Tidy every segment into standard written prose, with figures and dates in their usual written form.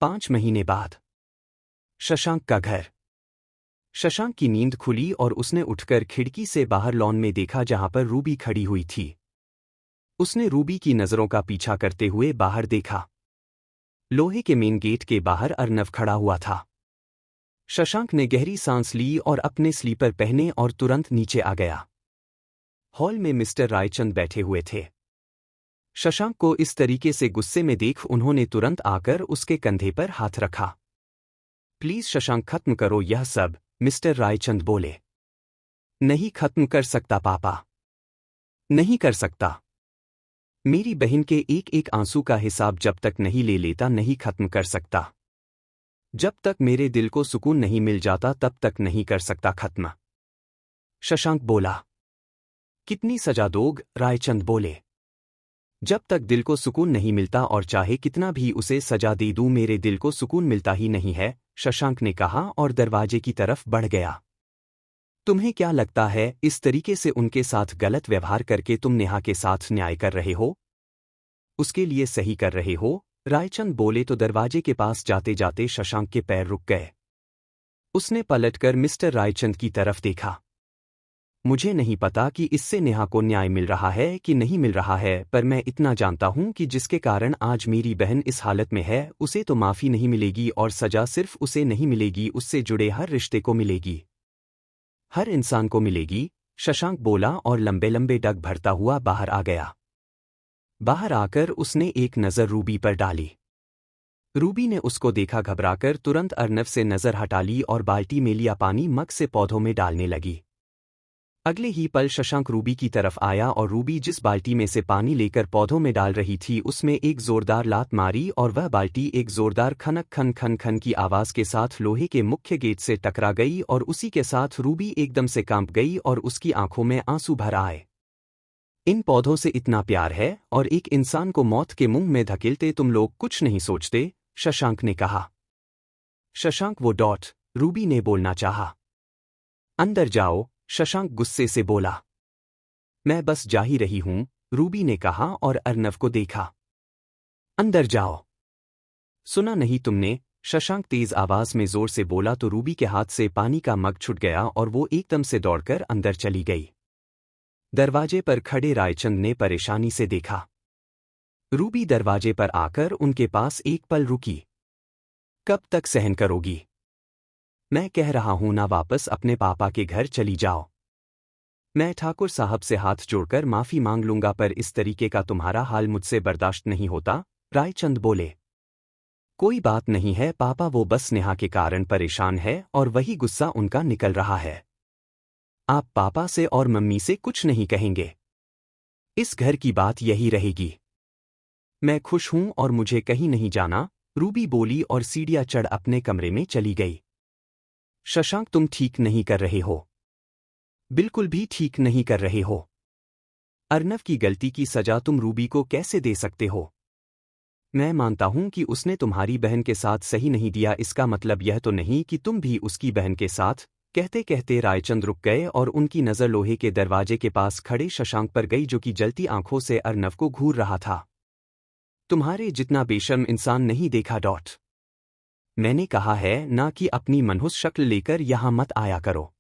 5 महीने बाद शशांक का घर। शशांक की नींद खुली और उसने उठकर खिड़की से बाहर लॉन में देखा जहां पर रूबी खड़ी हुई थी। उसने रूबी की नजरों का पीछा करते हुए बाहर देखा। लोहे के मेन गेट के बाहर अर्नव खड़ा हुआ था। शशांक ने गहरी सांस ली और अपने स्लीपर पहने और तुरंत नीचे आ गया। हॉल में मिस्टर रायचंद बैठे हुए थे। शशांक को इस तरीके से गुस्से में देख उन्होंने तुरंत आकर उसके कंधे पर हाथ रखा। प्लीज शशांक, खत्म करो यह सब, मिस्टर रायचंद बोले। नहीं खत्म कर सकता पापा, नहीं कर सकता। मेरी बहन के एक एक आंसू का हिसाब जब तक नहीं ले लेता नहीं खत्म कर सकता। जब तक मेरे दिल को सुकून नहीं मिल जाता तब तक नहीं कर सकता खत्म। शशांक बोला। कितनी सजा दोग? रायचंद बोले। जब तक दिल को सुकून नहीं मिलता और चाहे कितना भी उसे सजा दे दूं मेरे दिल को सुकून मिलता ही नहीं है, शशांक ने कहा और दरवाजे की तरफ बढ़ गया। तुम्हें क्या लगता है इस तरीके से उनके साथ गलत व्यवहार करके तुम नेहा के साथ न्याय कर रहे हो? उसके लिए सही कर रहे हो? रायचंद बोले तो दरवाजे के पास जाते जाते शशांक के पैर रुक गए। उसने पलटकर मिस्टर रायचंद की तरफ देखा। मुझे नहीं पता कि इससे नेहा को न्याय मिल रहा है कि नहीं मिल रहा है, पर मैं इतना जानता हूं कि जिसके कारण आज मेरी बहन इस हालत में है उसे तो माफी नहीं मिलेगी और सजा सिर्फ उसे नहीं मिलेगी, उससे जुड़े हर रिश्ते को मिलेगी, हर इंसान को मिलेगी। शशांक बोला और लंबे लंबे डग भरता हुआ बाहर आ गया। बाहर आकर उसने एक नज़र रूबी पर डाली। रूबी ने उसको देखा, घबराकर तुरंत अर्नव से नज़र हटा ली और बाल्टी में लिया पानी मग से पौधों में डालने लगी। अगले ही पल शशांक रूबी की तरफ आया और रूबी जिस बाल्टी में से पानी लेकर पौधों में डाल रही थी उसमें एक जोरदार लात मारी और वह बाल्टी एक जोरदार खनक खन खन खन की आवाज के साथ लोहे के मुख्य गेट से टकरा गई और उसी के साथ रूबी एकदम से कांप गई और उसकी आंखों में आंसू भर आए। इन पौधों से इतना प्यार है और एक इंसान को मौत के मुंह में धकेलते तुम लोग कुछ नहीं सोचते, शशांक ने कहा। शशांक वो डॉट, रूबी ने बोलना चाहा। अंदर जाओ, शशांक गुस्से से बोला। मैं बस जा ही रही हूं, रूबी ने कहा और अर्नव को देखा। अंदर जाओ। सुना नहीं तुमने? शशांक तेज आवाज में जोर से बोला तो रूबी के हाथ से पानी का मग छूट गया और वो एकदम से दौड़कर अंदर चली गई। दरवाजे पर खड़े रायचंद ने परेशानी से देखा। रूबी दरवाजे पर आकर उनके पास एक पल रुकी। कब तक सहन करोगी? मैं कह रहा हूं ना, वापस अपने पापा के घर चली जाओ। मैं ठाकुर साहब से हाथ जोड़कर माफी मांग लूंगा, पर इस तरीके का तुम्हारा हाल मुझसे बर्दाश्त नहीं होता, रायचंद बोले। कोई बात नहीं है पापा, वो बस नेहा के कारण परेशान है और वही गुस्सा उनका निकल रहा है। आप पापा से और मम्मी से कुछ नहीं कहेंगे। इस घर की बात यही रहेगी। मैं खुश हूं और मुझे कहीं नहीं जाना, रूबी बोली और सीढ़ियां चढ़ अपने कमरे में चली गई। शशांक, तुम ठीक नहीं कर रहे हो, बिल्कुल भी ठीक नहीं कर रहे हो। अर्नव की गलती की सजा तुम रूबी को कैसे दे सकते हो? मैं मानता हूं कि उसने तुम्हारी बहन के साथ सही नहीं दिया, इसका मतलब यह तो नहीं कि तुम भी उसकी बहन के साथ। कहते कहते रायचंद रुक गए और उनकी नज़र लोहे के दरवाजे के पास खड़े शशांक पर गई जो कि जलती आंखों से अर्नव को घूर रहा था। तुम्हारे जितना बेशर्म इंसान नहीं देखा डॉट। मैंने कहा है ना कि अपनी मनहूस शक्ल लेकर यहां मत आया करो।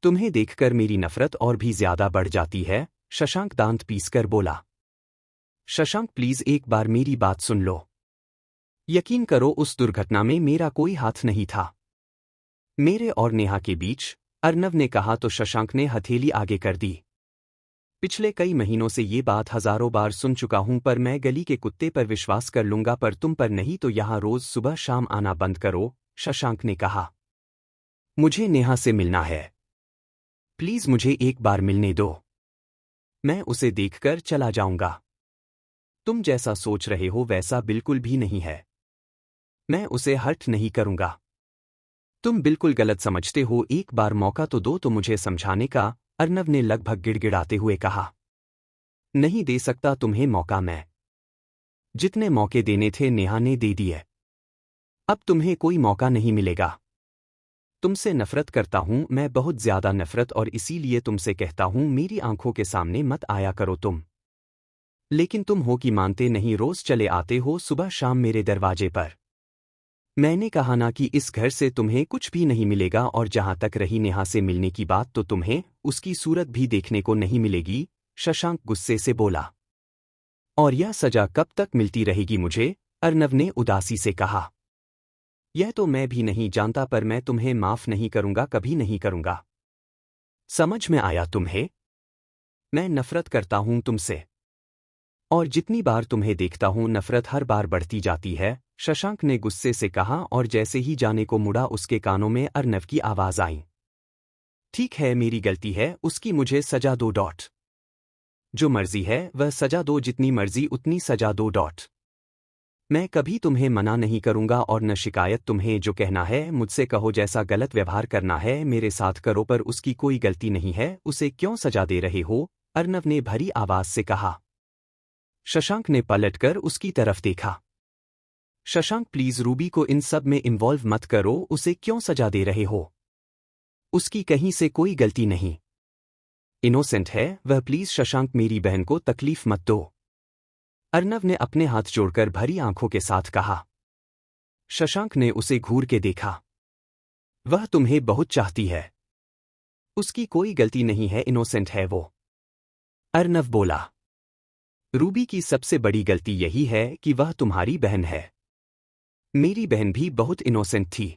तुम्हें देखकर मेरी नफरत और भी ज्यादा बढ़ जाती है, शशांक दांत पीसकर बोला। शशांक प्लीज एक बार मेरी बात सुन लो। यकीन करो उस दुर्घटना में मेरा कोई हाथ नहीं था। मेरे और नेहा के बीच, अर्नव ने कहा तो शशांक ने हथेली आगे कर दी। पिछले कई महीनों से ये बात हजारों बार सुन चुका हूं, पर मैं गली के कुत्ते पर विश्वास कर लूंगा, पर तुम पर नहीं, तो यहां रोज सुबह शाम आना बंद करो, शशांक ने कहा। मुझे नेहा से मिलना है। प्लीज मुझे एक बार मिलने दो। मैं उसे देखकर चला जाऊंगा। तुम जैसा सोच रहे हो वैसा बिल्कुल भी नहीं है। मैं उसे हर्ट नहीं करूंगा। तुम बिल्कुल गलत समझते हो, एक बार मौका तो दो तो मुझे समझाने का, अर्नव ने लगभग गिड़गिड़ाते हुए कहा। नहीं दे सकता तुम्हें मौका मैं। जितने मौके देने थे नेहा ने दे दिए। अब तुम्हें कोई मौका नहीं मिलेगा। तुमसे नफरत करता हूं मैं, बहुत ज्यादा नफरत, और इसीलिए तुमसे कहता हूं मेरी आंखों के सामने मत आया करो तुम। लेकिन तुम हो कि मानते नहीं, रोज चले आते हो सुबह शाम मेरे दरवाजे पर। मैंने कहा ना कि इस घर से तुम्हें कुछ भी नहीं मिलेगा, और जहां तक रही नेहा से मिलने की बात तो तुम्हें उसकी सूरत भी देखने को नहीं मिलेगी, शशांक गुस्से से बोला। और यह सजा कब तक मिलती रहेगी मुझे? अर्नव ने उदासी से कहा। यह तो मैं भी नहीं जानता, पर मैं तुम्हें माफ नहीं करूंगा, कभी नहीं करूंगा। समझ में आया तुम्हें? मैं नफरत करता हूं तुमसे। और जितनी बार तुम्हें देखता हूं नफरत हर बार बढ़ती जाती है, शशांक ने गुस्से से कहा, और जैसे ही जाने को मुड़ा उसके कानों में अर्नव की आवाज आई। ठीक है, मेरी गलती है, उसकी मुझे सजा दो। जो मर्जी है वह सजा दो, जितनी मर्जी उतनी सजा दो। मैं कभी तुम्हें मना नहीं करूंगा, और न शिकायत। तुम्हें जो कहना है मुझसे कहो, जैसा गलत व्यवहार करना है मेरे साथ करो, पर उसकी कोई गलती नहीं है, उसे क्यों सजा दे रहे हो? अर्नव ने भरी आवाज से कहा। शशांक ने पलटकर उसकी तरफ देखा। शशांक प्लीज रूबी को इन सब में इन्वॉल्व मत करो, उसे क्यों सजा दे रहे हो? उसकी कहीं से कोई गलती नहीं, इनोसेंट है वह, प्लीज शशांक मेरी बहन को तकलीफ मत दो। अर्नव ने अपने हाथ जोड़कर भरी आंखों के साथ कहा। शशांक ने उसे घूर के देखा। वह तुम्हें बहुत चाहती है, उसकी कोई गलती नहीं है, इनोसेंट है वो। अर्नव बोला। रूबी की सबसे बड़ी गलती यही है कि वह तुम्हारी बहन है। मेरी बहन भी बहुत इनोसेंट थी,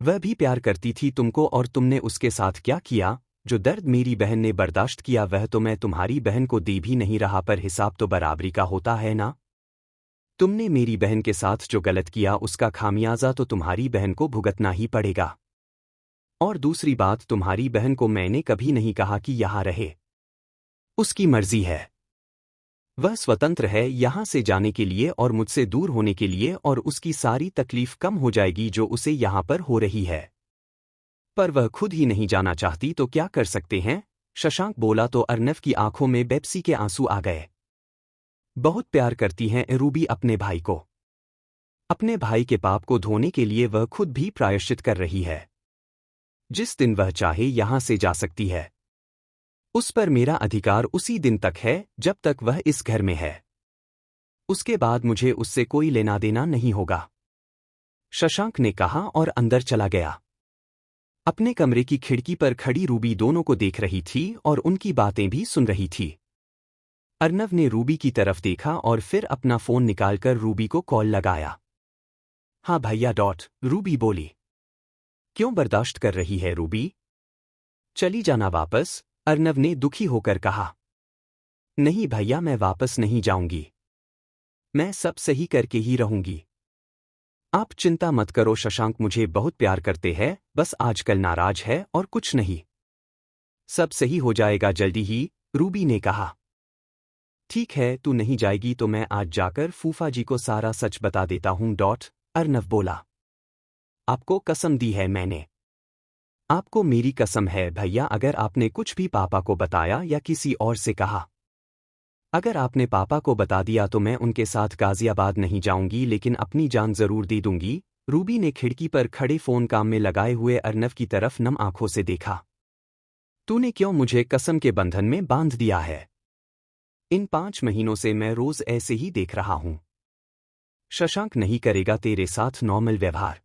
वह भी प्यार करती थी तुमको, और तुमने उसके साथ क्या किया? जो दर्द मेरी बहन ने बर्दाश्त किया वह तो मैं तुम्हारी बहन को दे भी नहीं रहा, पर हिसाब तो बराबरी का होता है ना। तुमने मेरी बहन के साथ जो गलत किया उसका खामियाजा तो तुम्हारी बहन को भुगतना ही पड़ेगा। और दूसरी बात, तुम्हारी बहन को मैंने कभी नहीं कहा कि यहां रहे, उसकी मर्जी है। वह स्वतंत्र है यहां से जाने के लिए और मुझसे दूर होने के लिए, और उसकी सारी तकलीफ कम हो जाएगी जो उसे यहां पर हो रही है। पर वह खुद ही नहीं जाना चाहती तो क्या कर सकते हैं? शशांक बोला तो अर्नव की आंखों में बेप्सी के आंसू आ गए। बहुत प्यार करती हैं रूबी अपने भाई को। अपने भाई के पाप को धोने के लिए वह खुद भी प्रायश्चित कर रही है। जिस दिन वह चाहे यहां से जा सकती है। उस पर मेरा अधिकार उसी दिन तक है जब तक वह इस घर में है। उसके बाद मुझे उससे कोई लेना देना नहीं होगा, शशांक ने कहा और अंदर चला गया। अपने कमरे की खिड़की पर खड़ी रूबी दोनों को देख रही थी और उनकी बातें भी सुन रही थी। अर्नव ने रूबी की तरफ देखा और फिर अपना फोन निकालकर रूबी को कॉल लगाया। हाँ भैया। रूबी बोली। क्यों बर्दाश्त कर रही है रूबी? चली जाना वापस, अर्नव ने दुखी होकर कहा। नहीं भैया, मैं वापस नहीं जाऊंगी, मैं सब सही करके ही रहूंगी। आप चिंता मत करो, शशांक मुझे बहुत प्यार करते हैं, बस आजकल नाराज है और कुछ नहीं। सब सही हो जाएगा जल्दी ही, रूबी ने कहा। ठीक है, तू नहीं जाएगी तो मैं आज जाकर फूफा जी को सारा सच बता देता हूं। अर्नव बोला। आपको कसम दी है मैंने। आपको मेरी कसम है भैया, अगर आपने कुछ भी पापा को बताया या किसी और से कहा, अगर आपने पापा को बता दिया तो मैं उनके साथ गाजियाबाद नहीं जाऊंगी, लेकिन अपनी जान जरूर दे दूंगी। रूबी ने खिड़की पर खड़े फोन काम में लगाए हुए अर्नव की तरफ नम आंखों से देखा। तूने क्यों मुझे कसम के बंधन में बांध दिया है? इन 5 महीनों से मैं रोज ऐसे ही देख रहा हूं। शशांक नहीं करेगा तेरे साथ नॉर्मल व्यवहार।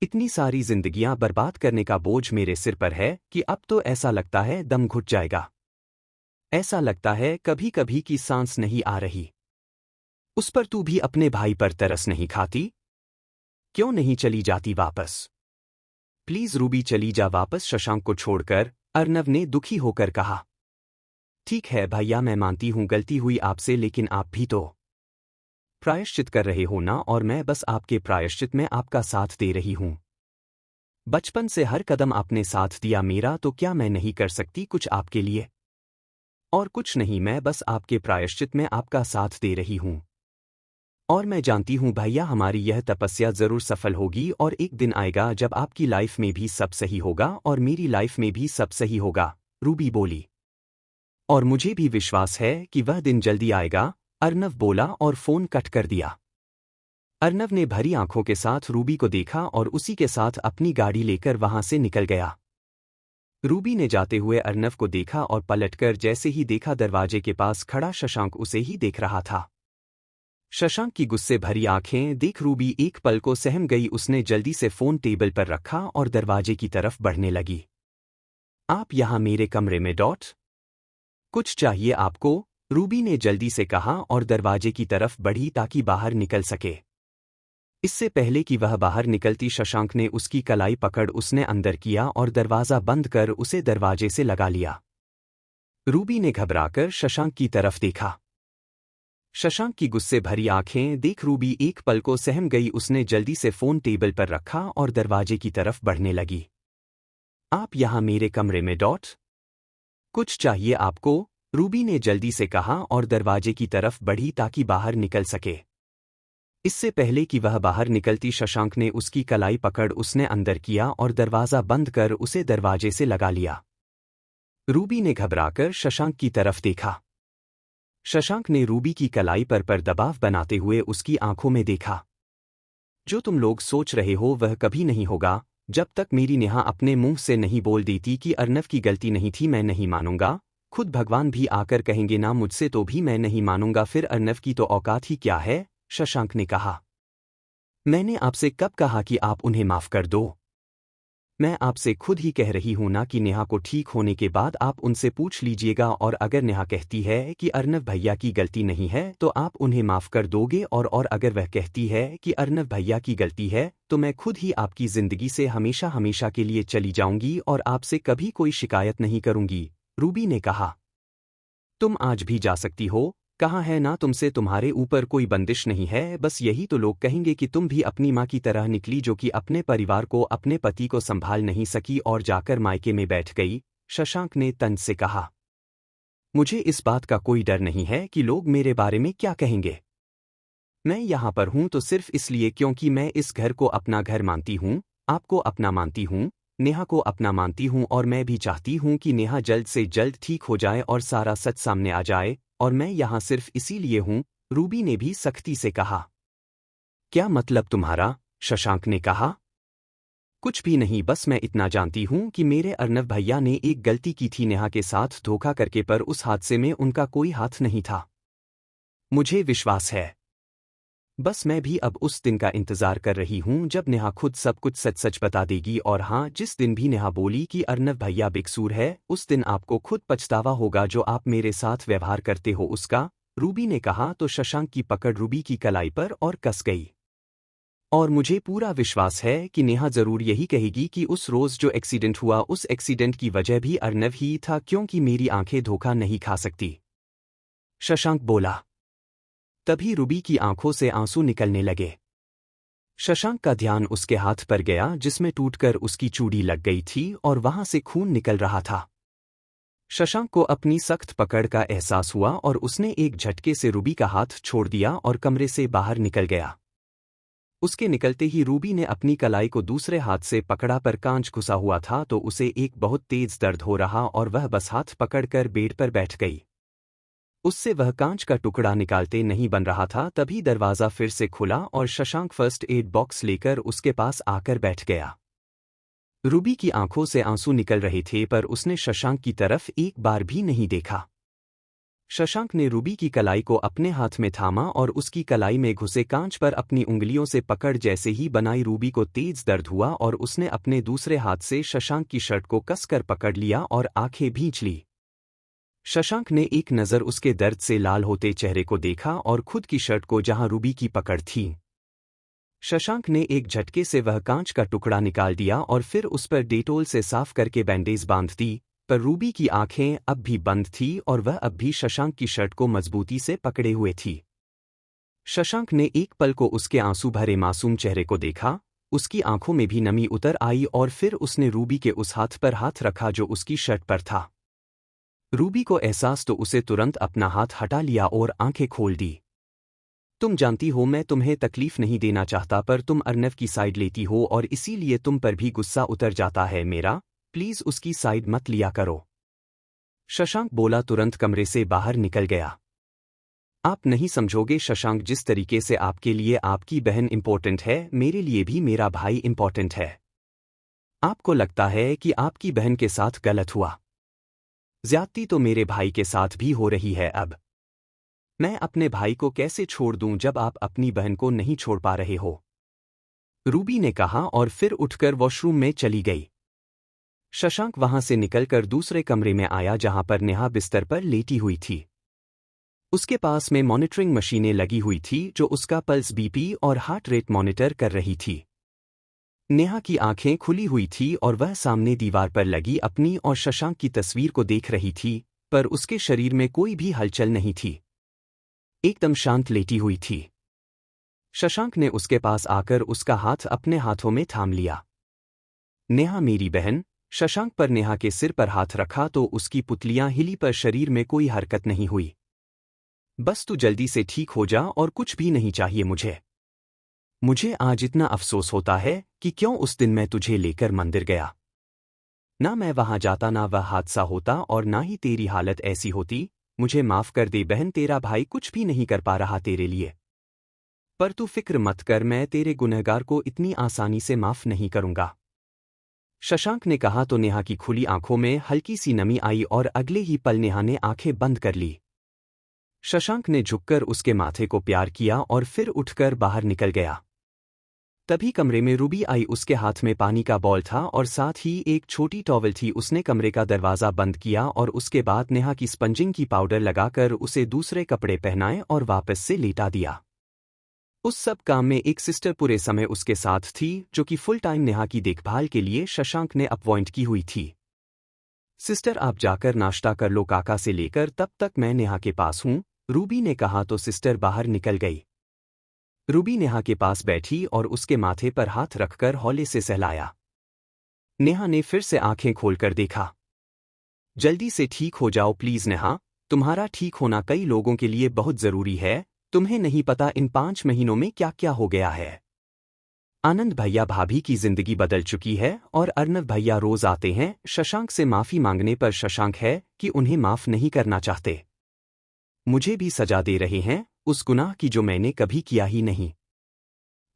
इतनी सारी जिंदगियां बर्बाद करने का बोझ मेरे सिर पर है कि अब तो ऐसा लगता है दम घुट जाएगा। ऐसा लगता है कभी कभी कि सांस नहीं आ रही। उस पर तू भी अपने भाई पर तरस नहीं खाती? क्यों नहीं चली जाती वापस? प्लीज रूबी चली जा वापस शशांक को छोड़कर, अर्नव ने दुखी होकर कहा। ठीक है भैया, मैं मानती हूं गलती हुई आपसे, लेकिन आप भी तो प्रायश्चित कर रहे हो ना, और मैं बस आपके प्रायश्चित में आपका साथ दे रही हूं। बचपन से हर कदम आपने साथ दिया मेरा, तो क्या मैं नहीं कर सकती कुछ आपके लिए? और कुछ नहीं, मैं बस आपके प्रायश्चित में आपका साथ दे रही हूं। और मैं जानती हूं भैया, हमारी यह तपस्या जरूर सफल होगी, और एक दिन आएगा जब आपकी लाइफ में भी सब सही होगा और मेरी लाइफ में भी सब सही होगा, रूबी बोली। और मुझे भी विश्वास है कि वह दिन जल्दी आएगा, अर्नव बोला और फोन कट कर दिया। अर्नव ने भरी आंखों के साथ रूबी को देखा और उसी के साथ अपनी गाड़ी लेकर वहां से निकल गया। रूबी ने जाते हुए अर्नव को देखा और पलटकर जैसे ही देखा दरवाजे के पास खड़ा शशांक उसे ही देख रहा था। शशांक की गुस्से भरी आंखें देख रूबी एक पल को सहम गई। उसने जल्दी से फोन टेबल पर रखा और दरवाजे की तरफ बढ़ने लगी। आप यहाँ मेरे कमरे में कुछ चाहिए आपको? रूबी ने जल्दी से कहा और दरवाजे की तरफ बढ़ी ताकि बाहर निकल सके। इससे पहले कि वह बाहर निकलती शशांक ने उसकी कलाई पकड़ उसने अंदर किया और दरवाज़ा बंद कर उसे दरवाजे से लगा लिया। रूबी ने घबराकर शशांक की तरफ देखा। शशांक की गुस्से भरी आंखें देख रूबी एक पल को सहम गई। उसने जल्दी से फोन टेबल पर रखा और दरवाजे की तरफ बढ़ने लगी। आप यहाँ मेरे कमरे में कुछ चाहिए आपको? रूबी ने जल्दी से कहा और दरवाजे की तरफ बढ़ी ताकि बाहर निकल सके। इससे पहले कि वह बाहर निकलती शशांक ने उसकी कलाई पकड़ उसने अंदर किया और दरवाज़ा बंद कर उसे दरवाजे से लगा लिया। रूबी ने घबराकर शशांक की तरफ देखा। शशांक ने रूबी की कलाई पर दबाव बनाते हुए उसकी आंखों में देखा। जो तुम लोग सोच रहे हो वह कभी नहीं होगा। जब तक मेरी नेहा अपने मुंह से नहीं बोल देती कि अर्नव की गलती नहीं थी मैं नहीं मानूंगा। खुद भगवान भी आकर कहेंगे ना मुझसे तो भी मैं नहीं मानूंगा। फिर अर्नव की तो औकात ही क्या है? शशांक ने कहा। मैंने आपसे कब कहा कि आप उन्हें माफ कर दो? मैं आपसे खुद ही कह रही हूं ना कि नेहा को ठीक होने के बाद आप उनसे पूछ लीजिएगा और अगर नेहा कहती है कि अर्नव भैया की गलती नहीं है तो आप उन्हें माफ कर दोगे और अगर वह कहती है कि अर्नव भैया की गलती है तो मैं खुद ही आपकी जिंदगी से हमेशा हमेशा के लिए चली जाऊंगी और आपसे कभी कोई शिकायत नहीं करूंगी। रूबी ने कहा। तुम आज भी जा सकती हो। कहा है ना तुमसे तुम्हारे ऊपर कोई बंदिश नहीं है। बस यही तो लोग कहेंगे कि तुम भी अपनी माँ की तरह निकली जो कि अपने परिवार को अपने पति को संभाल नहीं सकी और जाकर मायके में बैठ गई। शशांक ने तंज से कहा। मुझे इस बात का कोई डर नहीं है कि लोग मेरे बारे में क्या कहेंगे। मैं यहाँ पर हूँ तो सिर्फ इसलिए क्योंकि मैं इस घर को अपना घर मानती हूँ, आपको अपना मानती हूँ, नेहा को अपना मानती हूँ और मैं भी चाहती हूँ कि नेहा जल्द से जल्द ठीक हो जाए और सारा सच सामने आ जाए और मैं यहाँ सिर्फ इसीलिए हूँ। रूबी ने भी सख्ती से कहा। क्या मतलब तुम्हारा? शशांक ने कहा। कुछ भी नहीं, बस मैं इतना जानती हूँ कि मेरे अर्नव भैया ने एक गलती की थी नेहा के साथ धोखा करके, पर उस हादसे में उनका कोई हाथ नहीं था। मुझे विश्वास है। बस मैं भी अब उस दिन का इंतजार कर रही हूँ जब नेहा खुद सब कुछ सच सच बता देगी। और हाँ, जिस दिन भी नेहा बोली कि अर्नव भैया बेकसूर है उस दिन आपको खुद पछतावा होगा जो आप मेरे साथ व्यवहार करते हो उसका। रूबी ने कहा तो शशांक की पकड़ रूबी की कलाई पर और कस गई। और मुझे पूरा विश्वास है कि नेहा जरूर यही कहेगी कि उस रोज जो एक्सीडेंट हुआ उस एक्सीडेंट की वजह भी अर्नव ही था क्योंकि मेरी आंखें धोखा नहीं खा सकती। शशांक बोला। तभी रूबी की आंखों से आंसू निकलने लगे। शशांक का ध्यान उसके हाथ पर गया जिसमें टूटकर उसकी चूड़ी लग गई थी और वहां से खून निकल रहा था। शशांक को अपनी सख्त पकड़ का एहसास हुआ और उसने एक झटके से रूबी का हाथ छोड़ दिया और कमरे से बाहर निकल गया। उसके निकलते ही रूबी ने अपनी कलाई को दूसरे हाथ से पकड़ा पर कांच घुसा हुआ था तो उसे एक बहुत तेज दर्द हो रहा और वह बस हाथ पकड़कर बेड पर बैठ गई। उससे वह कांच का टुकड़ा निकालते नहीं बन रहा था। तभी दरवाज़ा फिर से खुला और शशांक फर्स्ट एड बॉक्स लेकर उसके पास आकर बैठ गया। रूबी की आंखों से आंसू निकल रहे थे पर उसने शशांक की तरफ एक बार भी नहीं देखा। शशांक ने रूबी की कलाई को अपने हाथ में थामा और उसकी कलाई में घुसे कांच पर अपनी उंगलियों से पकड़ जैसे ही बनाई रूबी को तेज दर्द हुआ और उसने अपने दूसरे हाथ से शशांक की शर्ट को कसकर पकड़ लिया और आंखें भींच ली। शशांक ने एक नज़र उसके दर्द से लाल होते चेहरे को देखा और खुद की शर्ट को जहां रूबी की पकड़ थी। शशांक ने एक झटके से वह कांच का टुकड़ा निकाल दिया और फिर उस पर डेटोल से साफ करके बैंडेज बांध दी, पर रूबी की आंखें अब भी बंद थी और वह अब भी शशांक की शर्ट को मजबूती से पकड़े हुए थी। शशांक ने एक पल को उसके आंसू भरे मासूम चेहरे को देखा, उसकी आंखों में भी नमी उतर आई और फिर उसने रूबी के उस हाथ पर हाथ रखा जो उसकी शर्ट पर था। रूबी को एहसास तो उसे तुरंत अपना हाथ हटा लिया और आंखें खोल दी। तुम जानती हो मैं तुम्हें तकलीफ नहीं देना चाहता पर तुम अर्नव की साइड लेती हो और इसीलिए तुम पर भी गुस्सा उतर जाता है मेरा। प्लीज उसकी साइड मत लिया करो। शशांक बोला तुरंत कमरे से बाहर निकल गया। आप नहीं समझोगे शशांक, जिस तरीके से आपके लिए आपकी बहन इंपॉर्टेंट है मेरे लिए भी मेरा भाई इंपॉर्टेंट है। आपको लगता है कि आपकी बहन के साथ गलत हुआ, ज्यादती तो मेरे भाई के साथ भी हो रही है अब। मैं अपने भाई को कैसे छोड़ दूं जब आप अपनी बहन को नहीं छोड़ पा रहे हो? रूबी ने कहा और फिर उठकर वॉशरूम में चली गई। शशांक वहां से निकलकर दूसरे कमरे में आया जहां पर नेहा बिस्तर पर लेटी हुई थी। उसके पास में मॉनिटरिंग मशीनें लगी हुई थी जो उसका पल्स बीपी और हार्ट रेट मॉनिटर कर रही थी। नेहा की आंखें खुली हुई थी और वह सामने दीवार पर लगी अपनी और शशांक की तस्वीर को देख रही थी, पर उसके शरीर में कोई भी हलचल नहीं थी। एकदम शांत लेटी हुई थी। शशांक ने उसके पास आकर उसका हाथ अपने हाथों में थाम लिया। नेहा मेरी बहन। शशांक पर नेहा के सिर पर हाथ रखा तो उसकी पुतलियां हिली पर शरीर में कोई हरकत नहीं हुई। बस तू जल्दी से ठीक हो जा और कुछ भी नहीं चाहिए मुझे। मुझे आज इतना अफसोस होता है कि क्यों उस दिन मैं तुझे लेकर मंदिर गया। ना मैं वहां जाता ना वह हादसा होता और ना ही तेरी हालत ऐसी होती। मुझे माफ कर दे बहन, तेरा भाई कुछ भी नहीं कर पा रहा तेरे लिए। पर तू फिक्र मत कर, मैं तेरे गुनहगार को इतनी आसानी से माफ नहीं करूंगा। शशांक ने कहा तो नेहा की खुली आंखों में हल्की सी नमी आई और अगले ही पल नेहा ने आंखें बंद कर ली। शशांक ने झुककर उसके माथे को प्यार किया और फिर उठकर बाहर निकल गया। तभी कमरे में रूबी आई। उसके हाथ में पानी का बॉल था और साथ ही एक छोटी टॉवल थी। उसने कमरे का दरवाज़ा बंद किया और उसके बाद नेहा की स्पंजिंग की पाउडर लगाकर उसे दूसरे कपड़े पहनाए और वापस से लेटा दिया। उस सब काम में एक सिस्टर पूरे समय उसके साथ थी जो कि फुल टाइम नेहा की देखभाल के लिए शशांक ने अपॉइंट की हुई थी। सिस्टर आप जाकर नाश्ता कर लो काका से लेकर, तब तक मैं नेहा के पास हूँ, रूबी ने कहा तो सिस्टर बाहर निकल गई। रूबी नेहा के पास बैठी और उसके माथे पर हाथ रखकर हौले से सहलाया। नेहा ने फिर से आंखें खोलकर देखा। जल्दी से ठीक हो जाओ प्लीज नेहा, तुम्हारा ठीक होना कई लोगों के लिए बहुत जरूरी है। तुम्हें नहीं पता इन 5 महीनों में क्या क्या हो गया है। आनंद भैया भाभी की जिंदगी बदल चुकी है और अर्नव भैया रोज आते हैं शशांक से माफी मांगने पर शशांक है कि उन्हें माफ नहीं करना चाहते। मुझे भी सजा दे रहे हैं उस गुनाह की जो मैंने कभी किया ही नहीं।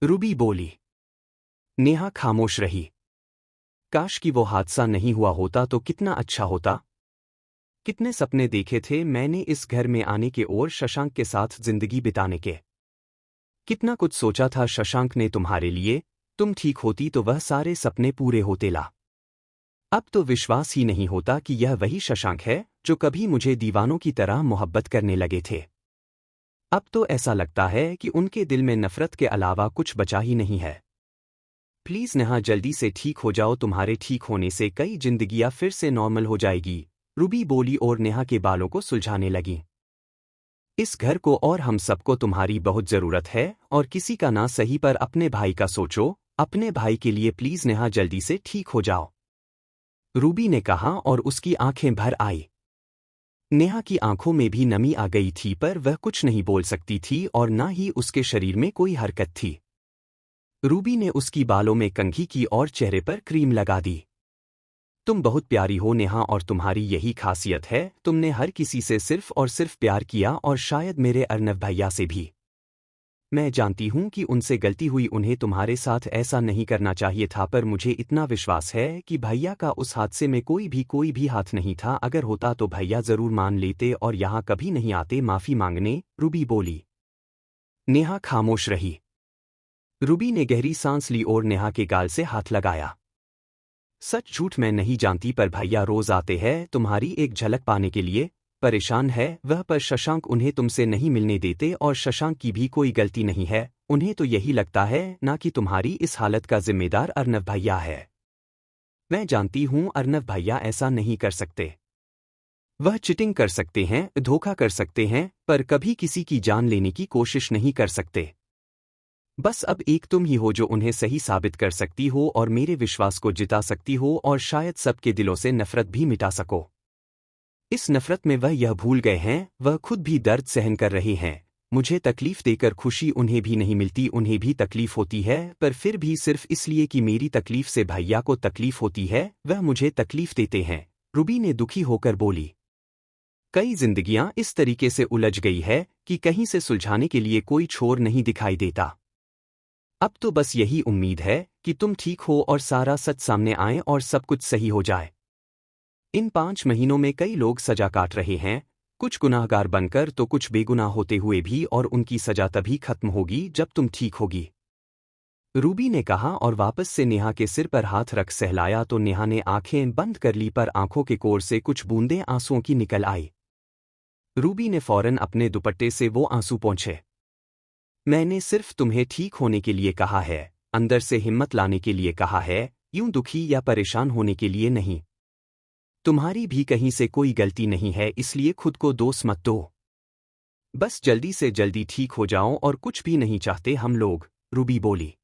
रूबी बोली। नेहा खामोश रही। काश कि वो हादसा नहीं हुआ होता तो कितना अच्छा होता। कितने सपने देखे थे मैंने इस घर में आने के और शशांक के साथ जिंदगी बिताने के। कितना कुछ सोचा था शशांक ने तुम्हारे लिए। तुम ठीक होती तो वह सारे सपने पूरे होते ला। अब तो विश्वास ही नहीं होता कि यह वही शशांक है जो कभी मुझे दीवानों की तरह मोहब्बत करने लगे थे। अब तो ऐसा लगता है कि उनके दिल में नफरत के अलावा कुछ बचा ही नहीं है। प्लीज नेहा जल्दी से ठीक हो जाओ, तुम्हारे ठीक होने से कई जिंदगियां फिर से नॉर्मल हो जाएगी, रूबी बोली और नेहा के बालों को सुलझाने लगी। इस घर को और हम सबको तुम्हारी बहुत जरूरत है और किसी का ना सही पर अपने भाई का सोचो, अपने भाई के लिए प्लीज नेहा जल्दी से ठीक हो जाओ, रूबी ने कहा और उसकी आंखें भर आई। नेहा की आंखों में भी नमी आ गई थी पर वह कुछ नहीं बोल सकती थी और ना ही उसके शरीर में कोई हरकत थी। रूबी ने उसकी बालों में कंघी की और चेहरे पर क्रीम लगा दी। तुम बहुत प्यारी हो नेहा और तुम्हारी यही खासियत है, तुमने हर किसी से सिर्फ और सिर्फ प्यार किया और शायद मेरे अर्नव भैया से भी। मैं जानती हूं कि उनसे गलती हुई, उन्हें तुम्हारे साथ ऐसा नहीं करना चाहिए था, पर मुझे इतना विश्वास है कि भैया का उस हादसे में कोई भी हाथ नहीं था। अगर होता तो भैया जरूर मान लेते और यहाँ कभी नहीं आते माफी मांगने, रूबी बोली। नेहा खामोश रही। रूबी ने गहरी सांस ली और नेहा के गाल से हाथ लगाया। सच झूठ मैं नहीं जानती पर भैया रोज आते हैं तुम्हारी एक झलक पाने के लिए। परेशान है वह, पर शशांक उन्हें तुमसे नहीं मिलने देते और शशांक की भी कोई गलती नहीं है। उन्हें तो यही लगता है ना कि तुम्हारी इस हालत का जिम्मेदार अर्नव भैया है। मैं जानती हूं अर्नव भैया ऐसा नहीं कर सकते। वह चिटिंग कर सकते हैं, धोखा कर सकते हैं, पर कभी किसी की जान लेने की कोशिश नहीं कर सकते। बस अब एक तुम ही हो जो उन्हें सही साबित कर सकती हो और मेरे विश्वास को जिता सकती हो और शायद सबके दिलों से नफरत भी मिटा सको। इस नफरत में वह यह भूल गए हैं वह खुद भी दर्द सहन कर रहे हैं। मुझे तकलीफ देकर खुशी उन्हें भी नहीं मिलती, उन्हें भी तकलीफ होती है, पर फिर भी सिर्फ इसलिए कि मेरी तकलीफ से भैया को तकलीफ होती है वह मुझे तकलीफ देते हैं, रूबी ने दुखी होकर बोली। कई जिंदगियां इस तरीके से उलझ गई है कि कहीं से सुलझाने के लिए कोई छोर नहीं दिखाई देता। अब तो बस यही उम्मीद है कि तुम ठीक हो और सारा सच सामने आए और सब कुछ सही हो जाए। इन 5 महीनों में कई लोग सजा काट रहे हैं, कुछ गुनाहगार बनकर तो कुछ बेगुनाह होते हुए भी, और उनकी सजा तभी खत्म होगी जब तुम ठीक होगी। रूबी ने कहा और वापस से नेहा के सिर पर हाथ रख सहलाया तो नेहा ने आंखें बंद कर ली, पर आंखों के कोर से कुछ बूंदें आंसुओं की निकल आई। रूबी ने फौरन अपने दुपट्टे से वो आंसू पोंछे। मैंने सिर्फ तुम्हें ठीक होने के लिए कहा है, अंदर से हिम्मत लाने के लिए कहा है, यूं दुखी या परेशान होने के लिए नहीं। तुम्हारी भी कहीं से कोई गलती नहीं है, इसलिए खुद को दोष मत दो। बस जल्दी से जल्दी ठीक हो जाओ और कुछ भी नहीं चाहते हम लोग, रूबी बोली।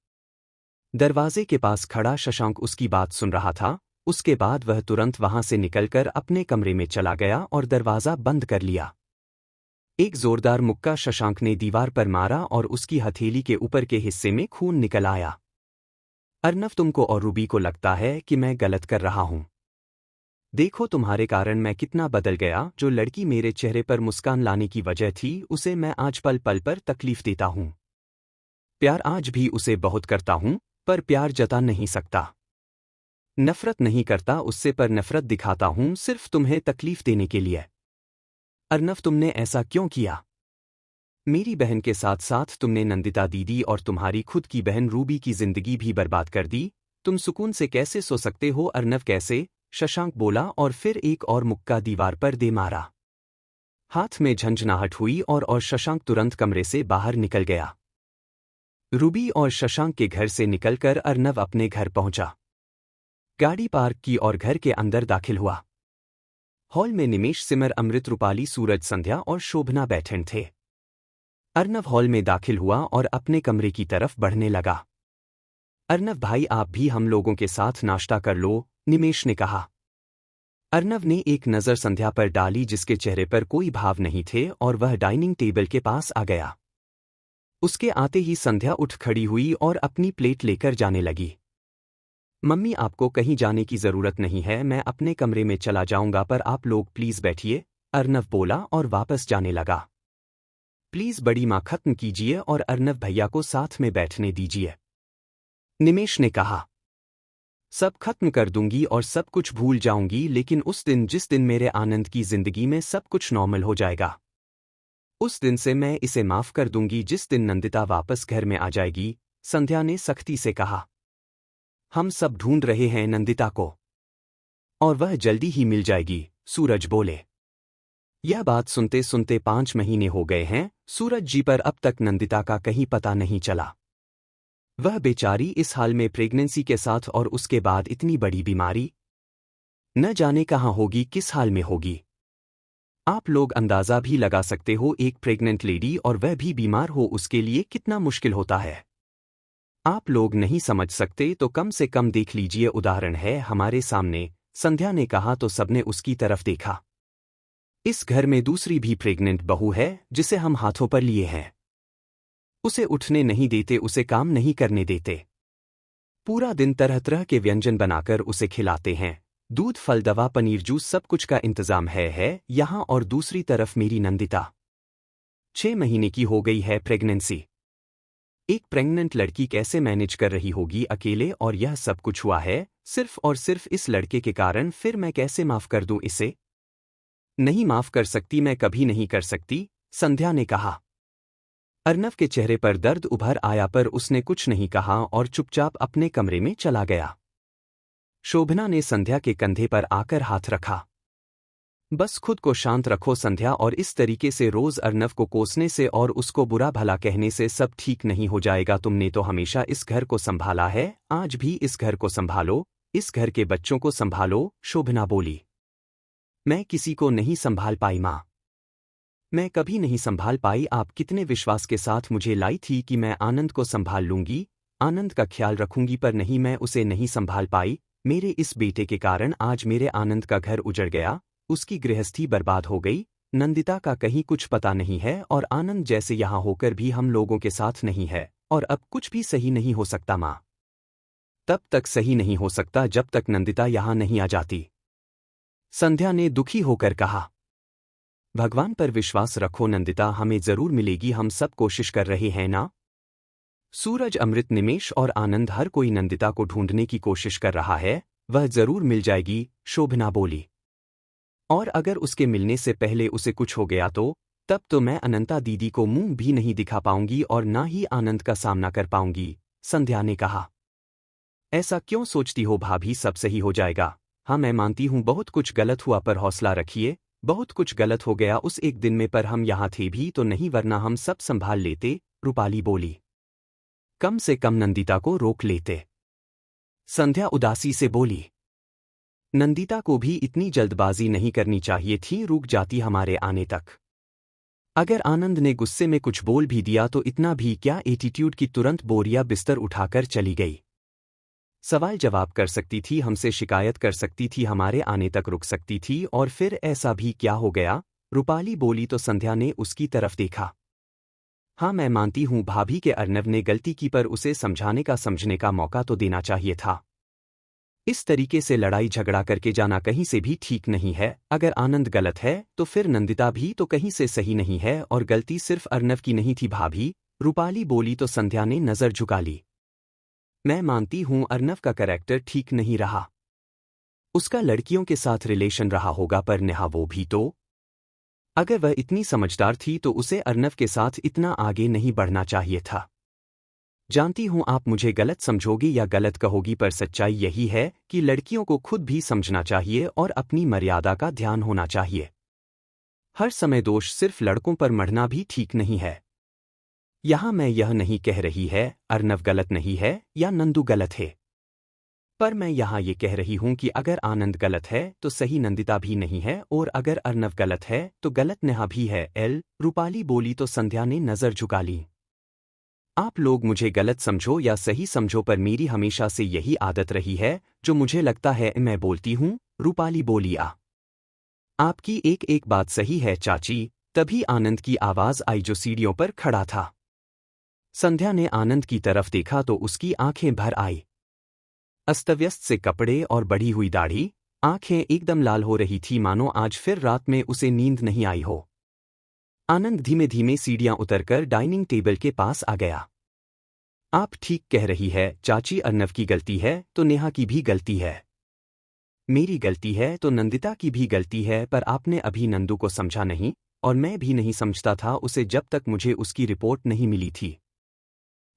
दरवाजे के पास खड़ा शशांक उसकी बात सुन रहा था। उसके बाद वह तुरंत वहां से निकलकर अपने कमरे में चला गया और दरवाजा बंद कर लिया। एक जोरदार मुक्का शशांक ने दीवार पर मारा और उसकी हथेली के ऊपर के हिस्से में खून निकल आया। अर्नव, तुमको और रूबी को लगता है कि मैं गलत कर रहा हूं। देखो तुम्हारे कारण मैं कितना बदल गया। जो लड़की मेरे चेहरे पर मुस्कान लाने की वजह थी, उसे मैं आज पल पल पर तकलीफ देता हूं। प्यार आज भी उसे बहुत करता हूं, पर प्यार जता नहीं सकता। नफरत नहीं करता उससे, पर नफरत दिखाता हूं सिर्फ तुम्हें तकलीफ देने के लिए। अर्नव, तुमने ऐसा क्यों किया? मेरी बहन के साथ साथ तुमने नंदिता दीदी और तुम्हारी खुद की बहन रूबी की जिंदगी भी बर्बाद कर दी। तुम सुकून से कैसे सो सकते हो अर्नव? कैसे? शशांक बोला और फिर एक और मुक्का दीवार पर दे मारा। हाथ में झंझनाहट हुई और शशांक तुरंत कमरे से बाहर निकल गया। रूबी और शशांक के घर से निकलकर अर्नव अपने घर पहुंचा। गाड़ी पार्क की और घर के अंदर दाखिल हुआ। हॉल में निमेश, सिमर, अमृत, रूपाली, सूरज, संध्या और शोभना बैठे थे। अर्नव हॉल में दाखिल हुआ और अपने कमरे की तरफ बढ़ने लगा। अर्नव भाई, आप भी हम लोगों के साथ नाश्ता कर लो, निमेश ने कहा। अर्नव ने एक नज़र संध्या पर डाली जिसके चेहरे पर कोई भाव नहीं थे, और वह डाइनिंग टेबल के पास आ गया। उसके आते ही संध्या उठ खड़ी हुई और अपनी प्लेट लेकर जाने लगी। मम्मी, आपको कहीं जाने की जरूरत नहीं है, मैं अपने कमरे में चला जाऊंगा, पर आप लोग प्लीज बैठिए, अर्नव बोला और वापस जाने लगा। प्लीज बड़ी माँ खत्म कीजिए और अर्नव भैया को साथ में बैठने दीजिए, निमेश ने कहा। सब खत्म कर दूंगी और सब कुछ भूल जाऊंगी, लेकिन उस दिन जिस दिन मेरे आनंद की जिंदगी में सब कुछ नॉर्मल हो जाएगा, उस दिन से मैं इसे माफ कर दूंगी, जिस दिन नंदिता वापस घर में आ जाएगी, संध्या ने सख्ती से कहा। हम सब ढूंढ रहे हैं नंदिता को, और वह जल्दी ही मिल जाएगी, सूरज बोले। यह बात सुनते सुनते 5 महीने हो गए हैं सूरज जी, पर अब तक नंदिता का कहीं पता नहीं चला। वह बेचारी इस हाल में प्रेगनेंसी के साथ, और उसके बाद इतनी बड़ी बीमारी, न जाने कहाँ होगी, किस हाल में होगी। आप लोग अंदाजा भी लगा सकते हो, एक प्रेग्नेंट लेडी और वह भी बीमार हो, उसके लिए कितना मुश्किल होता है। आप लोग नहीं समझ सकते तो कम से कम देख लीजिए, उदाहरण है हमारे सामने, संध्या ने कहा तो सबने उसकी तरफ देखा। इस घर में दूसरी भी प्रेग्नेंट बहू है जिसे हम हाथों पर लिए हैं। उसे उठने नहीं देते, उसे काम नहीं करने देते। पूरा दिन तरह तरह के व्यंजन बनाकर उसे खिलाते हैं, दूध, फल, दवा, पनीर, जूस, सब कुछ का इंतजाम है यहाँ। और दूसरी तरफ मेरी नंदिता 6 महीने की हो गई है प्रेगनेंसी। एक प्रेग्नेंट लड़की कैसे मैनेज कर रही होगी अकेले, और यह सब कुछ हुआ है सिर्फ और सिर्फ इस लड़के के कारण। फिर मैं कैसे माफ कर दूं इसे? नहीं माफ कर सकती, मैं कभी नहीं कर सकती, संध्या ने कहा। अर्नव के चेहरे पर दर्द उभर आया, पर उसने कुछ नहीं कहा और चुपचाप अपने कमरे में चला गया। शोभना ने संध्या के कंधे पर आकर हाथ रखा। बस खुद को शांत रखो संध्या, और इस तरीके से रोज अर्नव को कोसने से और उसको बुरा भला कहने से सब ठीक नहीं हो जाएगा। तुमने तो हमेशा इस घर को संभाला है, आज भी इस घर को संभालो, इस घर के बच्चों को संभालो, शोभना बोली। मैं किसी को नहीं संभाल पाई माँ, मैं कभी नहीं संभाल पाई। आप कितने विश्वास के साथ मुझे लाई थी कि मैं आनंद को संभाल लूंगी, आनंद का ख्याल रखूंगी, पर नहीं, मैं उसे नहीं संभाल पाई। मेरे इस बेटे के कारण आज मेरे आनंद का घर उजड़ गया, उसकी गृहस्थी बर्बाद हो गई। नंदिता का कहीं कुछ पता नहीं है, और आनंद जैसे यहाँ होकर भी हम लोगों के साथ नहीं है, और अब कुछ भी सही नहीं हो सकता माँ। तब तक सही नहीं हो सकता जब तक नंदिता यहाँ नहीं आ जाती, संध्या ने दुखी होकर कहा। भगवान पर विश्वास रखो नंदिता हमें जरूर मिलेगी, हम सब कोशिश कर रहे हैं ना। सूरज, अमृत, निमेश और आनंद, हर कोई नंदिता को ढूंढने की कोशिश कर रहा है, वह जरूर मिल जाएगी, शोभना बोली। और अगर उसके मिलने से पहले उसे कुछ हो गया तो तब तो मैं अनंता दीदी को मुंह भी नहीं दिखा पाऊंगी और ना ही आनंद का सामना कर पाऊंगी, संध्या ने कहा। ऐसा क्यों सोचती हो भाभी, सब सही हो जाएगा। हाँ मैं मानती हूँ बहुत कुछ गलत हुआ पर हौसला रखिए, बहुत कुछ गलत हो गया उस एक दिन में पर हम यहाँ थे भी तो नहीं वरना हम सब संभाल लेते, रूपाली बोली। कम से कम नंदिता को रोक लेते, संध्या उदासी से बोली। नंदिता को भी इतनी जल्दबाजी नहीं करनी चाहिए थी, रुक जाती हमारे आने तक। अगर आनंद ने गुस्से में कुछ बोल भी दिया तो इतना भी क्या, एटीट्यूड की तुरंत बोरिया बिस्तर उठाकर चली गई। सवाल जवाब कर सकती थी, हमसे शिकायत कर सकती थी, हमारे आने तक रुक सकती थी और फिर ऐसा भी क्या हो गया, रूपाली बोली तो संध्या ने उसकी तरफ देखा। हाँ मैं मानती हूँ भाभी के अर्नव ने गलती की पर उसे समझने का मौका तो देना चाहिए था। इस तरीके से लड़ाई झगड़ा करके जाना कहीं से भी ठीक नहीं है। अगर आनंद गलत है तो फिर नंदिता भी तो कहीं से सही नहीं है और गलती सिर्फ अर्नव की नहीं थी भाभी, रूपाली बोली तो संध्या ने नजर झुका ली। मैं मानती हूं अर्नव का कैरेक्टर ठीक नहीं रहा, उसका लड़कियों के साथ रिलेशन रहा होगा पर नेहा वो भी तो। अगर वह इतनी समझदार थी तो उसे अर्नव के साथ इतना आगे नहीं बढ़ना चाहिए था। जानती हूं आप मुझे गलत समझोगी या गलत कहोगी पर सच्चाई यही है कि लड़कियों को खुद भी समझना चाहिए और अपनी मर्यादा का ध्यान होना चाहिए। हर समय दोष सिर्फ लड़कों पर मढ़ना भी ठीक नहीं है। यहां मैं यह नहीं कह रही है अर्नव गलत नहीं है या नंदू गलत है, पर मैं यहां ये कह रही हूं कि अगर आनंद गलत है तो सही नंदिता भी नहीं है और अगर अर्नव गलत है तो गलत नेहा भी है। रूपाली बोली तो संध्या ने नजर झुका ली। आप लोग मुझे गलत समझो या सही समझो पर मेरी हमेशा से यही आदत रही है, जो मुझे लगता है मैं बोलती हूं, रूपाली बोली। आपकी एक एक बात सही है चाची। तभी आनंद की आवाज आई जो सीढ़ियों पर खड़ा था। संध्या ने आनंद की तरफ देखा तो उसकी आंखें भर आई। अस्तव्यस्त से कपड़े और बढ़ी हुई दाढ़ी, आंखें एकदम लाल हो रही थी मानो आज फिर रात में उसे नींद नहीं आई हो। आनंद धीमे धीमे सीढ़ियां उतरकर डाइनिंग टेबल के पास आ गया। आप ठीक कह रही है चाची, अर्नव की गलती है तो नेहा की भी गलती है, मेरी गलती है तो नंदिता की भी गलती है, पर आपने अभी नंदू को समझा नहीं और मैं भी नहीं समझता था उसे जब तक मुझे उसकी रिपोर्ट नहीं मिली थी।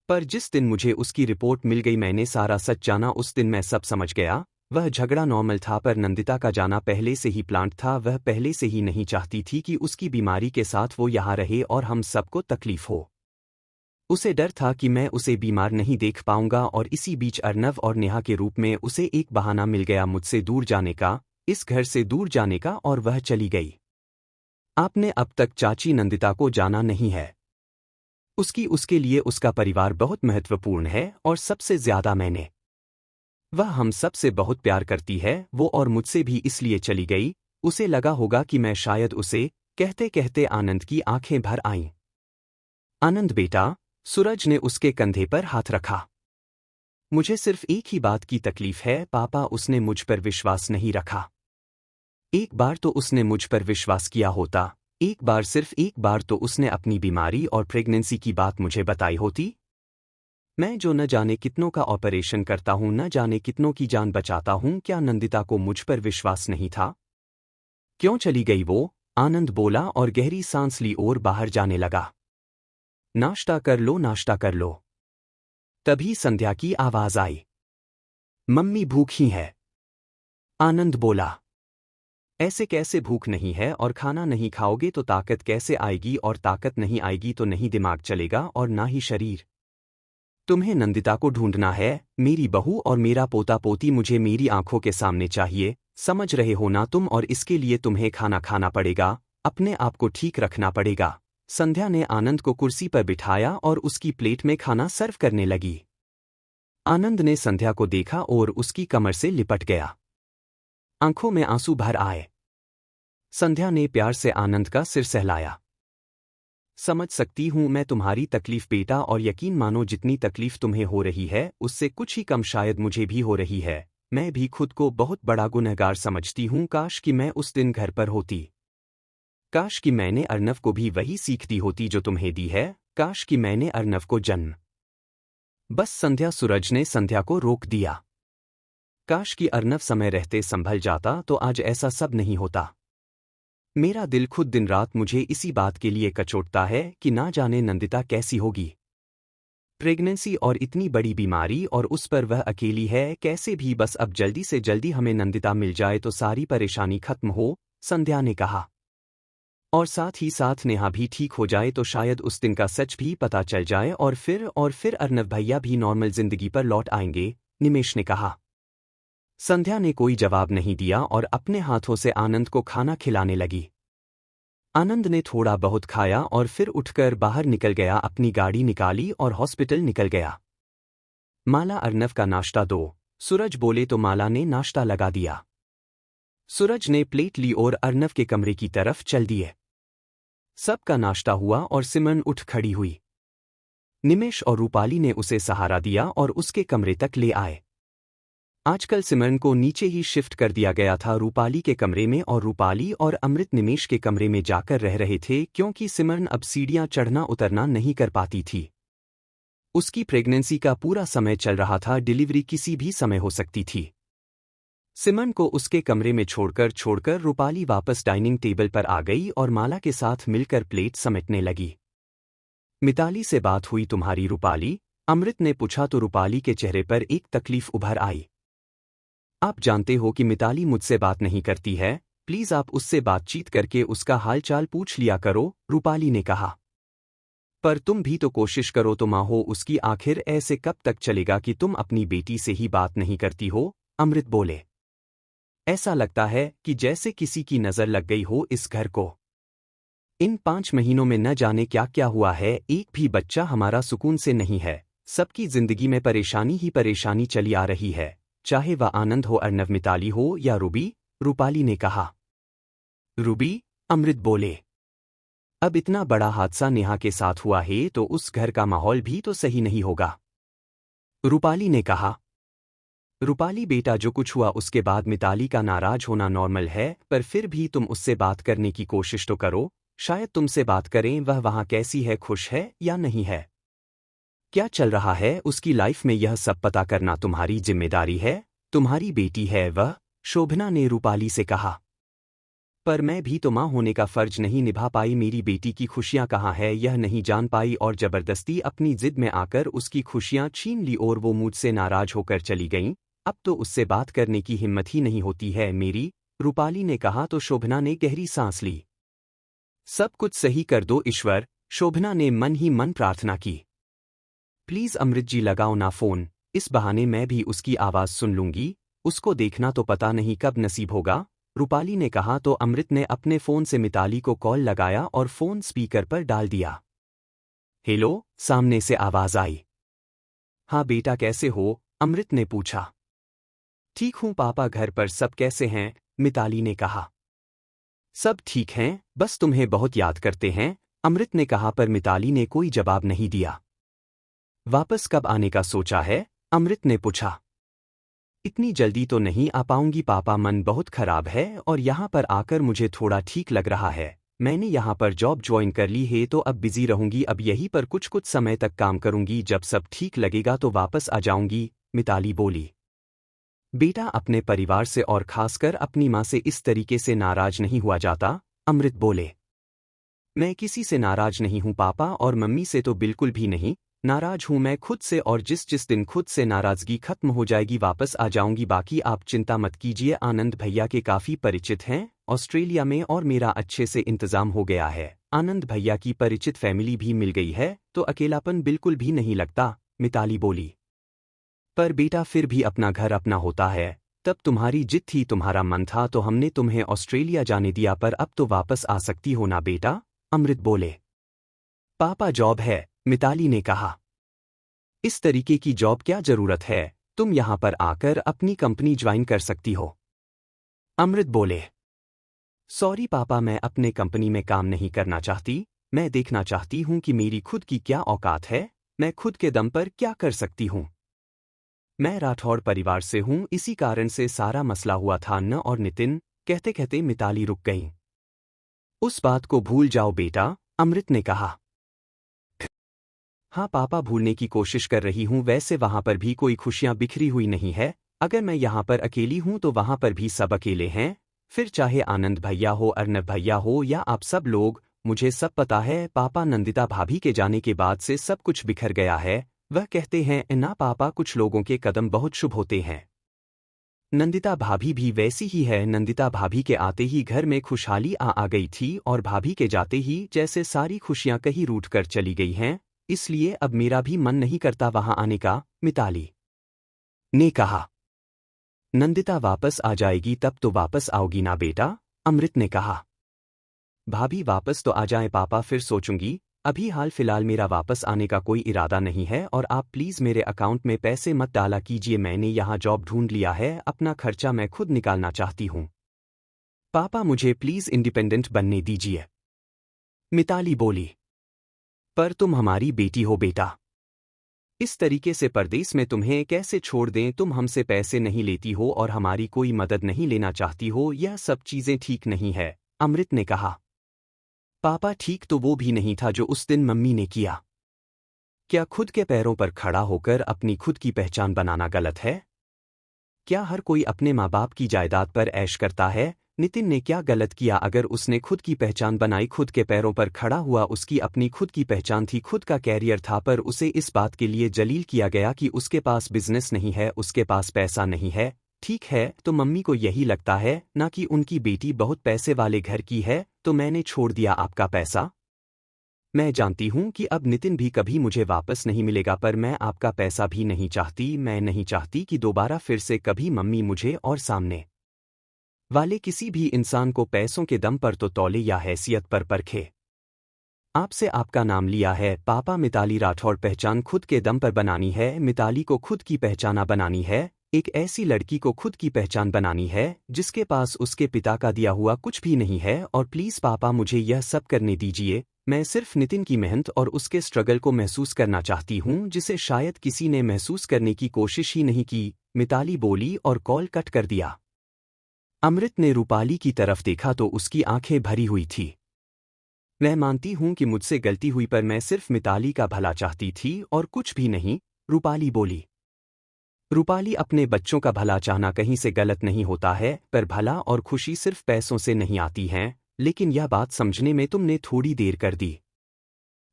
पर जिस दिन मुझे उसकी रिपोर्ट मिल गई मैंने सारा सच जाना, उस दिन मैं सब समझ गया। वह झगड़ा नॉर्मल था पर नंदिता का जाना पहले से ही प्लांट था। वह पहले से ही नहीं चाहती थी कि उसकी बीमारी के साथ वो यहाँ रहे और हम सबको तकलीफ हो। उसे डर था कि मैं उसे बीमार नहीं देख पाऊंगा और इसी बीच अर्नव और नेहा के रूप में उसे एक बहाना मिल गया मुझसे दूर जाने का, इस घर से दूर जाने का, और वह चली गई। आपने अब तक चाची नंदिता को जाना नहीं है। उसके लिए उसका परिवार बहुत महत्वपूर्ण है और सबसे ज्यादा मैंने। वह हम सब से बहुत प्यार करती है वो, और मुझसे भी इसलिए चली गई। उसे लगा होगा कि मैं शायद उसे। कहते कहते आनंद की आंखें भर आईं। आनंद बेटा, सूरज ने उसके कंधे पर हाथ रखा। मुझे सिर्फ एक ही बात की तकलीफ है पापा, उसने मुझ पर विश्वास नहीं रखा। एक बार तो उसने मुझ पर विश्वास किया होता, एक बार, सिर्फ एक बार तो उसने अपनी बीमारी और प्रेगनेंसी की बात मुझे बताई होती। मैं जो न जाने कितनों का ऑपरेशन करता हूं, न जाने कितनों की जान बचाता हूं, क्या नंदिता को मुझ पर विश्वास नहीं था? क्यों चली गई वो? आनंद बोला और गहरी सांस ली और बाहर जाने लगा। नाश्ता कर लो, नाश्ता कर लो। तभी संध्या की आवाज आई। मम्मी भूखी है। आनंद बोला। ऐसे कैसे भूख नहीं है, और खाना नहीं खाओगे तो ताकत कैसे आएगी, और ताकत नहीं आएगी तो नहीं दिमाग चलेगा और ना ही शरीर। तुम्हें नंदिता को ढूंढना है, मेरी बहू और मेरा पोता पोती मुझे मेरी आंखों के सामने चाहिए, समझ रहे हो ना तुम? और इसके लिए तुम्हें खाना खाना पड़ेगा, अपने आप को ठीक रखना पड़ेगा। संध्या ने आनंद को कुर्सी पर बिठाया और उसकी प्लेट में खाना सर्व करने लगी। आनंद ने संध्या को देखा और उसकी कमर से लिपट गया। आंखों में आंसू भर आए। संध्या ने प्यार से आनंद का सिर सहलाया। समझ सकती हूं मैं तुम्हारी तकलीफ बेटा, और यकीन मानो जितनी तकलीफ तुम्हें हो रही है उससे कुछ ही कम शायद मुझे भी हो रही है। मैं भी खुद को बहुत बड़ा गुनहगार समझती हूं। काश कि मैं उस दिन घर पर होती। काश कि मैंने अर्नव को भी वही सीख दी होती जो तुम्हें दी है। काश कि मैंने अर्नव को जन्म। बस संध्या, सूरज ने संध्या को रोक दिया। काश कि अर्नव समय रहते संभल जाता तो आज ऐसा सब नहीं होता। मेरा दिल खुद दिन रात मुझे इसी बात के लिए कचोटता है कि ना जाने नंदिता कैसी होगी। प्रेगनेंसी और इतनी बड़ी बीमारी और उस पर वह अकेली है, कैसे भी बस अब जल्दी से जल्दी हमें नंदिता मिल जाए तो सारी परेशानी खत्म हो, संध्या ने कहा। और साथ ही साथ नेहा भी ठीक हो जाए तो शायद उस दिन का सच भी पता चल जाए और फिर अर्नव भैया भी नॉर्मल जिंदगी पर लौट आएंगे, निमेश ने कहा। संध्या ने कोई जवाब नहीं दिया और अपने हाथों से आनंद को खाना खिलाने लगी। आनंद ने थोड़ा बहुत खाया और फिर उठकर बाहर निकल गया, अपनी गाड़ी निकाली और हॉस्पिटल निकल गया। माला अर्नव का नाश्ता दो, सूरज बोले तो माला ने नाश्ता लगा दिया। सूरज ने प्लेट ली और अर्नव के कमरे की तरफ चल दिए। सबका नाश्ता हुआ और सिमरन उठ खड़ी हुई। निमेश और रूपाली ने उसे सहारा दिया और उसके कमरे तक ले आए। आजकल सिमरन को नीचे ही शिफ्ट कर दिया गया था रूपाली के कमरे में, और रूपाली और अमृत निमेश के कमरे में जाकर रह रहे थे क्योंकि सिमरन अब सीढ़ियां चढ़ना उतरना नहीं कर पाती थी। उसकी प्रेगनेंसी का पूरा समय चल रहा था, डिलीवरी किसी भी समय हो सकती थी। सिमरन को उसके कमरे में छोड़कर रूपाली वापस डाइनिंग टेबल पर आ गई और माला के साथ मिलकर प्लेट समेटने लगी। मिताली से बात हुई तुम्हारी रूपाली? अमृत ने पूछा तो रूपाली के चेहरे पर एक तकलीफ उभर आई। आप जानते हो कि मिताली मुझसे बात नहीं करती है, प्लीज आप उससे बातचीत करके उसका हालचाल पूछ लिया करो, रूपाली ने कहा। पर तुम भी तो कोशिश करो तो माँ हो उसकी, आखिर ऐसे कब तक चलेगा कि तुम अपनी बेटी से ही बात नहीं करती हो, अमृत बोले। ऐसा लगता है कि जैसे किसी की नजर लग गई हो इस घर को। इन 5 महीनों में न जाने क्या क्या हुआ है, एक भी बच्चा हमारा सुकून से नहीं है, सबकी जिंदगी में परेशानी ही परेशानी चली आ रही है, चाहे वह आनंद हो, अर्नव, मिताली हो या रूबी, रूपाली ने कहा। रूबी? अमृत बोले। अब इतना बड़ा हादसा नेहा के साथ हुआ है तो उस घर का माहौल भी तो सही नहीं होगा, रूपाली ने कहा। रूपाली बेटा, जो कुछ हुआ उसके बाद मिताली का नाराज होना नॉर्मल है, पर फिर भी तुम उससे बात करने की कोशिश तो करो, शायद तुमसे बात करें, वह वहां कैसी है, खुश है या नहीं है, क्या चल रहा है उसकी लाइफ में, यह सब पता करना तुम्हारी जिम्मेदारी है, तुम्हारी बेटी है वह, शोभना ने रूपाली से कहा। पर मैं भी तो माँ होने का फर्ज नहीं निभा पाई, मेरी बेटी की खुशियां कहाँ है यह नहीं जान पाई और जबरदस्ती अपनी जिद में आकर उसकी खुशियां छीन ली और वो मुझसे नाराज होकर चली गईं, अब तो उससे बात करने की हिम्मत ही नहीं होती है मेरी, रूपाली ने कहा तो शोभना ने गहरी सांस ली। सब कुछ सही कर दो ईश्वर, शोभना ने मन ही मन प्रार्थना की। प्लीज अमृत जी लगाओ ना फोन, इस बहाने मैं भी उसकी आवाज सुन लूंगी, उसको देखना तो पता नहीं कब नसीब होगा, रूपाली ने कहा तो अमृत ने अपने फोन से मिताली को कॉल लगाया और फोन स्पीकर पर डाल दिया। हेलो, सामने से आवाज आई। हाँ बेटा कैसे हो, अमृत ने पूछा। ठीक हूँ पापा, घर पर सब कैसे हैं, मिताली ने कहा। सब ठीक हैं, बस तुम्हें बहुत याद करते हैं, अमृत ने कहा, पर मिताली ने कोई जवाब नहीं दिया। वापस कब आने का सोचा है, अमृत ने पूछा। इतनी जल्दी तो नहीं आ पाऊंगी पापा, मन बहुत खराब है और यहाँ पर आकर मुझे थोड़ा ठीक लग रहा है, मैंने यहाँ पर जॉब ज्वाइन कर ली है तो अब बिजी रहूंगी, अब यहीं पर कुछ समय तक काम करूंगी, जब सब ठीक लगेगा तो वापस आ जाऊंगी, मिताली बोली। बेटा अपने परिवार से और खासकर अपनी माँ से इस तरीके से नाराज नहीं हुआ जाता, अमृत बोले। मैं किसी से नाराज नहीं हूँ पापा, और मम्मी से तो बिल्कुल भी नहीं, नाराज हूँ मैं खुद से, और जिस दिन खुद से नाराजगी खत्म हो जाएगी वापस आ जाऊंगी, बाकी आप चिंता मत कीजिए, आनंद भैया के काफी परिचित हैं ऑस्ट्रेलिया में और मेरा अच्छे से इंतजाम हो गया है, आनंद भैया की परिचित फैमिली भी मिल गई है तो अकेलापन बिल्कुल भी नहीं लगता, मिताली बोली। पर बेटा फिर भी अपना घर अपना होता है, तब तुम्हारी जिद थी, तुम्हारा मन था तो हमने तुम्हें ऑस्ट्रेलिया जाने दिया, पर अब तो वापस आ सकती हो ना बेटा, अमृत बोले। पापा जॉब है, मिताली ने कहा। इस तरीके की जॉब क्या जरूरत है, तुम यहाँ पर आकर अपनी कंपनी ज्वाइन कर सकती हो, अमृत बोले। सॉरी पापा, मैं अपने कंपनी में काम नहीं करना चाहती, मैं देखना चाहती हूँ कि मेरी खुद की क्या औकात है, मैं खुद के दम पर क्या कर सकती हूँ। मैं राठौड़ परिवार से हूँ, इसी कारण से सारा मसला हुआ था न, और नितिन, कहते कहते मिताली रुक गई। उस बात को भूल जाओ बेटा, अमृत ने कहा। हाँ पापा, भूलने की कोशिश कर रही हूँ, वैसे वहाँ पर भी कोई खुशियाँ बिखरी हुई नहीं है, अगर मैं यहाँ पर अकेली हूँ तो वहाँ पर भी सब अकेले हैं, फिर चाहे आनंद भैया हो, अर्नब भैया हो या आप सब लोग, मुझे सब पता है पापा। नंदिता भाभी के जाने के बाद से सब कुछ बिखर गया है। वह कहते हैं ना पापा, कुछ लोगों के कदम बहुत शुभ होते हैं। नंदिता भाभी भी वैसी ही है। नंदिता भाभी के आते ही घर में खुशहाली आ गई थी और भाभी के जाते ही जैसे सारी खुशियां कहीं रूठ कर चली गई हैं, इसलिए अब मेरा भी मन नहीं करता वहां आने का, मिताली ने कहा। नंदिता वापस आ जाएगी तब तो वापस आओगी ना बेटा, अमृत ने कहा। भाभी वापस तो आ जाएं पापा, फिर सोचूंगी। अभी हाल फिलहाल मेरा वापस आने का कोई इरादा नहीं है और आप प्लीज़ मेरे अकाउंट में पैसे मत डाला कीजिए। मैंने यहाँ जॉब ढूंढ लिया है, अपना खर्चा मैं खुद निकालना चाहती हूँ। पापा मुझे प्लीज़ इंडिपेंडेंट बनने दीजिए, मिताली बोली। पर तुम हमारी बेटी हो बेटा, इस तरीके से परदेस में तुम्हें कैसे छोड़ दें? तुम हमसे पैसे नहीं लेती हो और हमारी कोई मदद नहीं लेना चाहती हो, यह सब चीज़ें ठीक नहीं है, अमृत ने कहा। पापा ठीक तो वो भी नहीं था जो उस दिन मम्मी ने किया। क्या खुद के पैरों पर खड़ा होकर अपनी खुद की पहचान बनाना गलत है? क्या हर कोई अपने माँ बाप की जायदाद पर ऐश करता है? नितिन ने क्या गलत किया? अगर उसने खुद की पहचान बनाई, खुद के पैरों पर खड़ा हुआ, उसकी अपनी खुद की पहचान थी, खुद का कैरियर था, पर उसे इस बात के लिए जलील किया गया कि उसके पास बिजनेस नहीं है, उसके पास पैसा नहीं है। ठीक है, तो मम्मी को यही लगता है ना कि उनकी बेटी बहुत पैसे वाले घर की है, तो मैंने छोड़ दिया आपका पैसा। मैं जानती हूं कि अब नितिन भी कभी मुझे वापस नहीं मिलेगा, पर मैं आपका पैसा भी नहीं चाहती। मैं नहीं चाहती कि दोबारा फिर से कभी मम्मी मुझे और सामने वाले किसी भी इंसान को पैसों के दम पर तो तौले या हैसियत पर परखे। आपसे आपका नाम लिया है पापा, मिताली राठौड़। पहचान खुद के दम पर बनानी है, मिताली को खुद की पहचाना बनानी है। एक ऐसी लड़की को खुद की पहचान बनानी है जिसके पास उसके पिता का दिया हुआ कुछ भी नहीं है। और प्लीज़ पापा मुझे यह सब करने दीजिए। मैं सिर्फ नितिन की मेहनत और उसके स्ट्रगल को महसूस करना चाहती हूँ, जिसे शायद किसी ने महसूस करने की कोशिश ही नहीं की, मिताली बोली और कॉल कट कर दिया। अमृत ने रूपाली की तरफ देखा तो उसकी आंखें भरी हुई थी। मैं मानती हूं कि मुझसे गलती हुई, पर मैं सिर्फ मिताली का भला चाहती थी और कुछ भी नहीं, रूपाली बोली। रूपाली, अपने बच्चों का भला चाहना कहीं से गलत नहीं होता है, पर भला और खुशी सिर्फ पैसों से नहीं आती हैं, लेकिन यह बात समझने में तुमने थोड़ी देर कर दी,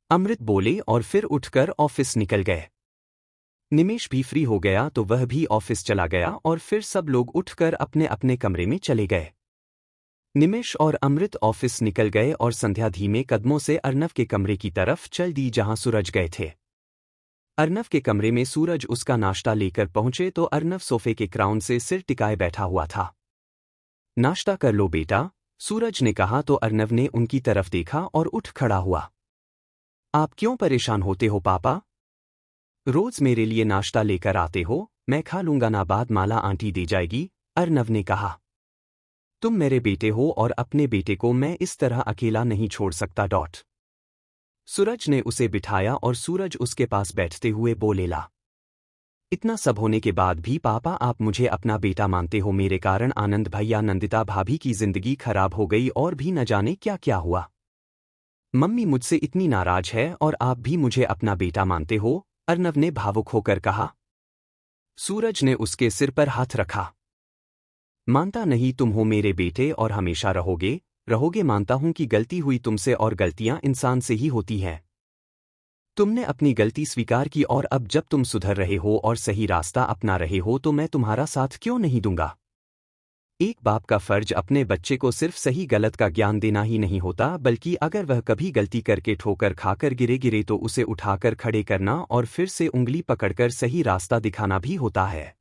अमृत बोले और फिर उठकर ऑफिस निकल गए। निमेश भी फ्री हो गया तो वह भी ऑफिस चला गया और फिर सब लोग उठकर अपने अपने कमरे में चले गए। निमेश और अमृत ऑफिस निकल गए और संध्या धीमे कदमों से अर्नव के कमरे की तरफ चल दी जहां सूरज गए थे। अर्नव के कमरे में सूरज उसका नाश्ता लेकर पहुंचे तो अर्नव सोफे के क्राउन से सिर टिकाए बैठा हुआ था। नाश्ता कर लो बेटा, सूरज ने कहा तो अर्नव ने उनकी तरफ देखा और उठ खड़ा हुआ। आप क्यों परेशान होते हो पापा? रोज मेरे लिए नाश्ता लेकर आते हो, मैं खा लूंगा ना, बाद माला आंटी दे जाएगी, अर्नव ने कहा। तुम मेरे बेटे हो और अपने बेटे को मैं इस तरह अकेला नहीं छोड़ सकता। सूरज ने उसे बिठाया और सूरज उसके पास बैठते हुए बोलेला। इतना सब होने के बाद भी पापा आप मुझे अपना बेटा मानते हो? मेरे कारण आनंद भैया, नंदिता भाभी की जिंदगी खराब हो गई और भी न जाने क्या क्या हुआ। मम्मी मुझसे इतनी नाराज है और आप भी मुझे अपना बेटा मानते हो, अर्नव ने भावुक होकर कहा। सूरज ने उसके सिर पर हाथ रखा। मानता नहीं, तुम हो मेरे बेटे और हमेशा रहोगे रहोगे। मानता हूं कि गलती हुई तुमसे और गलतियां इंसान से ही होती हैं। तुमने अपनी गलती स्वीकार की और अब जब तुम सुधर रहे हो और सही रास्ता अपना रहे हो तो मैं तुम्हारा साथ क्यों नहीं दूंगा। एक बाप का फर्ज अपने बच्चे को सिर्फ सही गलत का ज्ञान देना ही नहीं होता, बल्कि अगर वह कभी गलती करके ठोकर खाकर गिरे तो उसे उठाकर खड़े करना और फिर से उंगली पकड़कर सही रास्ता दिखाना भी होता है।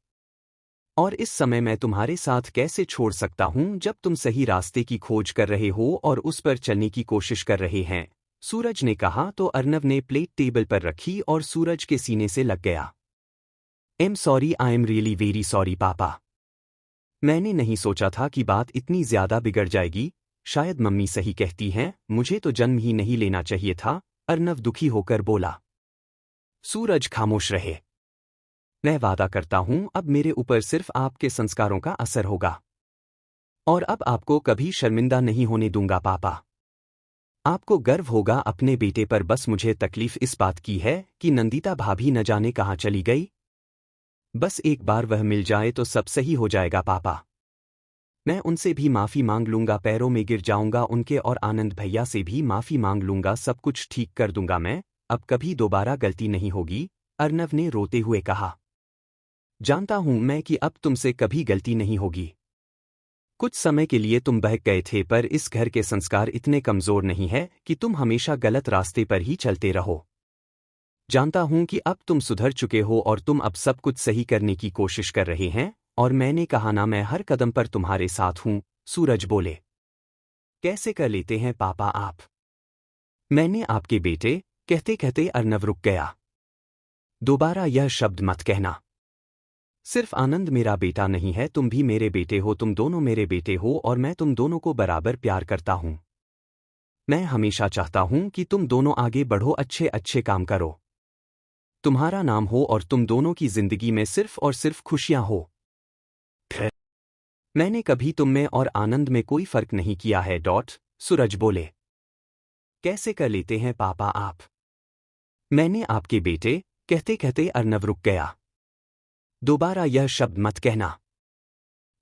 और इस समय मैं तुम्हारे साथ कैसे छोड़ सकता हूं जब तुम सही रास्ते की खोज कर रहे हो और उस पर चलने की कोशिश कर रहे हैं, सूरज ने कहा तो अर्नव ने प्लेट टेबल पर रखी और सूरज के सीने से लग गया। I am really very sorry पापा। मैंने नहीं सोचा था कि बात इतनी ज्यादा बिगड़ जाएगी। शायद मम्मी सही कहती हैं, मुझे तो जन्म ही नहीं लेना चाहिए था, अर्नव दुखी होकर बोला। सूरज खामोश रहे। मैं वादा करता हूं अब मेरे ऊपर सिर्फ आपके संस्कारों का असर होगा और अब आपको कभी शर्मिंदा नहीं होने दूंगा पापा। आपको गर्व होगा अपने बेटे पर। बस मुझे तकलीफ इस बात की है कि नंदिता भाभी न जाने कहाँ चली गई। बस एक बार वह मिल जाए तो सब सही हो जाएगा पापा। मैं उनसे भी माफ़ी मांग लूंगा, पैरों में गिर जाऊंगा उनके, और आनंद भैया से भी माफ़ी मांग लूंगा, सब कुछ ठीक कर दूंगा मैं, अब कभी दोबारा गलती नहीं होगी, अर्नव ने रोते हुए कहा। जानता हूं मैं कि अब तुमसे कभी गलती नहीं होगी। कुछ समय के लिए तुम बहक गए थे, पर इस घर के संस्कार इतने कमज़ोर नहीं है कि तुम हमेशा गलत रास्ते पर ही चलते रहो। जानता हूं कि अब तुम सुधर चुके हो और तुम अब सब कुछ सही करने की कोशिश कर रहे हैं, और मैंने कहा ना, मैं हर कदम पर तुम्हारे साथ हूं, सूरज बोले। कैसे कर लेते हैं पापा आप? मैंने आपके बेटे, कहते कहते अर्नव रुक गया। दोबारा यह शब्द मत कहना। सिर्फ आनंद मेरा बेटा नहीं है, तुम भी मेरे बेटे हो, तुम दोनों मेरे बेटे हो, और मैं तुम दोनों को बराबर प्यार करता हूं। मैं हमेशा चाहता हूं कि तुम दोनों आगे बढ़ो, अच्छे अच्छे काम करो, तुम्हारा नाम हो, और तुम दोनों की जिंदगी में सिर्फ और सिर्फ खुशियां हो। फिर मैंने कभी तुम में और आनंद में कोई फर्क नहीं किया है। सूरज बोले। कैसे कर लेते हैं पापा आप? मैंने आपके बेटे, कहते कहते अर्नव रुक गया। दोबारा यह शब्द मत कहना।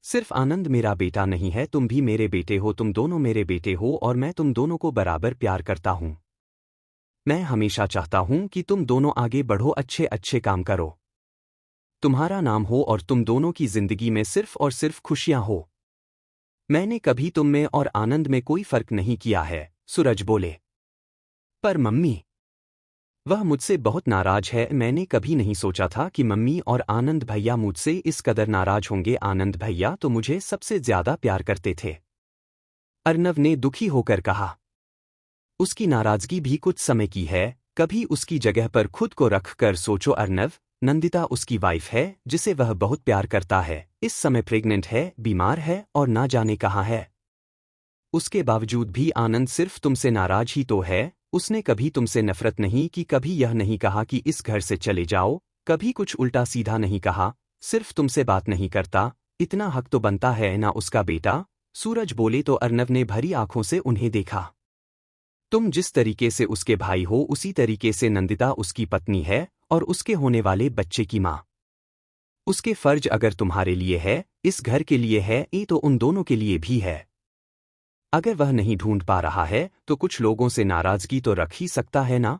सिर्फ आनंद मेरा बेटा नहीं है, तुम भी मेरे बेटे हो, तुम दोनों मेरे बेटे हो, और मैं तुम दोनों को बराबर प्यार करता हूं। मैं हमेशा चाहता हूं कि तुम दोनों आगे बढ़ो, अच्छे अच्छे काम करो, तुम्हारा नाम हो, और तुम दोनों की जिंदगी में सिर्फ और सिर्फ खुशियां हो। मैंने कभी तुम में और आनंद में कोई फर्क नहीं किया है, सूरज बोले। पर मम्मी, वह मुझसे बहुत नाराज है। मैंने कभी नहीं सोचा था कि मम्मी और आनंद भैया मुझसे इस कदर नाराज होंगे। आनंद भैया तो मुझे सबसे ज्यादा प्यार करते थे, अर्नव ने दुखी होकर कहा। उसकी नाराजगी भी कुछ समय की है, कभी उसकी जगह पर खुद को रख कर सोचो अर्नव। नंदिता उसकी वाइफ है, जिसे वह बहुत प्यार करता है, इस समय प्रेग्नेंट है, बीमार है, और ना जाने कहाँ है। उसके बावजूद भी आनंद सिर्फ तुमसे नाराज ही तो है। उसने कभी तुमसे नफरत नहीं की, कभी यह नहीं कहा कि इस घर से चले जाओ, कभी कुछ उल्टा सीधा नहीं कहा, सिर्फ तुमसे बात नहीं करता। इतना हक तो बनता है ना उसका बेटा? सूरज बोले तो अर्नव ने भरी आंखों से उन्हें देखा। तुम जिस तरीके से उसके भाई हो, उसी तरीके से नंदिता उसकी पत्नी है, और उसके होने वाले बच्चे की माँ। उसके फर्ज अगर तुम्हारे लिए है, इस घर के लिए है, ये तो उन दोनों के लिए भी है। अगर वह नहीं ढूंढ पा रहा है, तो कुछ लोगों से नाराजगी तो रख ही सकता है ना?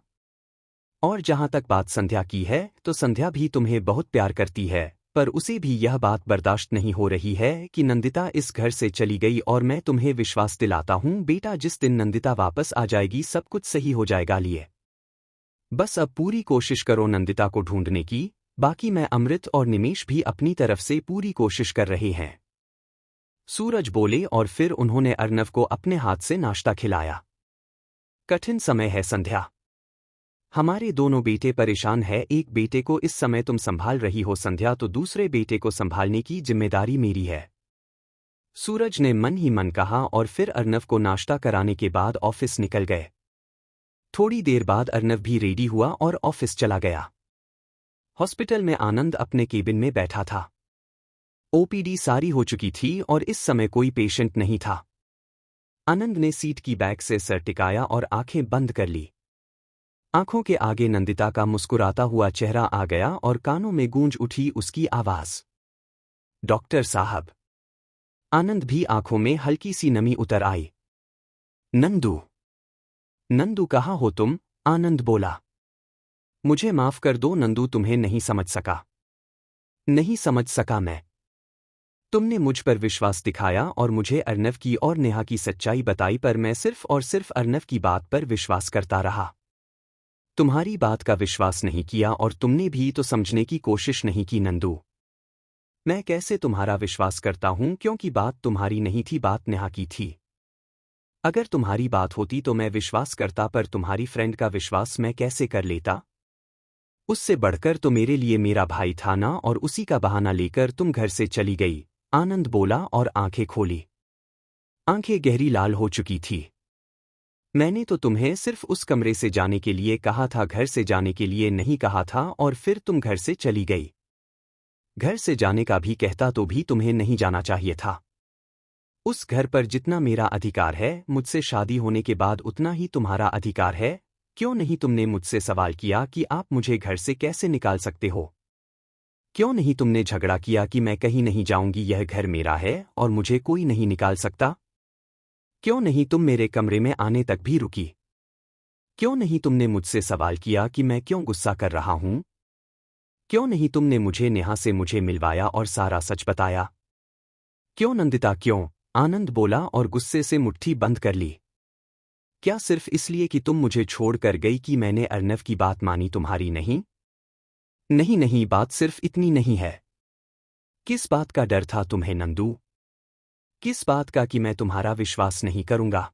और जहां तक बात संध्या की है, तो संध्या भी तुम्हें बहुत प्यार करती है, पर उसे भी यह बात बर्दाश्त नहीं हो रही है कि नंदिता इस घर से चली गई। और मैं तुम्हें विश्वास दिलाता हूं बेटा, जिस दिन नंदिता वापस आ जाएगी सब कुछ सही हो जाएगा। लिए बस अब पूरी कोशिश करो नंदिता को ढूंढने की, बाकी मैं, अमृत और निमेश भी अपनी तरफ से पूरी कोशिश कर रहे हैं, सूरज बोले। और फिर उन्होंने अर्नव को अपने हाथ से नाश्ता खिलाया। कठिन समय है संध्या, हमारे दोनों बेटे परेशान है। एक बेटे को इस समय तुम संभाल रही हो संध्या, तो दूसरे बेटे को संभालने की जिम्मेदारी मेरी है, सूरज ने मन ही मन कहा। और फिर अर्नव को नाश्ता कराने के बाद ऑफिस निकल गए। थोड़ी देर बाद अर्नव भी रेडी हुआ और ऑफिस चला गया। हॉस्पिटल में आनंद अपने केबिन में बैठा था। ओपीडी सारी हो चुकी थी और इस समय कोई पेशेंट नहीं था। आनंद ने सीट की बैक से सर टिकाया और आंखें बंद कर ली। आंखों के आगे नंदिता का मुस्कुराता हुआ चेहरा आ गया और कानों में गूंज उठी उसकी आवाज, डॉक्टर साहब। आनंद भी आंखों में हल्की सी नमी उतर आई। नंदू, नंदू कहाँ हो तुम? आनंद बोला। मुझे माफ कर दो नंदू, तुम्हें नहीं समझ सका। नहीं समझ सका मैं। तुमने मुझ पर विश्वास दिखाया और मुझे अर्नव की और नेहा की सच्चाई बताई, पर मैं सिर्फ और सिर्फ अर्नव की बात पर विश्वास करता रहा। तुम्हारी बात का विश्वास नहीं किया और तुमने भी तो समझने की कोशिश नहीं की नंदू। मैं कैसे तुम्हारा विश्वास करता हूं, क्योंकि बात तुम्हारी नहीं थी, बात नेहा की थी। अगर तुम्हारी बात होती तो मैं विश्वास करता, पर तुम्हारी फ्रेंड का विश्वास मैं कैसे कर लेता? उससे बढ़कर तो मेरे लिए मेरा भाई था ना, और उसी का बहाना लेकर तुम घर से चली गई, आनंद बोला और आंखें खोली। आंखें गहरी लाल हो चुकी थी। मैंने तो तुम्हें सिर्फ उस कमरे से जाने के लिए कहा था, घर से जाने के लिए नहीं कहा था, और फिर तुम घर से चली गई। घर से जाने का भी कहता तो भी तुम्हें नहीं जाना चाहिए था। उस घर पर जितना मेरा अधिकार है, मुझसे शादी होने के बाद उतना ही तुम्हारा अधिकार है। क्यों नहीं तुमने मुझसे सवाल किया कि आप मुझे घर से कैसे निकाल सकते हो? क्यों नहीं तुमने झगड़ा किया कि मैं कहीं नहीं जाऊंगी, यह घर मेरा है और मुझे कोई नहीं निकाल सकता? क्यों नहीं तुम मेरे कमरे में आने तक भी रुकी? क्यों नहीं तुमने मुझसे सवाल किया कि मैं क्यों गुस्सा कर रहा हूं? क्यों नहीं तुमने मुझे नेहा से मुझे मिलवाया और सारा सच बताया? क्यों नंदिता क्यों? आनंद बोला और गुस्से से मुट्ठी बंद कर ली। क्या सिर्फ इसलिए कि तुम मुझे छोड़ कर गई कि मैंने अर्नव की बात मानी, तुम्हारी नहीं? नहीं नहीं, बात सिर्फ इतनी नहीं है। किस बात का डर था तुम्हें नंदू? किस बात का कि मैं तुम्हारा विश्वास नहीं करूंगा?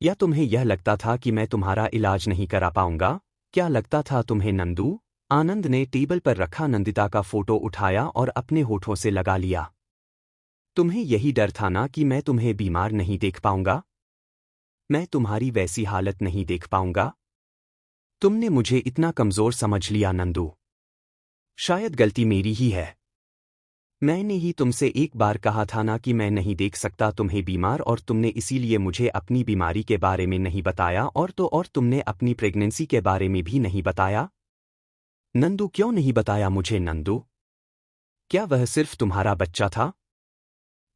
या तुम्हें यह लगता था कि मैं तुम्हारा इलाज नहीं करा पाऊंगा? क्या लगता था तुम्हें नंदू? आनंद ने टेबल पर रखा नंदिता का फोटो उठाया और अपने होठों से लगा लिया। तुम्हें यही डर था ना कि मैं तुम्हें बीमार नहीं देख पाऊंगा? मैं तुम्हारी वैसी हालत नहीं देख पाऊंगा? तुमने मुझे इतना कमजोर समझ लिया नंदू। शायद गलती मेरी ही है। मैंने ही तुमसे एक बार कहा था ना कि मैं नहीं देख सकता तुम्हें बीमार, और तुमने इसीलिए मुझे अपनी बीमारी के बारे में नहीं बताया, और तुमने अपनी प्रेगनेंसी के बारे में भी नहीं बताया। नंदू क्यों नहीं बताया मुझे नंदू? क्या वह सिर्फ तुम्हारा बच्चा था?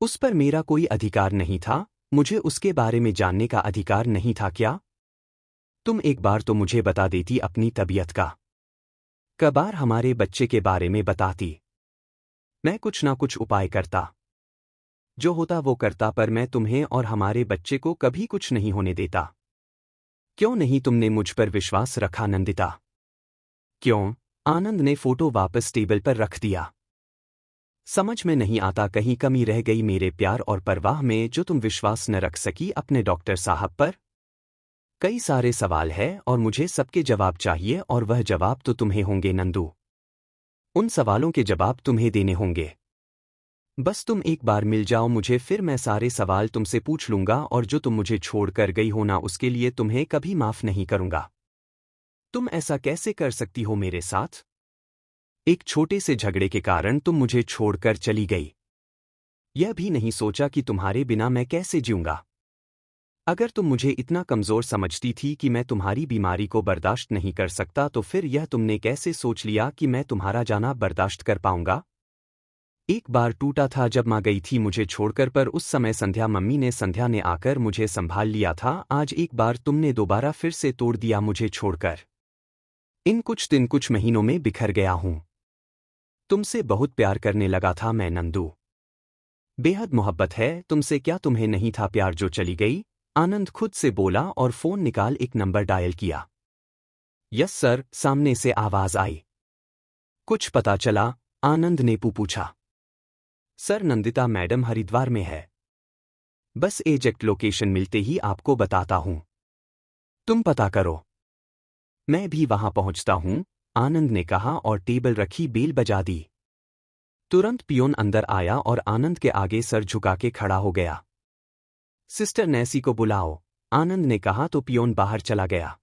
उस पर मेरा कोई अधिकार नहीं था? मुझे उसके बारे में जानने का अधिकार नहीं था क्या? तुम एक बार तो मुझे बता देती अपनी तबीयत का। कबार हमारे बच्चे के बारे में बताती। मैं कुछ ना कुछ उपाय करता। जो होता वो करता, पर मैं तुम्हें और हमारे बच्चे को कभी कुछ नहीं होने देता। क्यों नहीं तुमने मुझ पर विश्वास रखा नंदिता? क्यों? आनंद ने फोटो वापस टेबल पर रख दिया। समझ में नहीं आता कहीं कमी रह गई मेरे प्यार और परवाह में जो तुम विश्वास न रख सकी अपने डॉक्टर साहब पर? कई सारे सवाल है और मुझे सबके जवाब चाहिए, और वह जवाब तो तुम्हें होंगे नंदू। उन सवालों के जवाब तुम्हें देने होंगे। बस तुम एक बार मिल जाओ मुझे, फिर मैं सारे सवाल तुमसे पूछ लूंगा, और जो तुम मुझे छोड़ कर गई हो ना, उसके लिए तुम्हें कभी माफ नहीं करूंगा। तुम ऐसा कैसे कर सकती हो मेरे साथ? एक छोटे से झगड़े के कारण तुम मुझे छोड़कर चली गई। यह भी नहीं सोचा कि तुम्हारे बिना मैं कैसे जीऊंगा। अगर तुम मुझे इतना कमजोर समझती थी कि मैं तुम्हारी बीमारी को बर्दाश्त नहीं कर सकता, तो फिर यह तुमने कैसे सोच लिया कि मैं तुम्हारा जाना बर्दाश्त कर पाऊंगा? एक बार टूटा था जब माँ गई थी मुझे छोड़कर, पर उस समय संध्या ने आकर मुझे संभाल लिया था। आज एक बार तुमने दोबारा फिर से तोड़ दिया मुझे छोड़कर। इन कुछ दिन कुछ महीनों में बिखर गया हूं। तुमसे बहुत प्यार करने लगा था मैं नंदू। बेहद मोहब्बत है तुमसे। क्या तुम्हें नहीं था प्यार जो चली गई? आनंद खुद से बोला और फोन निकाल एक नंबर डायल किया। यस सर, सामने से आवाज आई। कुछ पता चला? आनंद ने पूछा। सर, नंदिता मैडम हरिद्वार में है। बस एग्जैक्ट लोकेशन मिलते ही आपको बताता हूं। तुम पता करो। मैं भी वहां पहुंचता हूं, आनंद ने कहा और टेबल रखी बेल बजा दी। तुरंत पियोन अंदर आया और आनंद के आगे सर झुका के खड़ा हो गया। सिस्टर नैसी को बुलाओ, आनंद ने कहा तो पियोन बाहर चला गया।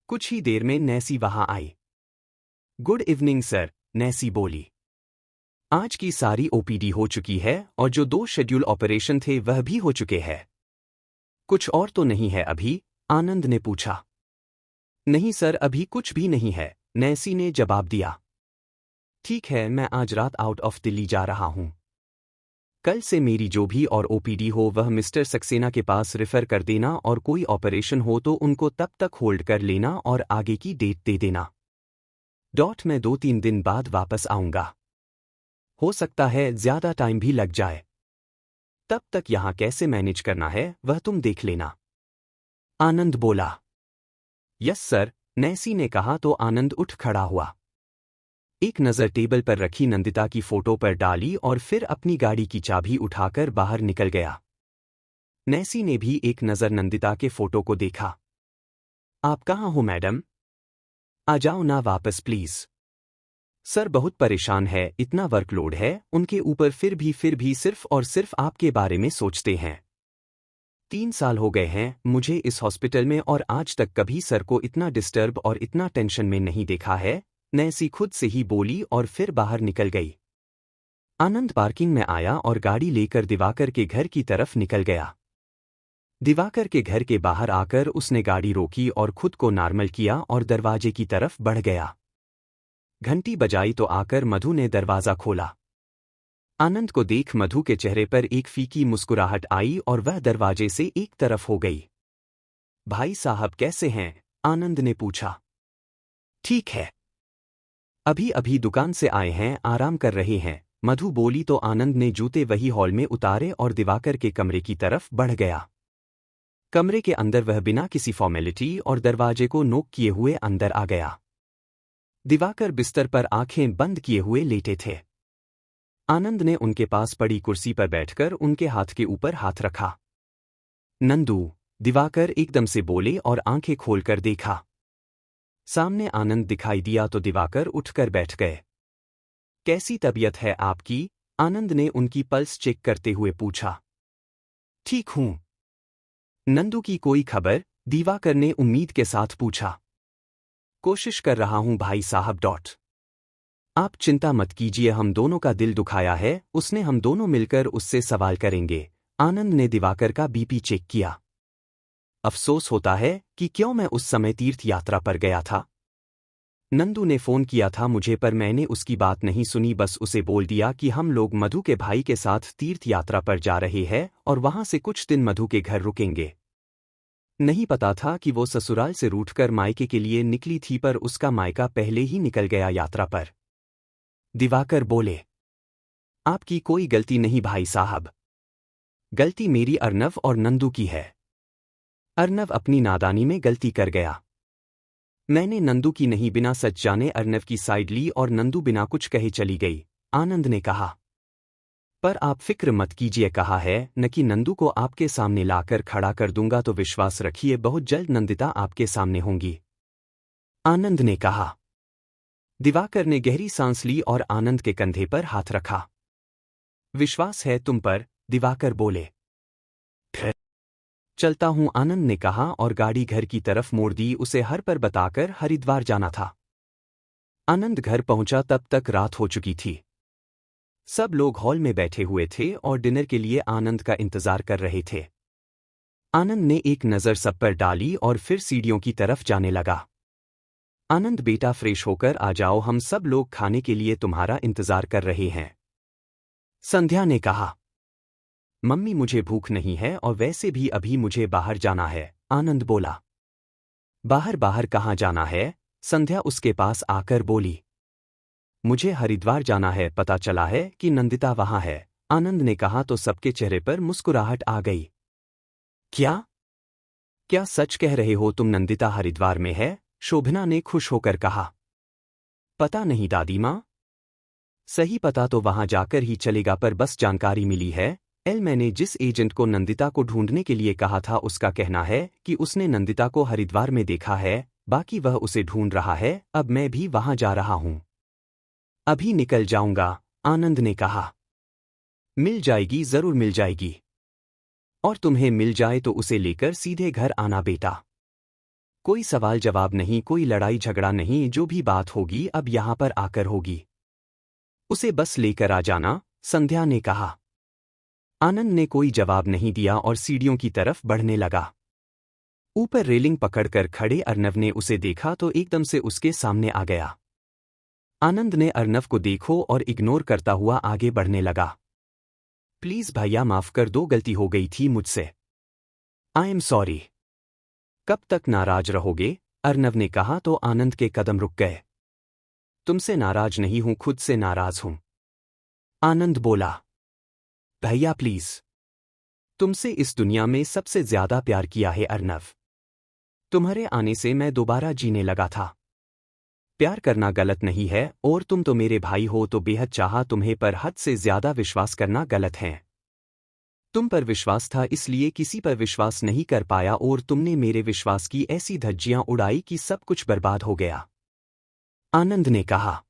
कुछ ही देर में नैसी वहां आई। गुड इवनिंग सर, नैसी बोली। आज की सारी ओपीडी हो चुकी है और जो 2 शेड्यूल ऑपरेशन थे वह भी हो चुके हैं। कुछ और तो नहीं है अभी? आनंद ने पूछा। नहीं सर, अभी कुछ भी नहीं है, नैसी ने जवाब दिया। ठीक है, मैं आज रात आउट ऑफ दिल्ली जा रहा हूं। कल से मेरी जो भी और ओपीडी हो वह मिस्टर सक्सेना के पास रेफर कर देना, और कोई ऑपरेशन हो तो उनको तब तक होल्ड कर लेना और आगे की डेट दे देना। मैं 2-3 दिन बाद वापस आऊंगा। हो सकता है ज्यादा टाइम भी लग जाए। तब तक यहां कैसे मैनेज करना है वह तुम देख लेना। आनंद बोला। यस सर, नैसी ने कहा तो आनंद उठ खड़ा हुआ। एक नज़र टेबल पर रखी नंदिता की फोटो पर डाली और फिर अपनी गाड़ी की चाबी उठाकर बाहर निकल गया। नैसी ने भी एक नज़र नंदिता के फोटो को देखा। आप कहाँ हो मैडम? आ जाओ ना वापस प्लीज। सर बहुत परेशान है, इतना वर्कलोड है उनके ऊपर, फिर भी सिर्फ और सिर्फ आपके बारे में सोचते हैं। 3 साल हो गए हैं मुझे इस हॉस्पिटल में, और आज तक कभी सर को इतना डिस्टर्ब और इतना टेंशन में नहीं देखा है, नैसी खुद से ही बोली और फिर बाहर निकल गई। आनंद पार्किंग में आया और गाड़ी लेकर दिवाकर के घर की तरफ निकल गया। दिवाकर के घर के बाहर आकर उसने गाड़ी रोकी और खुद को नॉर्मल किया और दरवाजे की तरफ बढ़ गया। घंटी बजाई तो आकर मधु ने दरवाजा खोला। आनंद को देख मधु के चेहरे पर एक फीकी मुस्कुराहट आई और वह दरवाजे से एक तरफ हो गई। भाई साहब कैसे हैं? आनंद ने पूछा। ठीक है, अभी अभी दुकान से आए हैं, आराम कर रहे हैं, मधु बोली तो आनंद ने जूते वही हॉल में उतारे और दिवाकर के कमरे की तरफ बढ़ गया। कमरे के अंदर वह बिना किसी फॉर्मेलिटी और दरवाजे को नोक किए हुए अंदर आ गया। दिवाकर बिस्तर पर आंखें बंद किए हुए लेटे थे। आनंद ने उनके पास पड़ी कुर्सी पर बैठकर उनके हाथ के ऊपर हाथ रखा। नंदू, दिवाकर एकदम से बोले और आंखें खोलकर देखा। सामने आनंद दिखाई दिया तो दिवाकर उठकर बैठ गए। कैसी तबीयत है आपकी? आनंद ने उनकी पल्स चेक करते हुए पूछा। ठीक हूं। नंदू की कोई खबर? दिवाकर ने उम्मीद के साथ पूछा। कोशिश कर रहा हूं भाई साहब। आप चिंता मत कीजिए, हम दोनों का दिल दुखाया है उसने, हम दोनों मिलकर उससे सवाल करेंगे। आनंद ने दिवाकर का बीपी चेक किया। अफसोस होता है कि क्यों मैं उस समय तीर्थ यात्रा पर गया था। नंदू ने फोन किया था मुझे, पर मैंने उसकी बात नहीं सुनी, बस उसे बोल दिया कि हम लोग मधु के भाई के साथ तीर्थ यात्रा पर जा रहे हैं और वहां से कुछ दिन मधु के घर रुकेंगे। नहीं पता था कि वो ससुराल से रूठकर मायके के लिए निकली थी, पर उसका मायका पहले ही निकल गया यात्रा पर। दिवाकर बोले। आपकी कोई गलती नहीं भाई साहब, गलती मेरी अर्नव और नंदू की है। अर्नव अपनी नादानी में गलती कर गया। मैंने नंदू की नहीं, बिना सच जाने अर्नव की साइड ली और नंदू बिना कुछ कहे चली गई। आनंद ने कहा। पर आप फिक्र मत कीजिए, कहा है न कि नंदू को आपके सामने लाकर खड़ा कर दूंगा, तो विश्वास रखिए बहुत जल्द नंदिता आपके सामने होंगी। आनंद ने कहा। दिवाकर ने गहरी सांस ली और आनंद के कंधे पर हाथ रखा। विश्वास है तुम पर, दिवाकर बोले। चलता हूं, आनंद ने कहा और गाड़ी घर की तरफ मोड़ दी। उसे हर पर बताकर हरिद्वार जाना था। आनंद घर पहुंचा तब तक रात हो चुकी थी। सब लोग हॉल में बैठे हुए थे और डिनर के लिए आनंद का इंतजार कर रहे थे। आनंद ने एक नज़र सब पर डाली और फिर सीढ़ियों की तरफ जाने लगा। आनंद बेटा फ्रेश होकर आ जाओ, हम सब लोग खाने के लिए तुम्हारा इंतजार कर रहे हैं, संध्या ने कहा। मम्मी मुझे भूख नहीं है और वैसे भी अभी मुझे बाहर जाना है, आनंद बोला। बाहर बाहर कहाँ जाना है? संध्या उसके पास आकर बोली। मुझे हरिद्वार जाना है, पता चला है कि नंदिता वहां है, आनंद ने कहा तो सबके चेहरे पर मुस्कुराहट आ गई। क्या? क्या सच कह रहे हो तुम? नंदिता हरिद्वार में है? शोभना ने खुश होकर कहा। पता नहीं दादी माँ, सही पता तो वहां जाकर ही चलेगा, पर बस जानकारी मिली है। मैंने जिस एजेंट को नंदिता को ढूंढने के लिए कहा था उसका कहना है कि उसने नंदिता को हरिद्वार में देखा है, बाकी वह उसे ढूंढ रहा है। अब मैं भी वहां जा रहा हूं, अभी निकल जाऊंगा, आनंद ने कहा। मिल जाएगी, जरूर मिल जाएगी, और तुम्हें मिल जाए तो उसे लेकर सीधे घर आना बेटा। कोई सवाल जवाब नहीं, कोई लड़ाई झगड़ा नहीं, जो भी बात होगी अब यहां पर आकर होगी। उसे बस लेकर आ जाना, संध्या ने कहा। आनंद ने कोई जवाब नहीं दिया और सीढ़ियों की तरफ बढ़ने लगा। ऊपर रेलिंग पकड़कर खड़े अर्नव ने उसे देखा तो एकदम से उसके सामने आ गया। आनंद ने अर्नव को देखो और इग्नोर करता हुआ आगे बढ़ने लगा। प्लीज भैया माफ कर दो, गलती हो गई थी मुझसे, आई एम सॉरी। कब तक नाराज रहोगे? अर्नव ने कहा तो आनंद के कदम रुक गए। तुमसे नाराज नहीं हूं, खुद से नाराज हूं, आनंद बोला। भैया प्लीज, तुमसे इस दुनिया में सबसे ज्यादा प्यार किया है अर्नव। तुम्हारे आने से मैं दोबारा जीने लगा था। प्यार करना गलत नहीं है और तुम तो मेरे भाई हो तो बेहद चाहा तुम्हें, पर हद से ज्यादा विश्वास करना गलत है। तुम पर विश्वास था इसलिए किसी पर विश्वास नहीं कर पाया और तुमने मेरे विश्वास की ऐसी धज्जियां उड़ाई कि सब कुछ बर्बाद हो गया, आनंद ने कहा।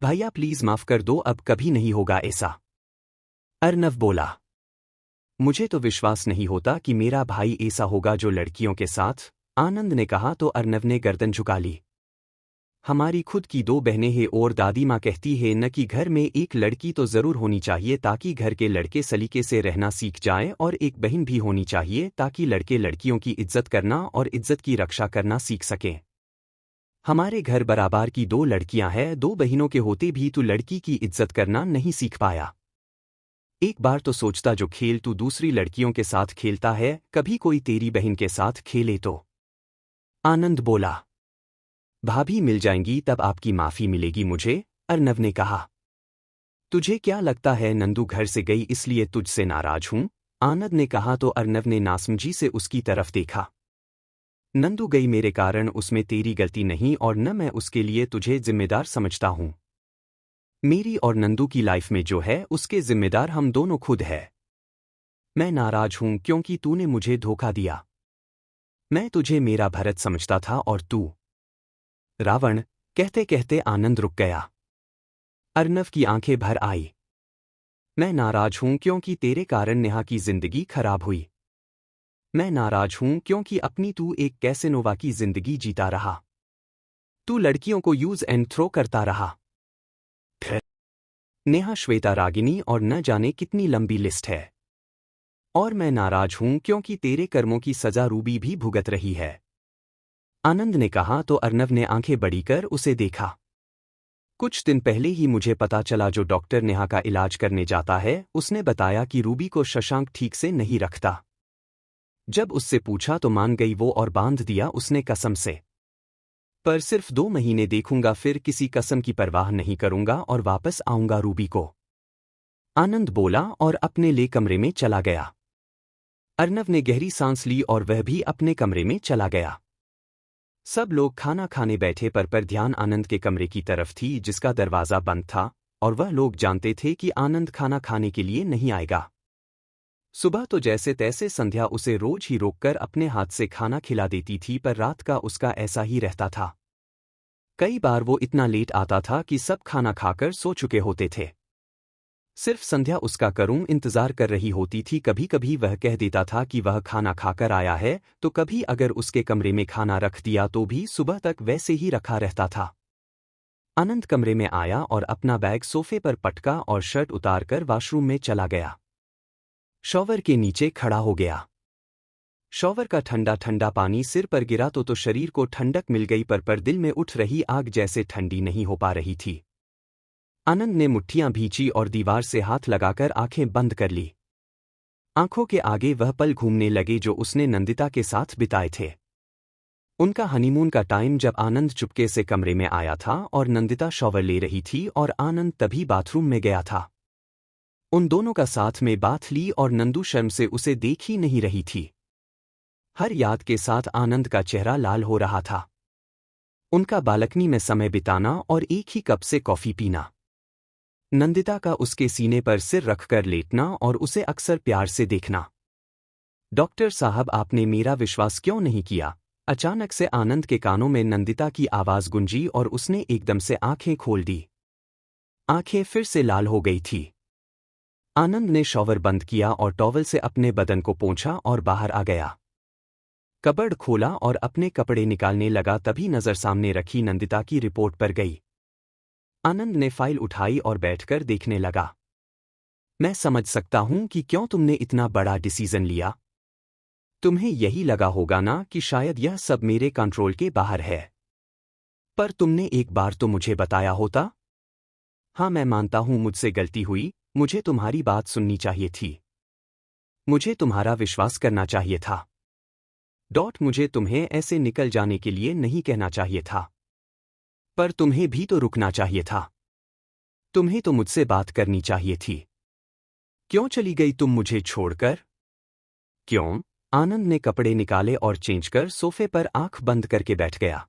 भैया प्लीज माफ कर दो, अब कभी नहीं होगा ऐसा, अर्नव बोला। मुझे तो विश्वास नहीं होता कि मेरा भाई ऐसा होगा जो लड़कियों के साथ, आनंद ने कहा तो अर्नव ने गर्दन झुका ली। हमारी खुद की 2 बहनें हैं और दादी माँ कहती है न कि घर में एक लड़की तो जरूर होनी चाहिए ताकि घर के लड़के सलीके से रहना सीख जाएं, और एक बहन भी होनी चाहिए ताकि लड़के लड़कियों की इज्जत करना और इज्जत की रक्षा करना सीख सकें। हमारे घर बराबर की 2 लड़कियां हैं, 2 बहनों के होते भी तू लड़की की इज्जत करना नहीं सीख पाया। एक बार तो सोचता जो खेल तू दूसरी लड़कियों के साथ खेलता है, कभी कोई तेरी बहन के साथ खेले तो। आनंद बोला। भाभी मिल जाएंगी तब आपकी माफी मिलेगी मुझे, अर्नव ने कहा। तुझे क्या लगता है नंदू घर से गई इसलिए तुझसे नाराज हूं? आनंद ने कहा तो अर्नव ने नासमझी से उसकी तरफ देखा। नंदू गई मेरे कारण, उसमें तेरी गलती नहीं और न मैं उसके लिए तुझे जिम्मेदार समझता हूं। मेरी और नंदू की लाइफ में जो है उसके जिम्मेदार हम दोनों खुद है। मैं नाराज हूं क्योंकि तूने मुझे धोखा दिया। मैं तुझे मेरा भरत समझता था और तू रावण। कहते कहते आनंद रुक गया। अर्नव की आंखें भर आई। मैं नाराज हूं क्योंकि तेरे कारण नेहा की जिंदगी खराब हुई। मैं नाराज हूं क्योंकि अपनी तू एक कैसेनोवा की जिंदगी जीता रहा। तू लड़कियों को यूज एंड थ्रो करता रहा। फिर नेहा, श्वेता, रागिनी और न जाने कितनी लंबी लिस्ट है। और मैं नाराज हूं क्योंकि तेरे कर्मों की सजा रूबी भी भुगत रही है। आनंद ने कहा तो अर्नव ने आंखें बड़ी कर उसे देखा। कुछ दिन पहले ही मुझे पता चला जो डॉक्टर नेहा का इलाज करने जाता है उसने बताया कि रूबी को शशांक ठीक से नहीं रखता। जब उससे पूछा तो मान गई वो और बांध दिया उसने कसम से। पर सिर्फ 2 महीने देखूंगा, फिर किसी कसम की परवाह नहीं करूंगा और वापस आऊंगा रूबी को। आनंद बोला और अपने ले कमरे में चला गया। अर्नव ने गहरी सांस ली और वह भी अपने कमरे में चला गया। सब लोग खाना खाने बैठे पर ध्यान आनंद के कमरे की तरफ थी जिसका दरवाज़ा बंद था और वह लोग जानते थे कि आनंद खाना खाने के लिए नहीं आएगा। सुबह तो जैसे तैसे संध्या उसे रोज ही रोककर अपने हाथ से खाना खिला देती थी, पर रात का उसका ऐसा ही रहता था। कई बार वो इतना लेट आता था कि सब खाना खाकर सो चुके होते थे। सिर्फ संध्या उसका करूं इंतजार कर रही होती थी। कभी कभी वह कह देता था कि वह खाना खाकर आया है, तो कभी अगर उसके कमरे में खाना रख दिया तो भी सुबह तक वैसे ही रखा रहता था। आनंद कमरे में आया और अपना बैग सोफे पर पटका और शर्ट उतारकर वॉशरूम में चला गया। शॉवर के नीचे खड़ा हो गया। शॉवर का ठंडा ठंडा पानी सिर पर गिरा तो शरीर को ठंडक मिल गई, पर दिल में उठ रही आग जैसे ठंडी नहीं हो पा रही थी। आनंद ने मुट्ठियां भींची और दीवार से हाथ लगाकर आंखें बंद कर ली। आंखों के आगे वह पल घूमने लगे जो उसने नंदिता के साथ बिताए थे। उनका हनीमून का टाइम, जब आनंद चुपके से कमरे में आया था और नंदिता शॉवर ले रही थी और आनंद तभी बाथरूम में गया था। उन दोनों का साथ में बाथ ली और नंदू शर्म से उसे देख ही नहीं रही थी। हर याद के साथ आनंद का चेहरा लाल हो रहा था। उनका बालकनी में समय बिताना और एक ही कप से कॉफी पीना, नंदिता का उसके सीने पर सिर रखकर लेटना और उसे अक्सर प्यार से देखना। डॉक्टर साहब, आपने मेरा विश्वास क्यों नहीं किया? अचानक से आनंद के कानों में नंदिता की आवाज गूंजी और उसने एकदम से आंखें खोल दी। आंखें फिर से लाल हो गई थी। आनंद ने शॉवर बंद किया और टॉवल से अपने बदन को पोंछा और बाहर आ गया। कबर्ड खोला और अपने कपड़े निकालने लगा, तभी नजर सामने रखी नंदिता की रिपोर्ट पर गई। आनंद ने फाइल उठाई और बैठकर देखने लगा। मैं समझ सकता हूं कि क्यों तुमने इतना बड़ा डिसीजन लिया। तुम्हें यही लगा होगा ना कि शायद यह सब मेरे कंट्रोल के बाहर है। पर तुमने एक बार तो मुझे बताया होता। हाँ, मैं मानता हूं मुझसे गलती हुई, मुझे तुम्हारी बात सुननी चाहिए थी। मुझे तुम्हारा विश्वास करना चाहिए था। मुझे तुम्हें ऐसे निकल जाने के लिए नहीं कहना चाहिए था। पर तुम्हें भी तो रुकना चाहिए था। तुम्हें तो मुझसे बात करनी चाहिए थी। क्यों चली गई तुम मुझे छोड़कर? क्यों? आनंद ने कपड़े निकाले और चेंज कर सोफे पर आंख बंद करके बैठ गया।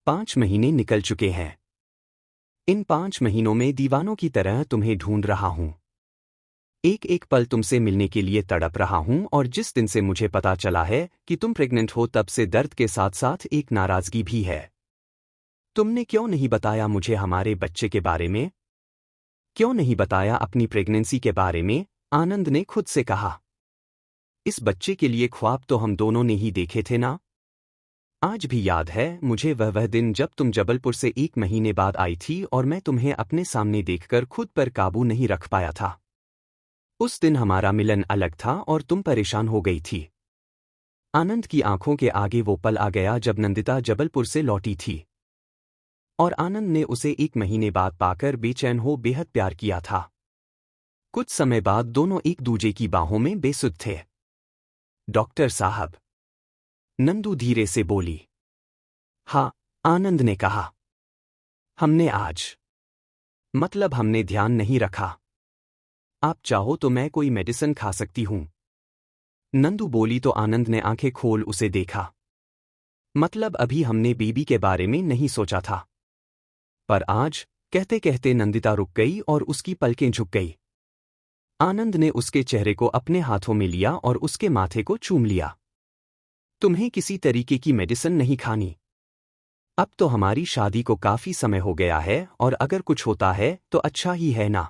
5 महीने निकल चुके हैं। इन 5 महीनों में दीवानों की तरह तुम्हें ढूंढ रहा हूं। एक एक पल तुमसे मिलने के लिए तड़प रहा हूं और जिस दिन से मुझे पता चला है कि तुम प्रेग्नेंट हो तब से दर्द के साथ साथ एक नाराजगी भी है। तुमने क्यों नहीं बताया मुझे हमारे बच्चे के बारे में? क्यों नहीं बताया अपनी प्रेगनेंसी के बारे में? आनंद ने खुद से कहा। इस बच्चे के लिए ख्वाब तो हम दोनों ने ही देखे थे ना? आज भी याद है मुझे वह दिन जब तुम जबलपुर से 1 महीने बाद आई थी और मैं तुम्हें अपने सामने देखकर खुद पर काबू नहीं रख पाया था। उस दिन हमारा मिलन अलग था और तुम परेशान हो गई थी। आनंद की आंखों के आगे वो पल आ गया जब नंदिता जबलपुर से लौटी थी और आनंद ने उसे 1 महीने बाद पाकर बेचैन हो बेहद प्यार किया था। कुछ समय बाद दोनों एक दूजे की बाहों में बेसुध थे। डॉक्टर साहब, नंदू धीरे से बोली। हाँ, आनंद ने कहा। हमने आज मतलब हमने ध्यान नहीं रखा। आप चाहो तो मैं कोई मेडिसिन खा सकती हूं। नंदू बोली तो आनंद ने आंखें खोल उसे देखा। मतलब अभी हमने बेबी के बारे में नहीं सोचा था। पर आज, कहते कहते नंदिता रुक गई और उसकी पलकें झुक गई। आनंद ने उसके चेहरे को अपने हाथों में लिया और उसके माथे को चूम लिया। तुम्हें किसी तरीके की मेडिसिन नहीं खानी। अब तो हमारी शादी को काफी समय हो गया है और अगर कुछ होता है तो अच्छा ही है ना।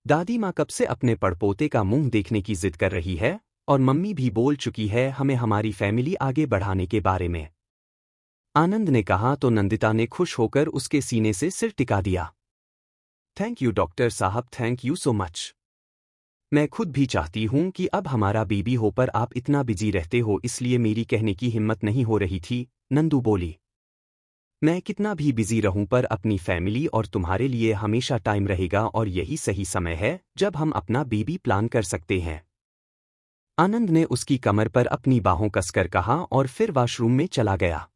दादी माँ कब से अपने पड़पोते का मुंह देखने की जिद कर रही है और मम्मी भी बोल चुकी है हमें हमारी फैमिली आगे बढ़ाने के बारे में। आनंद ने कहा तो नंदिता ने खुश होकर उसके सीने से सिर टिका दिया। थैंक यू डॉक्टर साहब, थैंक यू सो मच। मैं खुद भी चाहती हूं कि अब हमारा बेबी हो पर आप इतना बिजी रहते हो इसलिए मेरी कहने की हिम्मत नहीं हो रही थी, नंदू बोली। मैं कितना भी बिजी रहूं पर अपनी फैमिली और तुम्हारे लिए हमेशा टाइम रहेगा और यही सही समय है जब हम अपना बेबी प्लान कर सकते हैं। आनंद ने उसकी कमर पर अपनी बाहों कसकर कहा और फिर वॉशरूम में चला गया।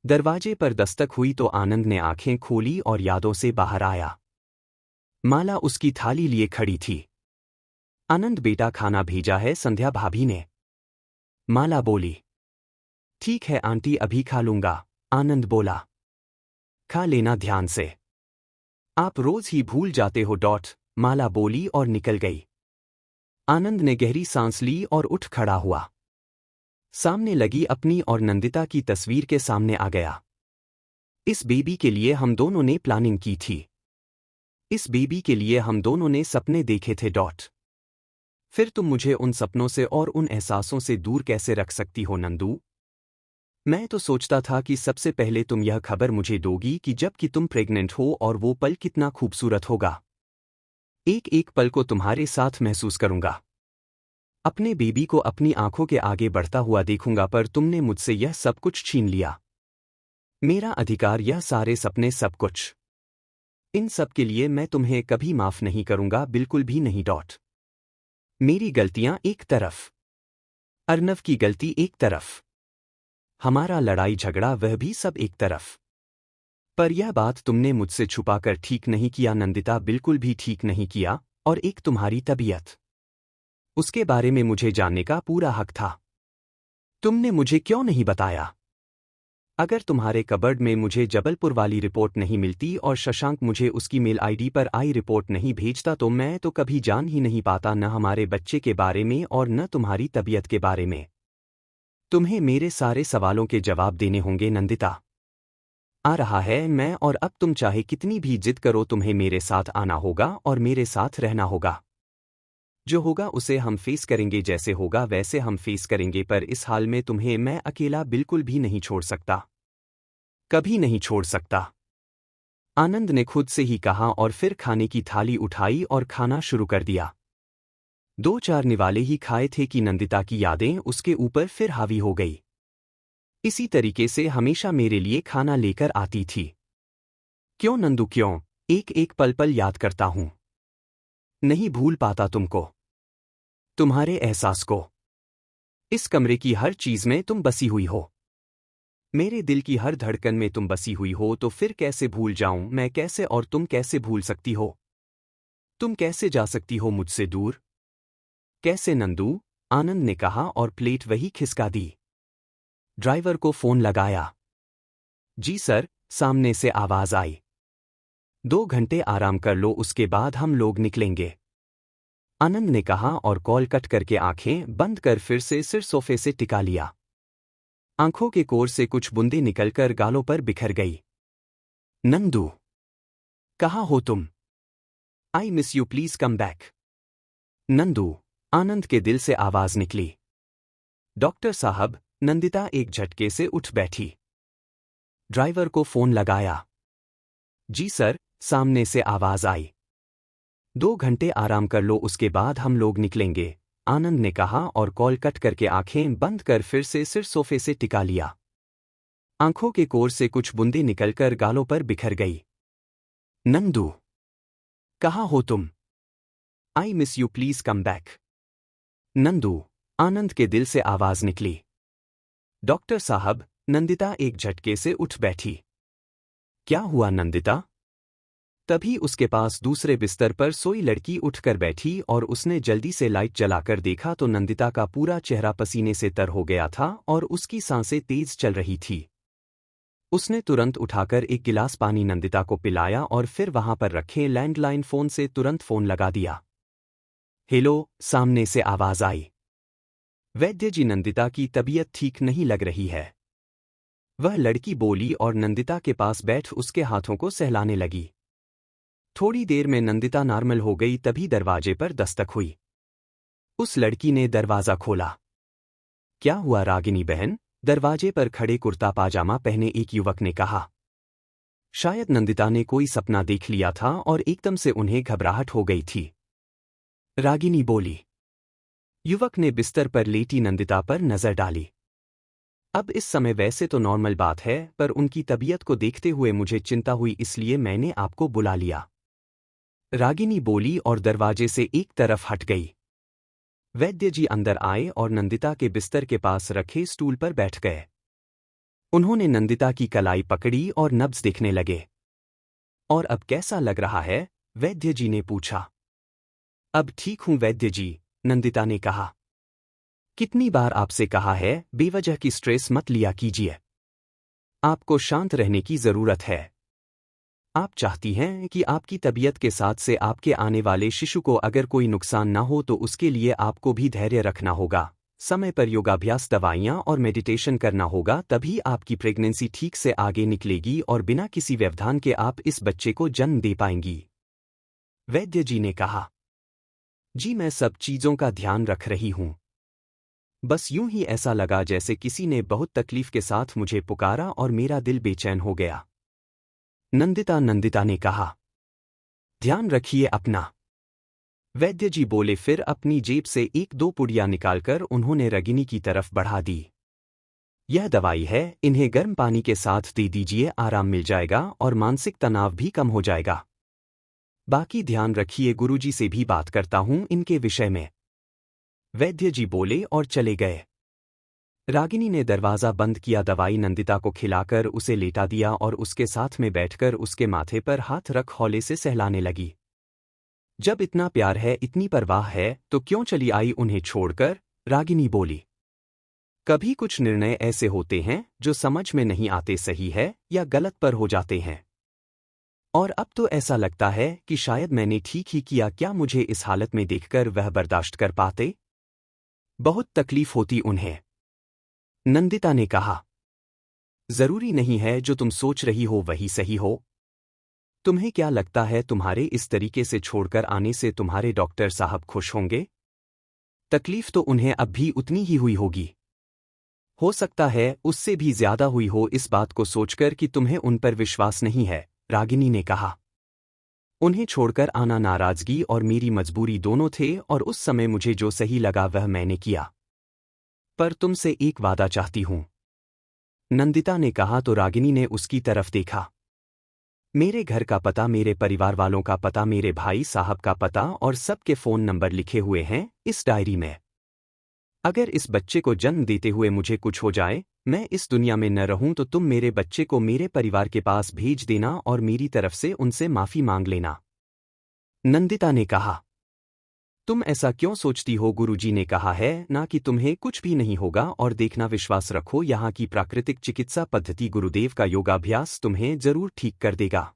दरवाजे पर दस्तक हुई तो आनंद ने आंखें खोली और यादों से बाहर आया। माला उसकी थाली लिए खड़ी थी। आनंद बेटा, खाना भेजा है संध्या भाभी ने। माला बोली। ठीक है आंटी, अभी खा लूंगा, आनंद बोला। खा लेना ध्यान से। आप रोज ही भूल जाते हो माला बोली और निकल गई। आनंद ने गहरी सांस ली और उठ खड़ा हुआ। सामने लगी अपनी और नंदिता की तस्वीर के सामने आ गया। इस बेबी के लिए हम दोनों ने प्लानिंग की थी। इस बेबी के लिए हम दोनों ने सपने देखे थे फिर तुम मुझे उन सपनों से और उन एहसासों से दूर कैसे रख सकती हो नंदू? मैं तो सोचता था कि सबसे पहले तुम यह खबर मुझे दोगी कि जब कि तुम प्रेग्नेंट हो और वो पल कितना खूबसूरत होगा। एक एक पल को तुम्हारे साथ महसूस करूंगा। अपने बेबी को अपनी आंखों के आगे बढ़ता हुआ देखूंगा पर तुमने मुझसे यह सब कुछ छीन लिया। मेरा अधिकार, यह सारे सपने, सब कुछ। इन सब के लिए मैं तुम्हें कभी माफ नहीं करूंगा, बिल्कुल भी नहीं मेरी गलतियां एक तरफ, अर्नव की गलती एक तरफ, हमारा लड़ाई झगड़ा वह भी सब एक तरफ। पर यह बात तुमने मुझसे छुपाकर ठीक नहीं किया नंदिता, बिल्कुल भी ठीक नहीं किया। और एक तुम्हारी तबीयत, उसके बारे में मुझे जानने का पूरा हक था। तुमने मुझे क्यों नहीं बताया? अगर तुम्हारे कबर्ड में मुझे जबलपुर वाली रिपोर्ट नहीं मिलती और शशांक मुझे उसकी मेल आईडी पर आई रिपोर्ट नहीं भेजता तो मैं तो कभी जान ही नहीं पाता न हमारे बच्चे के बारे में और न तुम्हारी तबीयत के बारे में। तुम्हें मेरे सारे सवालों के जवाब देने होंगे नंदिता। आ रहा है मैं, और अब तुम चाहे कितनी भी जिद करो तुम्हें मेरे साथ आना होगा और मेरे साथ रहना होगा। जो होगा उसे हम फेस करेंगे, जैसे होगा वैसे हम फेस करेंगे, पर इस हाल में तुम्हें मैं अकेला बिल्कुल भी नहीं छोड़ सकता, कभी नहीं छोड़ सकता। आनंद ने खुद से ही कहा और फिर खाने की थाली उठाई और खाना शुरू कर दिया। 2-4 निवाले ही खाए थे कि नंदिता की यादें उसके ऊपर फिर हावी हो गई। इसी तरीके से हमेशा मेरे लिए खाना लेकर आती थी। क्यों नंदू क्यों? एक एक पल पल याद करता हूं। नहीं भूल पाता तुमको, तुम्हारे एहसास को। इस कमरे की हर चीज में तुम बसी हुई हो। मेरे दिल की हर धड़कन में तुम बसी हुई हो, तो फिर कैसे भूल जाऊं मैं, कैसे? और तुम कैसे भूल सकती हो? तुम कैसे जा सकती हो मुझसे दूर? कैसे नंदू? आनंद ने कहा और प्लेट वही खिसका दी। ड्राइवर को फोन लगाया। जी सर, सामने से आवाज आई। 2 घंटे आराम कर लो, उसके बाद हम लोग निकलेंगे, आनंद ने कहा और कॉल कट करके आंखें बंद कर फिर से सिर सोफे से टिका लिया। आंखों के कोर से कुछ बूंदें निकलकर गालों पर बिखर गई। नंदू, कहाँ हो तुम? I miss you, please come back. Nandu, Anand के दिल से आवाज निकली। डॉक्टर साहब, नंदिता एक झटके से उठ बैठी। ड्राइवर को फोन लगाया। जी सर, सामने से आवाज आई। 2 घंटे आराम कर लो, उसके बाद हम लोग निकलेंगे, आनंद ने कहा और कॉल कट करके आंखें बंद कर फिर से सिर सोफे से टिका लिया। आंखों के कोर से कुछ बूंदें निकलकर गालों पर बिखर गई। नंदू, कहाँ हो तुम? I miss you, please come back. Nandu, Anand के दिल से आवाज निकली। डॉक्टर साहब, नंदिता एक झटके से उठ बैठी। क्या हुआ नंदिता? तभी उसके पास दूसरे बिस्तर पर सोई लड़की उठकर बैठी और उसने जल्दी से लाइट जलाकर देखा तो नंदिता का पूरा चेहरा पसीने से तर हो गया था और उसकी सांसें तेज चल रही थी। उसने तुरंत उठाकर एक गिलास पानी नंदिता को पिलाया और फिर वहां पर रखे लैंडलाइन फोन से तुरंत फोन लगा दिया। हेलो, सामने से आवाज आई। वैद्य जी, नंदिता की तबीयत ठीक नहीं लग रही है। वह लड़की बोली और नंदिता के पास बैठ उसके हाथों को सहलाने लगी। थोड़ी देर में नंदिता नॉर्मल हो गई तभी दरवाजे पर दस्तक हुई। उस लड़की ने दरवाजा खोला। क्या हुआ रागिनी बहन? दरवाजे पर खड़े कुर्ता पाजामा पहने एक युवक ने कहा। शायद नंदिता ने कोई सपना देख लिया था और एकदम से उन्हें घबराहट हो गई थी। रागिनी बोली। युवक ने बिस्तर पर लेटी नंदिता पर नजर डाली। अब इस समय वैसे तो नॉर्मल बात है, पर उनकी तबीयत को देखते हुए मुझे चिंता हुई, इसलिए मैंने आपको बुला लिया। रागिनी बोली और दरवाजे से एक तरफ हट गई। वैद्य जी अंदर आए और नंदिता के बिस्तर के पास रखे स्टूल पर बैठ गए। उन्होंने नंदिता की कलाई पकड़ी और नब्ज देखने लगे। और अब कैसा लग रहा है? वैद्य जी ने पूछा। अब ठीक हूं वैद्य जी, नंदिता ने कहा। कितनी बार आपसे कहा है, बेवजह की स्ट्रेस मत लिया कीजिए। आपको शांत रहने की जरूरत है। आप चाहती हैं कि आपकी तबीयत के साथ से आपके आने वाले शिशु को अगर कोई नुकसान ना हो तो उसके लिए आपको भी धैर्य रखना होगा, समय पर योगाभ्यास, दवाइयाँ और मेडिटेशन करना होगा, तभी आपकी प्रेगनेंसी ठीक से आगे निकलेगी और बिना किसी व्यवधान के आप इस बच्चे को जन्म दे पाएंगी। वैद्य जी ने कहा। जी मैं सब चीज़ों का ध्यान रख रही हूँ। बस यूं ही ऐसा लगा जैसे किसी ने बहुत तकलीफ के साथ मुझे पुकारा और मेरा दिल बेचैन हो गया। नंदिता ने कहा। ध्यान रखिए अपना। वैद्य जी बोले। फिर अपनी जेब से एक दो पुड़िया निकालकर उन्होंने रागिनी की तरफ बढ़ा दी। यह दवाई है, इन्हें गर्म पानी के साथ दे दीजिए, आराम मिल जाएगा और मानसिक तनाव भी कम हो जाएगा। बाकी ध्यान रखिए, गुरुजी से भी बात करता हूं इनके विषय में। वैद्य जी बोले और चले गए। रागिनी ने दरवाजा बंद किया, दवाई नंदिता को खिलाकर उसे लेटा दिया और उसके साथ में बैठकर उसके माथे पर हाथ रख हौले से सहलाने लगी। जब इतना प्यार है, इतनी परवाह है, तो क्यों चली आई उन्हें छोड़कर? रागिनी बोली। कभी कुछ निर्णय ऐसे होते हैं जो समझ में नहीं आते, सही है या गलत पर हो जाते हैं। और अब तो ऐसा लगता है कि शायद मैंने ठीक ही किया। क्या मुझे इस हालत में देखकर वह बर्दाश्त कर पाते? बहुत तकलीफ होती उन्हें। नंदिता ने कहा। जरूरी नहीं है जो तुम सोच रही हो वही सही हो। तुम्हें क्या लगता है तुम्हारे इस तरीके से छोड़कर आने से तुम्हारे डॉक्टर साहब खुश होंगे? तकलीफ तो उन्हें अब भी उतनी ही हुई होगी। हो सकता है उससे भी ज्यादा हुई हो, इस बात को सोचकर कि तुम्हें उन पर विश्वास नहीं है, रागिनी ने कहा। उन्हें छोड़कर आना नाराजगी और मेरी मजबूरी दोनों थे और उस समय मुझे जो सही लगा वह मैंने किया। पर तुमसे एक वादा चाहती हूं, नंदिता ने कहा तो रागिनी ने उसकी तरफ देखा। मेरे घर का पता, मेरे परिवार वालों का पता, मेरे भाई साहब का पता और सबके फ़ोन नंबर लिखे हुए हैं इस डायरी में। अगर इस बच्चे को जन्म देते हुए मुझे कुछ हो जाए, मैं इस दुनिया में न रहूं, तो तुम मेरे बच्चे को मेरे परिवार के पास भेज देना और मेरी तरफ से उनसे माफ़ी मांग लेना। नंदिता ने कहा। तुम ऐसा क्यों सोचती हो? गुरुजी ने कहा है ना कि तुम्हें कुछ भी नहीं होगा, और देखना, विश्वास रखो, यहाँ की प्राकृतिक चिकित्सा पद्धति, गुरुदेव का योगाभ्यास तुम्हें जरूर ठीक कर देगा।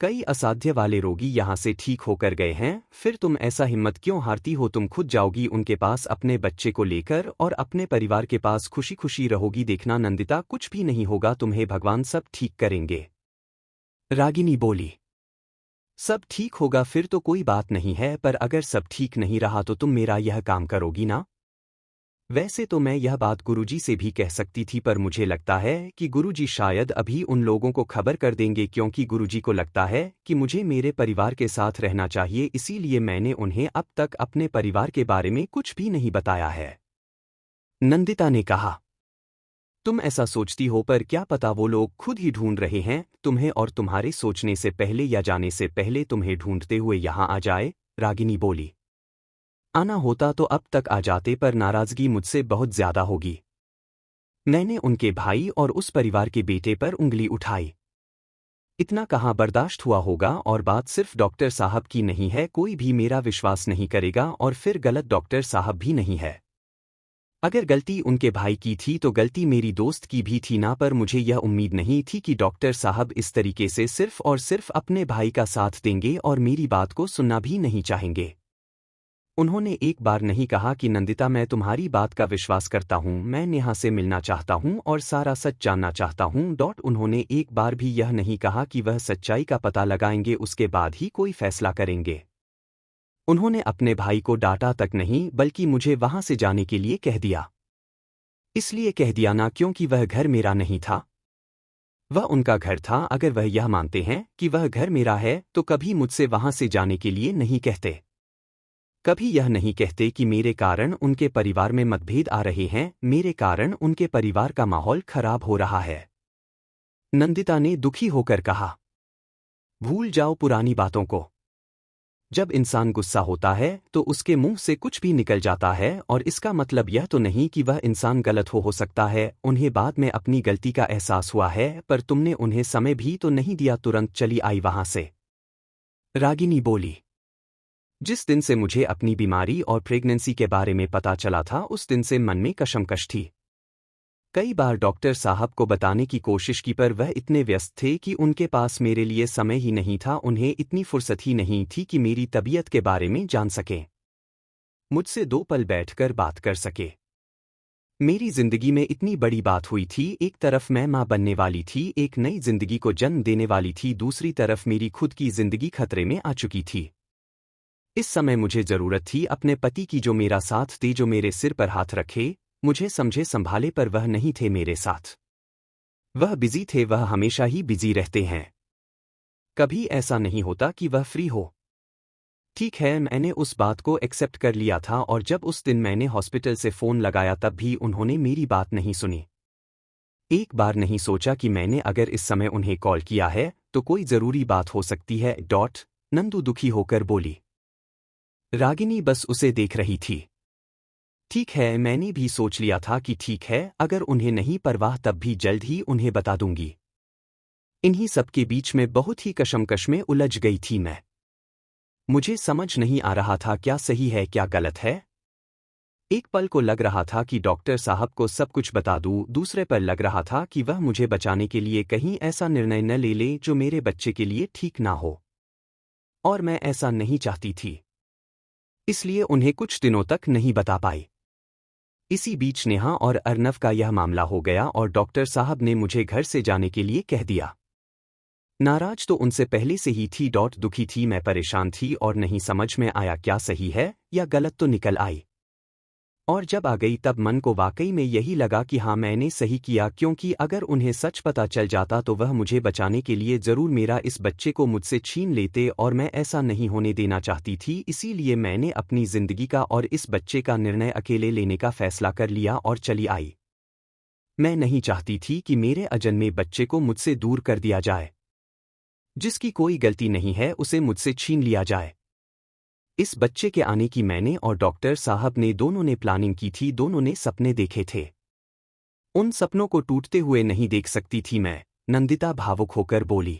कई असाध्य वाले रोगी यहाँ से ठीक होकर गए हैं, फिर तुम ऐसा हिम्मत क्यों हारती हो? तुम खुद जाओगी उनके पास अपने बच्चे को लेकर और अपने परिवार के पास खुशी खुशी रहोगी। देखना नंदिता, कुछ भी नहीं होगा तुम्हें, भगवान सब ठीक करेंगे। रागिनी बोली। सब ठीक होगा फिर तो कोई बात नहीं है, पर अगर सब ठीक नहीं रहा तो तुम मेरा यह काम करोगी ना? वैसे तो मैं यह बात गुरुजी से भी कह सकती थी, पर मुझे लगता है कि गुरुजी शायद अभी उन लोगों को खबर कर देंगे, क्योंकि गुरुजी को लगता है कि मुझे मेरे परिवार के साथ रहना चाहिए, इसीलिए मैंने उन्हें अब तक अपने परिवार के बारे में कुछ भी नहीं बताया है। नंदिता ने कहा, तुम ऐसा सोचती हो, पर क्या पता वो लोग खुद ही ढूंढ रहे हैं तुम्हें, और तुम्हारे सोचने से पहले या जाने से पहले तुम्हें ढूंढते हुए यहां आ जाए। रागिनी बोली, आना होता तो अब तक आ जाते, पर नाराजगी मुझसे बहुत ज्यादा होगी। मैंने उनके भाई और उस परिवार के बेटे पर उंगली उठाई। इतना कहाँ बर्दाश्त हुआ होगा, और बात सिर्फ डॉक्टर साहब की नहीं है, कोई भी मेरा विश्वास नहीं करेगा, और फिर गलत डॉक्टर साहब भी नहीं है। अगर गलती उनके भाई की थी तो गलती मेरी दोस्त की भी थी ना, पर मुझे यह उम्मीद नहीं थी कि डॉक्टर साहब इस तरीके से सिर्फ और सिर्फ अपने भाई का साथ देंगे और मेरी बात को सुनना भी नहीं चाहेंगे। उन्होंने एक बार नहीं कहा कि नंदिता, मैं तुम्हारी बात का विश्वास करता हूं, मैं नेहा से मिलना चाहता हूं और सारा सच जानना चाहता हूं। उन्होंने एक बार भी यह नहीं कहा कि वह सच्चाई का पता लगाएंगे, उसके बाद ही कोई फैसला करेंगे। उन्होंने अपने भाई को डांटा तक नहीं, बल्कि मुझे वहां से जाने के लिए कह दिया। इसलिए कह दिया ना क्योंकि वह घर मेरा नहीं था, वह उनका घर था। अगर वह यह मानते हैं कि वह घर मेरा है तो कभी मुझसे वहां से जाने के लिए नहीं कहते। कभी यह नहीं कहते कि मेरे कारण उनके परिवार में मतभेद आ रहे हैं, मेरे कारण उनके परिवार का माहौल खराब हो रहा है। नंदिता ने दुखी होकर कहा, भूल जाओ पुरानी बातों को। जब इंसान गुस्सा होता है तो उसके मुंह से कुछ भी निकल जाता है, और इसका मतलब यह तो नहीं कि वह इंसान गलत हो सकता है। उन्हें बाद में अपनी गलती का एहसास हुआ है, पर तुमने उन्हें समय भी तो नहीं दिया, तुरंत चली आई वहां से। रागिनी बोली, जिस दिन से मुझे अपनी बीमारी और प्रेगनेंसी के बारे में पता चला था, उस दिन से मन में कशमकश थी। कई बार डॉक्टर साहब को बताने की कोशिश की, पर वह इतने व्यस्त थे कि उनके पास मेरे लिए समय ही नहीं था। उन्हें इतनी फुर्सत ही नहीं थी कि मेरी तबीयत के बारे में जान सकें, मुझसे 2 पल बैठकर बात कर सके। मेरी जिंदगी में इतनी बड़ी बात हुई थी, एक तरफ मैं मां बनने वाली थी, एक नई जिंदगी को जन्म देने वाली थी, दूसरी तरफ मेरी खुद की जिंदगी खतरे में आ चुकी थी। इस समय मुझे जरूरत थी अपने पति की, जो मेरा साथ दे, जो मेरे सिर पर हाथ रखे, मुझे समझे संभाले, पर वह नहीं थे मेरे साथ। वह बिजी थे, वह हमेशा ही बिजी रहते हैं। कभी ऐसा नहीं होता कि वह फ्री हो। ठीक है, मैंने उस बात को एक्सेप्ट कर लिया था, और जब उस दिन मैंने हॉस्पिटल से फोन लगाया तब भी उन्होंने मेरी बात नहीं सुनी। एक बार नहीं सोचा कि मैंने अगर इस समय उन्हें कॉल किया है तो कोई जरूरी बात हो सकती है। नंदू दुखी होकर बोली। रागिनी बस उसे देख रही थी। ठीक है, मैंने भी सोच लिया था कि ठीक है, अगर उन्हें नहीं परवाह तब भी जल्द ही उन्हें बता दूंगी। इन्हीं सब के बीच में बहुत ही कशमकश में उलझ गई थी मैं। मुझे समझ नहीं आ रहा था क्या सही है क्या गलत है। एक पल को लग रहा था कि डॉक्टर साहब को सब कुछ बता दूं, दूसरे पर लग रहा था कि वह मुझे बचाने के लिए कहीं ऐसा निर्णय न ले ले जो मेरे बच्चे के लिए ठीक ना हो, और मैं ऐसा नहीं चाहती थी। इसलिए उन्हें कुछ दिनों तक नहीं बता पाई। इसी बीच नेहा और अर्नव का यह मामला हो गया और डॉक्टर साहब ने मुझे घर से जाने के लिए कह दिया। नाराज तो उनसे पहले से ही थी। दुखी थी, मैं परेशान थी और नहीं समझ में आया क्या सही है या गलत, तो निकल आई। और जब आ गई तब मन को वाकई में यही लगा कि हाँ, मैंने सही किया, क्योंकि अगर उन्हें सच पता चल जाता तो वह मुझे बचाने के लिए जरूर मेरा इस बच्चे को मुझसे छीन लेते, और मैं ऐसा नहीं होने देना चाहती थी। इसीलिए मैंने अपनी जिंदगी का और इस बच्चे का निर्णय अकेले लेने का फैसला कर लिया और चली आई। मैं नहीं चाहती थी कि मेरे अजन्मे बच्चे को मुझसे दूर कर दिया जाए। जिसकी कोई गलती नहीं है उसे मुझसे छीन लिया जाए। इस बच्चे के आने की मैंने और डॉक्टर साहब ने दोनों ने प्लानिंग की थी, दोनों ने सपने देखे थे। उन सपनों को टूटते हुए नहीं देख सकती थी मैं। नंदिता भावुक होकर बोली।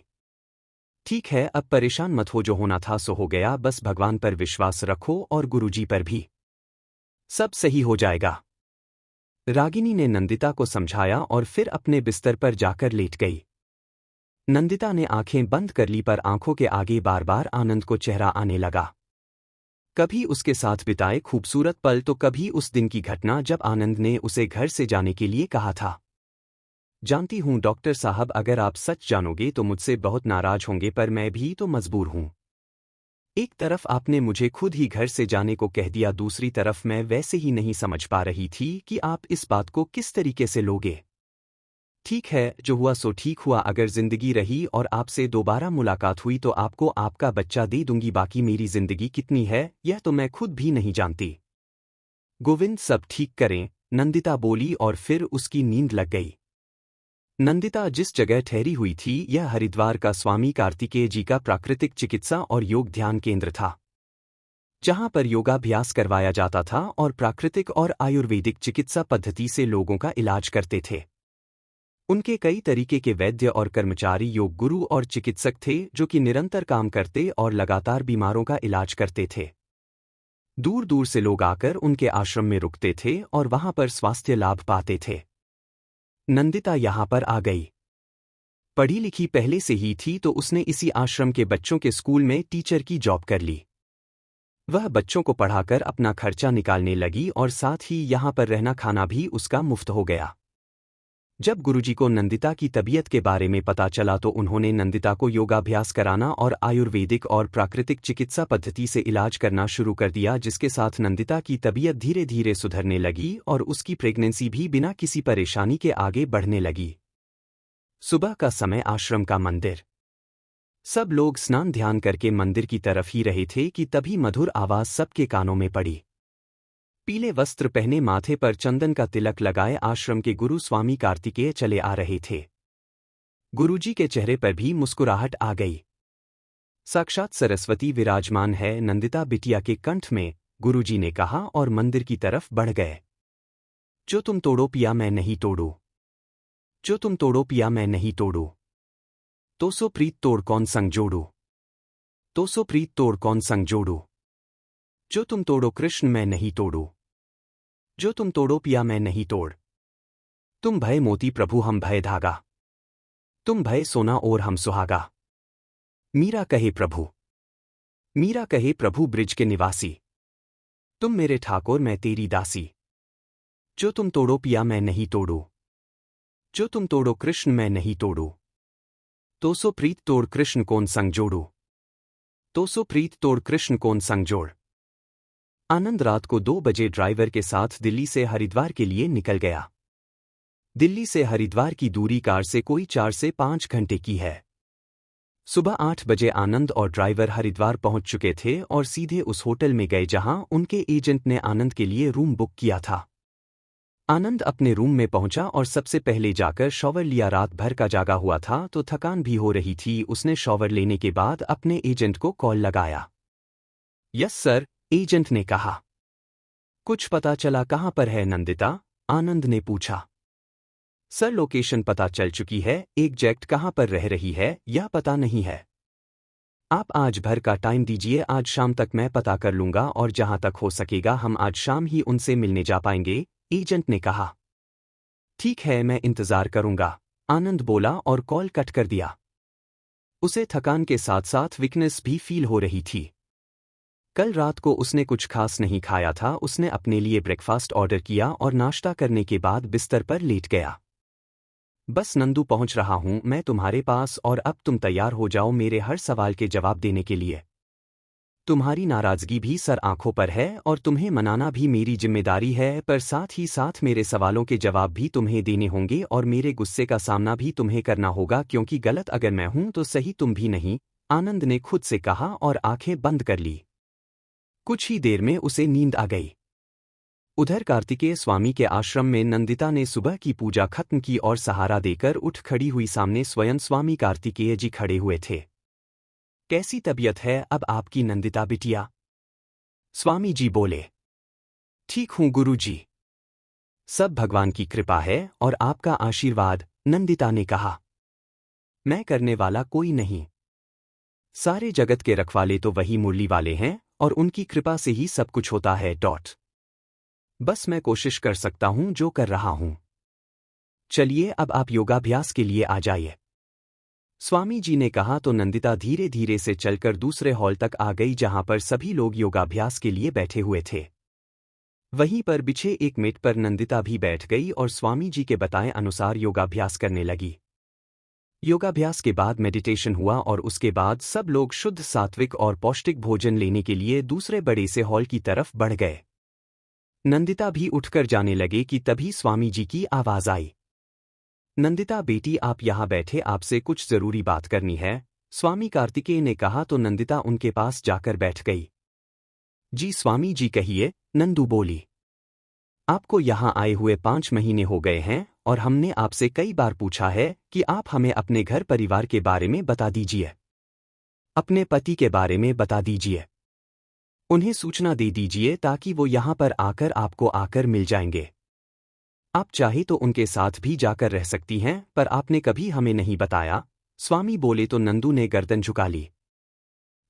ठीक है, अब परेशान मत हो, जो होना था सो हो गया, बस भगवान पर विश्वास रखो और गुरुजी पर भी। सब सही हो जाएगा। रागिनी ने नंदिता को समझाया और फिर अपने बिस्तर पर जाकर लेट गई। नंदिता ने आंखें बंद कर ली, पर आंखों के आगे बार बार आनंद को चेहरा आने लगा। कभी उसके साथ बिताए खूबसूरत पल, तो कभी उस दिन की घटना जब आनंद ने उसे घर से जाने के लिए कहा था। जानती हूं डॉक्टर साहब, अगर आप सच जानोगे तो मुझसे बहुत नाराज होंगे, पर मैं भी तो मजबूर हूं। एक तरफ आपने मुझे खुद ही घर से जाने को कह दिया, दूसरी तरफ मैं वैसे ही नहीं समझ पा रही थी कि आप इस बात को किस तरीके से लोगे। ठीक है, जो हुआ सो ठीक हुआ। अगर जिंदगी रही और आपसे दोबारा मुलाकात हुई तो आपको आपका बच्चा दे दूंगी। बाकी मेरी जिंदगी कितनी है यह तो मैं खुद भी नहीं जानती। गोविंद सब ठीक करें, नंदिता बोली और फिर उसकी नींद लग गई। नंदिता जिस जगह ठहरी हुई थी यह हरिद्वार का स्वामी कार्तिकेय जी का प्राकृतिक चिकित्सा और योग ध्यान केंद्र था, जहां पर योगाभ्यास करवाया जाता था और प्राकृतिक और आयुर्वेदिक चिकित्सा पद्धति से लोगों का इलाज करते थे। उनके कई तरीके के वैद्य और कर्मचारी योग गुरु और चिकित्सक थे जो कि निरंतर काम करते और लगातार बीमारों का इलाज करते थे। दूर दूर से लोग आकर उनके आश्रम में रुकते थे और वहां पर स्वास्थ्य लाभ पाते थे। नंदिता यहां पर आ गई। पढ़ी लिखी पहले से ही थी तो उसने इसी आश्रम के बच्चों के स्कूल में टीचर की जॉब कर ली। वह बच्चों को पढ़ाकर अपना खर्चा निकालने लगी और साथ ही यहां पर रहना खाना भी उसका मुफ्त हो गया। जब गुरुजी को नंदिता की तबीयत के बारे में पता चला तो उन्होंने नंदिता को योगाभ्यास कराना और आयुर्वेदिक और प्राकृतिक चिकित्सा पद्धति से इलाज करना शुरू कर दिया, जिसके साथ नंदिता की तबीयत धीरे धीरे सुधरने लगी और उसकी प्रेगनेंसी भी बिना किसी परेशानी के आगे बढ़ने लगी। सुबह का समय, आश्रम का मंदिर। सब लोग स्नान ध्यान करके मंदिर की तरफ ही रहे थे कि तभी मधुर आवाज सबके कानों में पड़ी। पीले वस्त्र पहने, माथे पर चंदन का तिलक लगाए आश्रम के गुरु स्वामी कार्तिकेय चले आ रहे थे। गुरुजी के चेहरे पर भी मुस्कुराहट आ गई। साक्षात सरस्वती विराजमान है नंदिता बिटिया के कंठ में, गुरुजी ने कहा और मंदिर की तरफ बढ़ गए। जो तुम तोड़ो पिया मैं नहीं तोड़ू, जो तुम तोड़ो पिया मैं नहीं तोड़ू। तो सो प्रीत तोड़ कौन संग जोड़ू, तो सो प्रीत तोड़ कौन संग जोड़ू। जो तुम तोड़ो कृष्ण मैं नहीं तोड़ू, जो तुम तोड़ो पिया मैं नहीं तोड़। तुम भय मोती प्रभु हम भय धागा, तुम भय सोना और हम सुहागा। मीरा कहे प्रभु, मीरा कहे प्रभु ब्रिज के निवासी, तुम मेरे ठाकुर मैं तेरी दासी। जो तुम तोड़ो पिया मैं नहीं तोड़ू, जो तुम तोड़ो कृष्ण मैं नहीं तोड़ू। तो सो प्रीत तोड़ कृष्ण कौन संग जोड़ू, तो सो प्रीत तोड़ कृष्ण कौन संग जोड़। आनंद रात को 2 बजे ड्राइवर के साथ दिल्ली से हरिद्वार के लिए निकल गया। दिल्ली से हरिद्वार की दूरी कार से कोई 4 से 5 घंटे की है। सुबह 8 बजे आनंद और ड्राइवर हरिद्वार पहुंच चुके थे और सीधे उस होटल में गए जहां उनके एजेंट ने आनंद के लिए रूम बुक किया था। आनंद अपने रूम में पहुंचा और सबसे पहले जाकर शॉवर लिया। रात भर का जागा हुआ था तो थकान भी हो रही थी। उसने शॉवर लेने के बाद अपने एजेंट को कॉल लगाया। यस सर, एजेंट ने कहा। कुछ पता चला कहां पर है नंदिता, आनंद ने पूछा। सर लोकेशन पता चल चुकी है, एग्जैक्ट कहां पर रह रही है यह पता नहीं है। आप आज भर का टाइम दीजिए, आज शाम तक मैं पता कर लूंगा और जहां तक हो सकेगा हम आज शाम ही उनसे मिलने जा पाएंगे, एजेंट ने कहा। ठीक है, मैं इंतजार करूंगा, आनंद बोला और कॉल कट कर दिया। उसे थकान के साथ साथ वीकनेस भी फील हो रही थी। कल रात को उसने कुछ खास नहीं खाया था। उसने अपने लिए ब्रेकफास्ट ऑर्डर किया और नाश्ता करने के बाद बिस्तर पर लेट गया। बस नंदू पहुंच रहा हूं मैं तुम्हारे पास और अब तुम तैयार हो जाओ मेरे हर सवाल के जवाब देने के लिए। तुम्हारी नाराजगी भी सर आंखों पर है और तुम्हें मनाना भी मेरी जिम्मेदारी है, पर साथ ही साथ मेरे सवालों के जवाब भी तुम्हें देने होंगे और मेरे गुस्से का सामना भी तुम्हें करना होगा, क्योंकि गलत अगर मैं हूं तो सही तुम भी नहीं, आनंद ने खुद से कहा और आंखें बंद कर ली। कुछ ही देर में उसे नींद आ गई। उधर कार्तिकेय स्वामी के आश्रम में नंदिता ने सुबह की पूजा खत्म की और सहारा देकर उठ खड़ी हुई। सामने स्वयं स्वामी कार्तिकेय जी खड़े हुए थे। कैसी तबीयत है अब आपकी नंदिता बिटिया? स्वामी जी बोले। ठीक हूं गुरुजी, सब भगवान की कृपा है और आपका आशीर्वाद, नंदिता ने कहा। मैं करने वाला कोई नहीं, सारे जगत के रखवाले तो वही मुरली वाले हैं और उनकी कृपा से ही सब कुछ होता है। बस मैं कोशिश कर सकता हूं जो कर रहा हूं। चलिए अब आप योगाभ्यास के लिए आ जाइए, स्वामी जी ने कहा तो नंदिता धीरे धीरे से चलकर दूसरे हॉल तक आ गई जहां पर सभी लोग योगाभ्यास के लिए बैठे हुए थे। वहीं पर बिछे एक मेट पर नंदिता भी बैठ गई और स्वामी जी के बताए अनुसार योगाभ्यास करने लगी। योगाभ्यास के बाद मेडिटेशन हुआ और उसके बाद सब लोग शुद्ध सात्विक और पौष्टिक भोजन लेने के लिए दूसरे बड़े से हॉल की तरफ बढ़ गए। नंदिता भी उठकर जाने लगे कि तभी स्वामी जी की आवाज आई। नंदिता बेटी, आप यहाँ बैठे, आपसे कुछ जरूरी बात करनी है, स्वामी कार्तिकेय ने कहा तो नंदिता उनके पास जाकर बैठ गई। जी स्वामी जी कहिए, नंदू बोली। आपको यहाँ आए हुए 5 महीने हो गए हैं और हमने आपसे कई बार पूछा है कि आप हमें अपने घर परिवार के बारे में बता दीजिए, अपने पति के बारे में बता दीजिए, उन्हें सूचना दे दीजिए ताकि वो यहाँ पर आकर आपको आकर मिल जाएंगे। आप चाहे तो उनके साथ भी जाकर रह सकती हैं, पर आपने कभी हमें नहीं बताया, स्वामी बोले तो नंदू ने गर्दन झुका ली।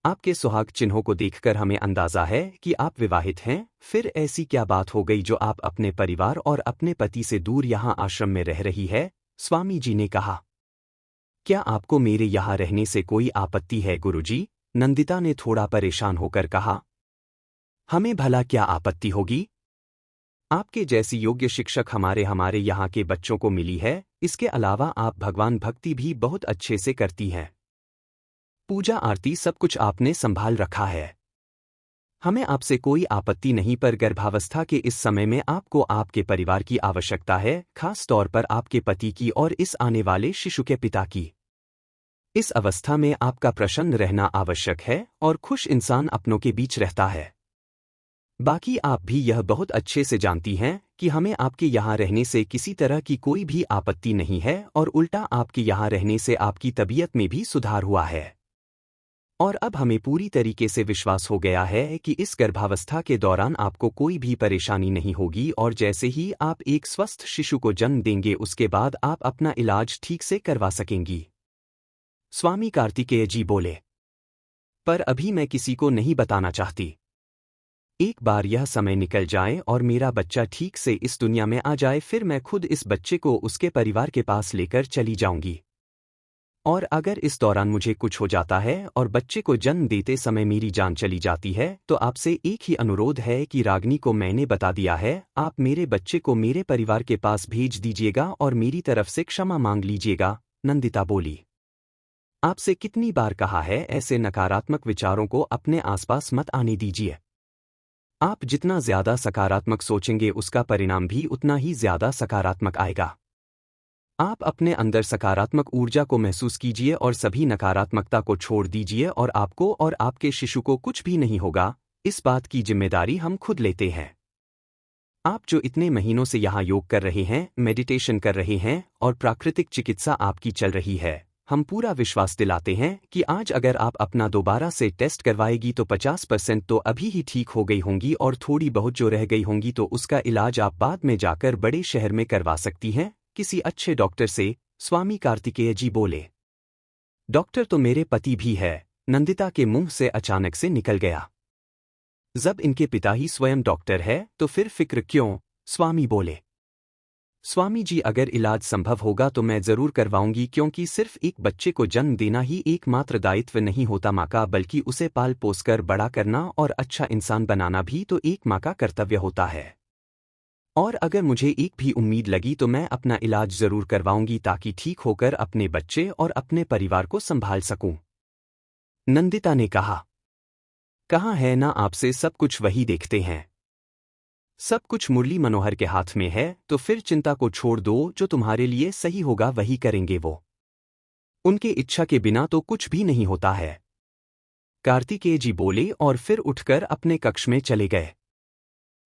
आपके सुहाग चिन्हों को देखकर हमें अंदाजा है कि आप विवाहित हैं, फिर ऐसी क्या बात हो गई जो आप अपने परिवार और अपने पति से दूर यहाँ आश्रम में रह रही है, स्वामी जी ने कहा। क्या आपको मेरे यहाँ रहने से कोई आपत्ति है गुरुजी? नंदिता ने थोड़ा परेशान होकर कहा। हमें भला क्या आपत्ति होगी? आपके जैसी योग्य शिक्षक हमारे यहाँ के बच्चों को मिली है, इसके अलावा आप भगवान भक्ति भी बहुत अच्छे से करती हैं। पूजा आरती सब कुछ आपने संभाल रखा है। हमें आपसे कोई आपत्ति नहीं, पर गर्भावस्था के इस समय में आपको आपके परिवार की आवश्यकता है, खास तौर पर आपके पति की और इस आने वाले शिशु के पिता की। इस अवस्था में आपका प्रसन्न रहना आवश्यक है और खुश इंसान अपनों के बीच रहता है। बाकी आप भी यह बहुत अच्छे से जानती हैं कि हमें आपके यहाँ रहने से किसी तरह की कोई भी आपत्ति नहीं है और उल्टा आपके यहाँ रहने से आपकी तबीयत में भी सुधार हुआ है। और अब हमें पूरी तरीके से विश्वास हो गया है कि इस गर्भावस्था के दौरान आपको कोई भी परेशानी नहीं होगी और जैसे ही आप एक स्वस्थ शिशु को जन्म देंगे उसके बाद आप अपना इलाज ठीक से करवा सकेंगी, स्वामी कार्तिकेय जी बोले। पर अभी मैं किसी को नहीं बताना चाहती। एक बार यह समय निकल जाए और मेरा बच्चा ठीक से इस दुनिया में आ जाए, फिर मैं खुद इस बच्चे को उसके परिवार के पास लेकर चली जाऊंगी। और अगर इस दौरान मुझे कुछ हो जाता है और बच्चे को जन्म देते समय मेरी जान चली जाती है, तो आपसे एक ही अनुरोध है कि रागिनी को मैंने बता दिया है, आप मेरे बच्चे को मेरे परिवार के पास भेज दीजिएगा और मेरी तरफ से क्षमा मांग लीजिएगा, नंदिता बोली। आपसे कितनी बार कहा है, ऐसे नकारात्मक विचारों को अपने आसपास मत आने दीजिए। आप जितना ज्यादा सकारात्मक सोचेंगे उसका परिणाम भी उतना ही ज्यादा सकारात्मक आएगा। आप अपने अंदर सकारात्मक ऊर्जा को महसूस कीजिए और सभी नकारात्मकता को छोड़ दीजिए और आपको और आपके शिशु को कुछ भी नहीं होगा, इस बात की जिम्मेदारी हम खुद लेते हैं। आप जो इतने महीनों से यहाँ योग कर रहे हैं, मेडिटेशन कर रहे हैं और प्राकृतिक चिकित्सा आपकी चल रही है, हम पूरा विश्वास दिलाते हैं कि आज अगर आप अपना दोबारा से टेस्ट करवाएगी तो 50% तो अभी ही ठीक हो गई होंगी और थोड़ी बहुत जो रह गई होंगी तो उसका इलाज आप बाद में जाकर बड़े शहर में करवा सकती हैं, किसी अच्छे डॉक्टर से, स्वामी कार्तिकेय जी बोले। डॉक्टर तो मेरे पति भी है, नंदिता के मुंह से अचानक से निकल गया। जब इनके पिता ही स्वयं डॉक्टर है तो फिर फिक्र क्यों, स्वामी बोले। स्वामी जी, अगर इलाज संभव होगा तो मैं जरूर करवाऊंगी, क्योंकि सिर्फ एक बच्चे को जन्म देना ही एकमात्र दायित्व नहीं होता माँ का, बल्कि उसे पाल पोस कर बड़ा करना और अच्छा इंसान बनाना भी तो एक माँ का कर्तव्य होता है। और अगर मुझे एक भी उम्मीद लगी तो मैं अपना इलाज जरूर करवाऊंगी ताकि ठीक होकर अपने बच्चे और अपने परिवार को संभाल सकूं, नंदिता ने कहा। कहाँ है ना, आपसे सब कुछ वही देखते हैं। सब कुछ मुरली मनोहर के हाथ में है, तो फिर चिंता को छोड़ दो, जो तुम्हारे लिए सही होगा वही करेंगे वो। उनके इच्छा के बिना तो कुछ भी नहीं होता है, कार्तिकेय जी बोले और फिर उठकर अपने कक्ष में चले गए।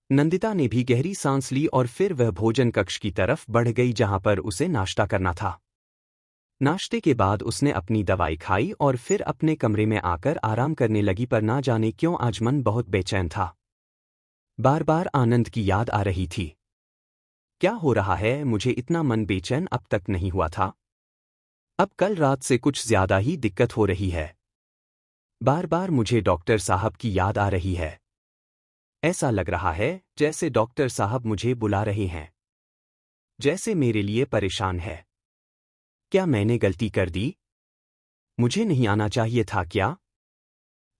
नंदिता ने भी गहरी सांस ली और फिर वह भोजन कक्ष की तरफ बढ़ गई जहां पर उसे नाश्ता करना था। नाश्ते के बाद उसने अपनी दवाई खाई और फिर अपने कमरे में आकर आराम करने लगी, पर ना जाने क्यों आज मन बहुत बेचैन था। बार बार आनंद की याद आ रही थी। क्या हो रहा है, मुझे इतना मन बेचैन अब तक नहीं हुआ था। अब कल रात से कुछ ज्यादा ही दिक्कत हो रही है। बार बार मुझे डॉक्टर साहब की याद आ रही है। ऐसा लग रहा है जैसे डॉक्टर साहब मुझे बुला रहे हैं, जैसे मेरे लिए परेशान है। क्या मैंने गलती कर दी? मुझे नहीं आना चाहिए था क्या?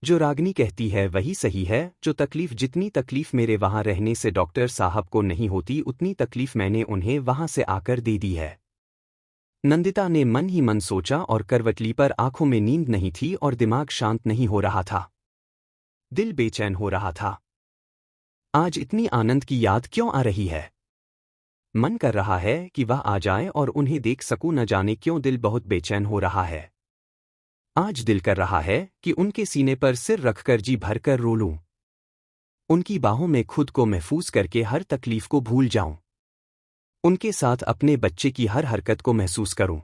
जो रागिनी कहती है वही सही है, जो तकलीफ, जितनी तकलीफ मेरे वहां रहने से डॉक्टर साहब को नहीं होती उतनी तकलीफ मैंने उन्हें वहां से आकर दे दी है। नंदिता ने मन ही मन सोचा और करवट ली, पर आंखों में नींद नहीं थी और दिमाग शांत नहीं हो रहा था। दिल बेचैन हो रहा था। आज इतनी आनंद की याद क्यों आ रही है? मन कर रहा है कि वह आ जाए और उन्हें देख सकूं, न जाने क्यों दिल बहुत बेचैन हो रहा है। आज दिल कर रहा है कि उनके सीने पर सिर रखकर जी भरकर रो लूं। उनकी बाहों में खुद को महफूज करके हर तकलीफ को भूल जाऊं। उनके साथ अपने बच्चे की हर हरकत को महसूस करूं।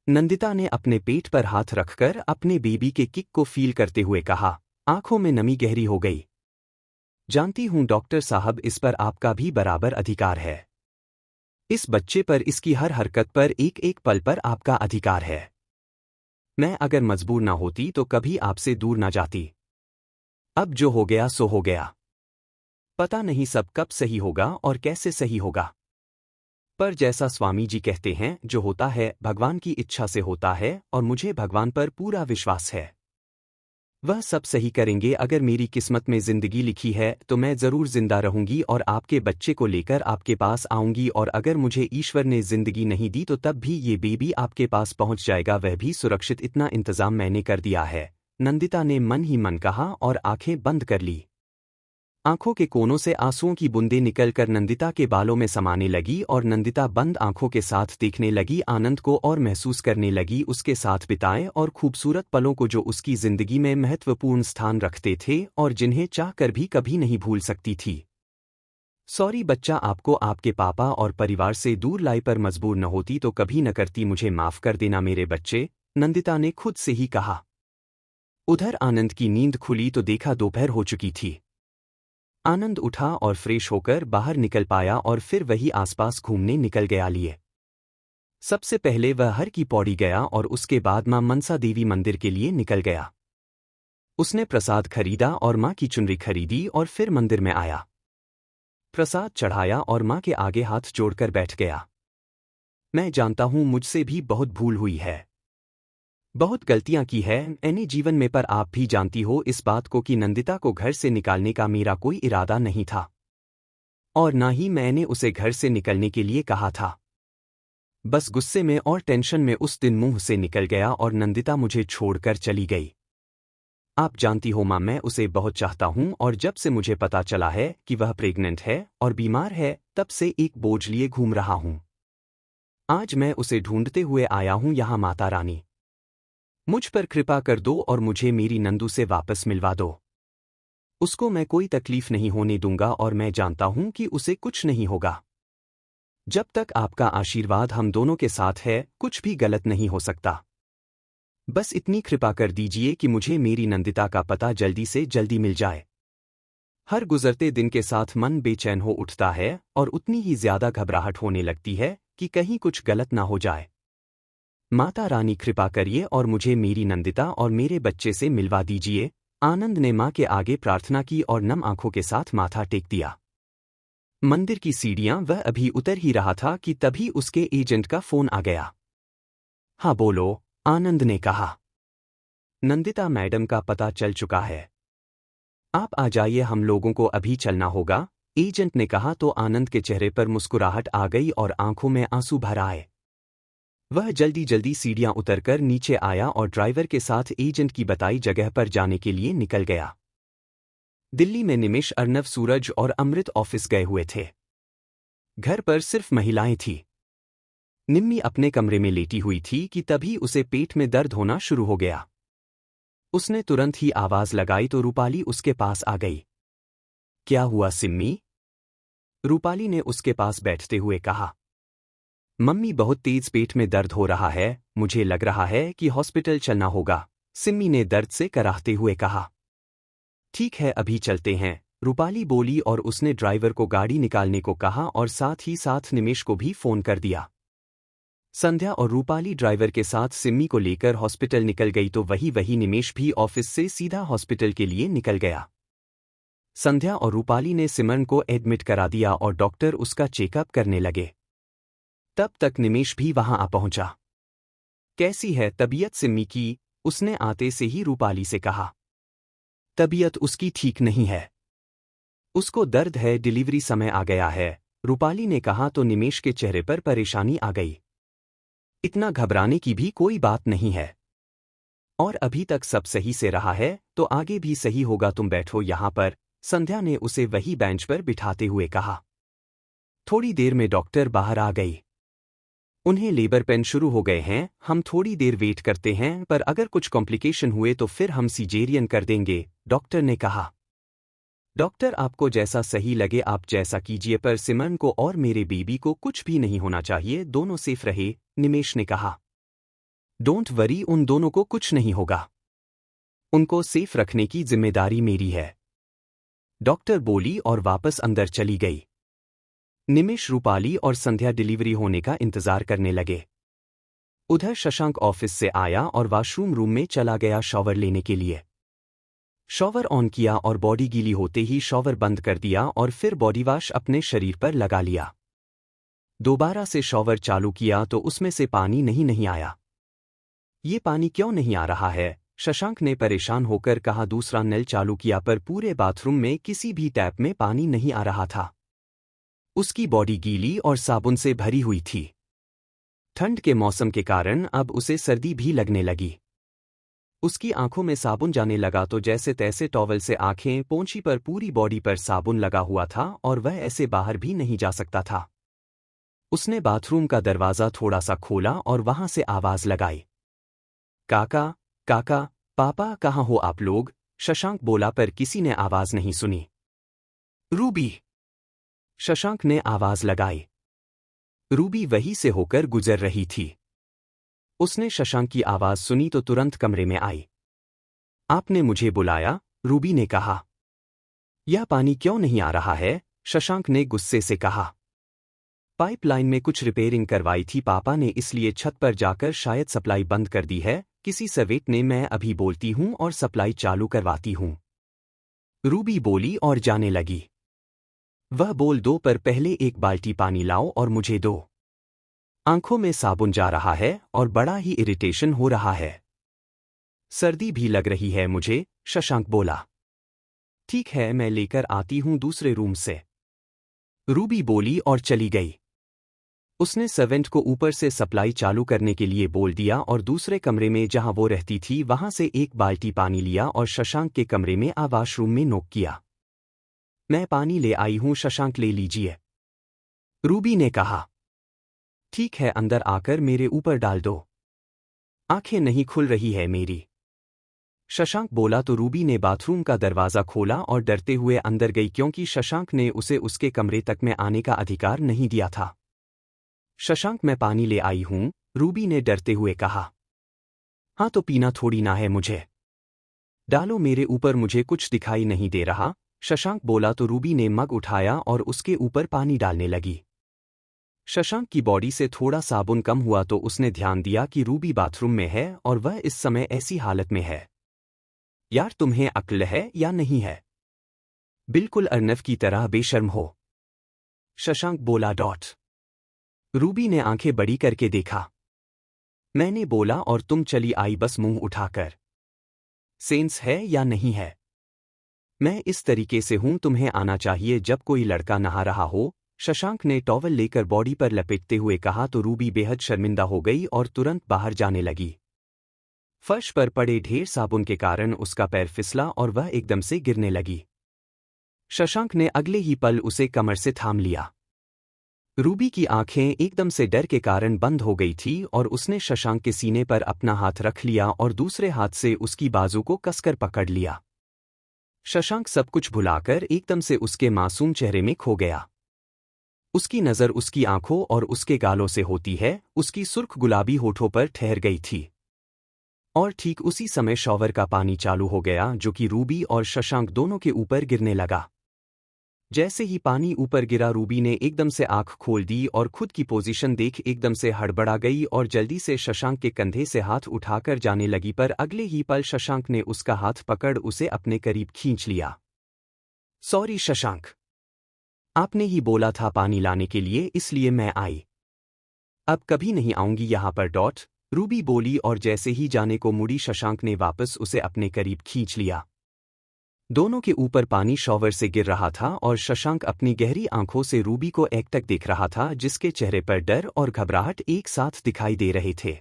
नंदिता ने अपने पेट पर हाथ रखकर अपने बेबी के किक को फील करते हुए कहा। आंखों में नमी गहरी हो गई। जानती हूं डॉक्टर साहब, इस पर आपका भी बराबर अधिकार है। इस बच्चे पर, इसकी हर हरकत पर, एक एक पल पर आपका अधिकार है। मैं अगर मजबूर ना होती तो कभी आपसे दूर ना जाती। अब जो हो गया सो हो गया। पता नहीं सब कब सही होगा और कैसे सही होगा। पर जैसा स्वामी जी कहते हैं, जो होता है भगवान की इच्छा से होता है और मुझे भगवान पर पूरा विश्वास है। वह सब सही करेंगे। अगर मेरी किस्मत में जिंदगी लिखी है तो मैं जरूर जिंदा रहूंगी और आपके बच्चे को लेकर आपके पास आऊंगी, और अगर मुझे ईश्वर ने जिंदगी नहीं दी तो तब भी ये बेबी आपके पास पहुंच जाएगा, वह भी सुरक्षित। इतना इंतजाम मैंने कर दिया है, नंदिता ने मन ही मन कहा और आंखें बंद कर ली। आंखों के कोनों से आंसुओं की बूंदें निकलकर नंदिता के बालों में समाने लगी और नंदिता बंद आंखों के साथ देखने लगी आनंद को और महसूस करने लगी उसके साथ बिताए और खूबसूरत पलों को जो उसकी जिंदगी में महत्वपूर्ण स्थान रखते थे और जिन्हें चाहकर भी कभी नहीं भूल सकती थी। सॉरी बच्चा, आपको आपके पापा और परिवार से दूर लाई पर मजबूर न होती तो कभी न करती। मुझे माफ कर देना मेरे बच्चे, नंदिता ने खुद से ही कहा। उधर आनंद की नींद खुली तो देखा दोपहर हो चुकी थी। आनंद उठा और फ्रेश होकर बाहर निकल पाया और फिर वही आसपास घूमने निकल गया लिए। सबसे पहले वह हर की पौड़ी गया और उसके बाद मां मनसा देवी मंदिर के लिए निकल गया। उसने प्रसाद खरीदा और मां की चुनरी खरीदी और फिर मंदिर में आया। प्रसाद चढ़ाया और मां के आगे हाथ जोड़कर बैठ गया। मैं जानता हूं मुझसे भी बहुत भूल हुई है, बहुत गलतियां की है मैंने जीवन में, पर आप भी जानती हो इस बात को कि नंदिता को घर से निकालने का मेरा कोई इरादा नहीं था और ना ही मैंने उसे घर से निकलने के लिए कहा था। बस गुस्से में और टेंशन में उस दिन मुंह से निकल गया और नंदिता मुझे छोड़कर चली गई। आप जानती हो मां, मैं उसे बहुत चाहता हूं और जब से मुझे पता चला है कि वह प्रेग्नेंट है और बीमार है तब से एक बोझ लिए घूम रहा हूं। आज मैं उसे ढूंढते हुए आया हूं यहां। माता रानी, मुझ पर कृपा कर दो और मुझे मेरी नंदू से वापस मिलवा दो। उसको मैं कोई तकलीफ नहीं होने दूंगा और मैं जानता हूं कि उसे कुछ नहीं होगा। जब तक आपका आशीर्वाद हम दोनों के साथ है, कुछ भी गलत नहीं हो सकता। बस इतनी कृपा कर दीजिए कि मुझे मेरी नंदिता का पता जल्दी से जल्दी मिल जाए। हर गुजरते दिन के साथ मन बेचैन हो उठता है और उतनी ही ज्यादा घबराहट होने लगती है कि कहीं कुछ गलत ना हो जाए। माता रानी कृपा करिए और मुझे मेरी नंदिता और मेरे बच्चे से मिलवा दीजिए। आनंद ने मां के आगे प्रार्थना की और नम आंखों के साथ माथा टेक दिया। मंदिर की सीढ़ियां वह अभी उतर ही रहा था कि तभी उसके एजेंट का फोन आ गया। हाँ बोलो, आनंद ने कहा। नंदिता मैडम का पता चल चुका है, आप आ जाइए, हम लोगों को अभी चलना होगा, एजेंट ने कहा तो आनंद के चेहरे पर मुस्कुराहट आ गई और आंखों में आंसू भर आए। वह जल्दी जल्दी सीढ़ियां उतरकर नीचे आया और ड्राइवर के साथ एजेंट की बताई जगह पर जाने के लिए निकल गया। दिल्ली में निमिष, अर्नव, सूरज और अमृत ऑफिस गए हुए थे। घर पर सिर्फ महिलाएं थीं। निम्मी अपने कमरे में लेटी हुई थी कि तभी उसे पेट में दर्द होना शुरू हो गया। उसने तुरंत ही आवाज लगाई तो रूपाली उसके पास आ गई। क्या हुआ सिम्मी? रूपाली ने उसके पास बैठते हुए कहा। मम्मी, बहुत तेज पेट में दर्द हो रहा है, मुझे लग रहा है कि हॉस्पिटल चलना होगा, सिम्मी ने दर्द से कराहते हुए कहा। ठीक है, अभी चलते हैं, रूपाली बोली और उसने ड्राइवर को गाड़ी निकालने को कहा और साथ ही साथ निमेश को भी फोन कर दिया। संध्या और रूपाली ड्राइवर के साथ सिम्मी को लेकर हॉस्पिटल निकल गई तो वही निमेश भी ऑफिस से सीधा हॉस्पिटल के लिए निकल गया। संध्या और रूपाली ने सिमरन को एडमिट करा दिया और डॉक्टर उसका चेकअप करने लगे। तब तक निमेश भी वहां आ पहुंचा। कैसी है तबीयत सिम्मी की? उसने आते से ही रूपाली से कहा। तबीयत उसकी ठीक नहीं है, उसको दर्द है, डिलीवरी समय आ गया है, रूपाली ने कहा तो निमेश के चेहरे पर परेशानी आ गई। इतना घबराने की भी कोई बात नहीं है। और अभी तक सब सही से रहा है तो आगे भी सही होगा, तुम बैठो यहाँ पर, संध्या ने उसे वही बेंच पर बिठाते हुए कहा। थोड़ी देर में डॉक्टर बाहर आ गई। उन्हें लेबर पेन शुरू हो गए हैं, हम थोड़ी देर वेट करते हैं, पर अगर कुछ कॉम्प्लिकेशन हुए तो फिर हम सीजेरियन कर देंगे, डॉक्टर ने कहा। डॉक्टर आपको जैसा सही लगे आप जैसा कीजिए, पर सिमरन को और मेरे बेबी को कुछ भी नहीं होना चाहिए, दोनों सेफ रहे, निमेश ने कहा। डोंट वरी, उन दोनों को कुछ नहीं होगा। उनको सेफ रखने की जिम्मेदारी मेरी है, डॉक्टर बोली और वापस अंदर चली गई। निमेश, रूपाली और संध्या डिलीवरी होने का इंतजार करने लगे। उधर शशांक ऑफिस से आया और वॉशरूम रूम में चला गया शॉवर लेने के लिए। शॉवर ऑन किया और बॉडी गीली होते ही शॉवर बंद कर दिया और फिर बॉडी वॉश अपने शरीर पर लगा लिया। दोबारा से शॉवर चालू किया तो उसमें से पानी नहीं आया। ये पानी क्यों नहीं आ रहा है, शशांक ने परेशान होकर कहा। दूसरा नल चालू किया पर पूरे बाथरूम में किसी भी टैप में पानी नहीं आ रहा था। उसकी बॉडी गीली और साबुन से भरी हुई थी। ठंड के मौसम के कारण अब उसे सर्दी भी लगने लगी। उसकी आंखों में साबुन जाने लगा तो जैसे तैसे टॉवल से आंखें पोंछी, पर पूरी बॉडी पर साबुन लगा हुआ था और वह ऐसे बाहर भी नहीं जा सकता था। उसने बाथरूम का दरवाजा थोड़ा सा खोला और वहां से आवाज लगाई, काका, काका, पापा, कहाँ हो आप लोग? शशांक बोला पर किसी ने आवाज नहीं सुनी। रूबी, शशांक ने आवाज लगाई। रूबी वहीं से होकर गुजर रही थी। उसने शशांक की आवाज सुनी तो तुरंत कमरे में आई। आपने मुझे बुलाया? रूबी ने कहा। यह पानी क्यों नहीं आ रहा है? शशांक ने गुस्से से कहा। पाइपलाइन में कुछ रिपेयरिंग करवाई थी पापा ने, इसलिए छत पर जाकर शायद सप्लाई बंद कर दी है किसी सर्वेंट ने। मैं अभी बोलती हूं और सप्लाई चालू करवाती हूं, रूबी बोली और जाने लगी। वह बोल दो, पर पहले एक बाल्टी पानी लाओ और मुझे दो। आंखों में साबुन जा रहा है और बड़ा ही इरिटेशन हो रहा है। सर्दी भी लग रही है मुझे, शशांक बोला। ठीक है, मैं लेकर आती हूं दूसरे रूम से, रूबी बोली और चली गई। उसने सर्वेंट को ऊपर से सप्लाई चालू करने के लिए बोल दिया और दूसरे कमरे में जहां वो रहती थी वहां से एक बाल्टी पानी लिया और शशांक के कमरे में वॉशरूम में नोक किया। मैं पानी ले आई हूं, शशांक ले लीजिए, रूबी ने कहा। ठीक है, अंदर आकर मेरे ऊपर डाल दो। आंखें नहीं खुल रही है मेरी, शशांक बोला तो रूबी ने बाथरूम का दरवाजा खोला और डरते हुए अंदर गई, क्योंकि शशांक ने उसे उसके कमरे तक में आने का अधिकार नहीं दिया था। शशांक, मैं पानी ले आई हूं, रूबी ने डरते हुए कहा। हाँ तो पीना थोड़ी ना है मुझे, डालो मेरे ऊपर, मुझे कुछ दिखाई नहीं दे रहा, शशांक बोला तो रूबी ने मग उठाया और उसके ऊपर पानी डालने लगी। शशांक की बॉडी से थोड़ा साबुन कम हुआ तो उसने ध्यान दिया कि रूबी बाथरूम में है और वह इस समय ऐसी हालत में है। यार, तुम्हें अक्ल है या नहीं है? बिल्कुल अर्नव की तरह बेशर्म हो, शशांक बोला। रूबी ने आंखें बड़ी करके देखा। मैंने बोला और तुम चली आई बस मुंह उठाकर। सेंस है या नहीं है? मैं इस तरीके से हूं, तुम्हें आना चाहिए जब कोई लड़का नहा रहा हो, शशांक ने टॉवल लेकर बॉडी पर लपेटते हुए कहा तो रूबी बेहद शर्मिंदा हो गई और तुरंत बाहर जाने लगी। फर्श पर पड़े ढेर साबुन के कारण उसका पैर फिसला और वह एकदम से गिरने लगी। शशांक ने अगले ही पल उसे कमर से थाम लिया। रूबी की आंखें एकदम से डर के कारण बंद हो गई थी और उसने शशांक के सीने पर अपना हाथ रख लिया और दूसरे हाथ से उसकी बाजू को कसकर पकड़ लिया। शशांक सब कुछ भुलाकर एकदम से उसके मासूम चेहरे में खो गया। उसकी नज़र उसकी आंखों और उसके गालों से होती है उसकी सुर्ख गुलाबी होठों पर ठहर गई थी। और ठीक उसी समय शॉवर का पानी चालू हो गया जो कि रूबी और शशांक दोनों के ऊपर गिरने लगा। जैसे ही पानी ऊपर गिरा रूबी ने एकदम से आंख खोल दी और खुद की पोजीशन देख एकदम से हड़बड़ा गई और जल्दी से शशांक के कंधे से हाथ उठाकर जाने लगी, पर अगले ही पल शशांक ने उसका हाथ पकड़ उसे अपने करीब खींच लिया। सॉरी शशांक, आपने ही बोला था पानी लाने के लिए, इसलिए मैं आई। अब कभी नहीं आऊंगी यहां पर। रूबी बोली और जैसे ही जाने को मुड़ी शशांक ने वापस उसे अपने करीब खींच लिया। दोनों के ऊपर पानी शॉवर से गिर रहा था और शशांक अपनी गहरी आंखों से रूबी को एकटक देख रहा था, जिसके चेहरे पर डर और घबराहट एक साथ दिखाई दे रहे थे।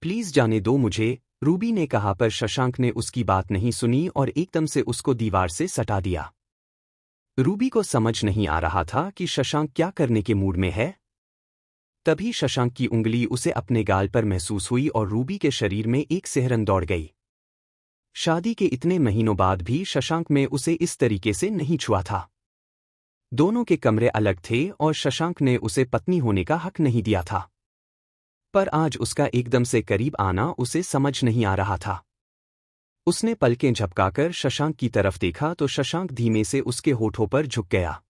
प्लीज जाने दो मुझे, रूबी ने कहा, पर शशांक ने उसकी बात नहीं सुनी और एकदम से उसको दीवार से सटा दिया। रूबी को समझ नहीं आ रहा था कि शशांक क्या करने के मूड में है। तभी शशांक की उंगली उसे अपने गाल पर महसूस हुई और रूबी के शरीर में एक सिहरन दौड़ गई। शादी के इतने महीनों बाद भी शशांक में उसे इस तरीके से नहीं छुआ था। दोनों के कमरे अलग थे और शशांक ने उसे पत्नी होने का हक नहीं दिया था, पर आज उसका एकदम से करीब आना उसे समझ नहीं आ रहा था। उसने पलकें झपकाकर शशांक की तरफ देखा तो शशांक धीमे से उसके होठों पर झुक गया।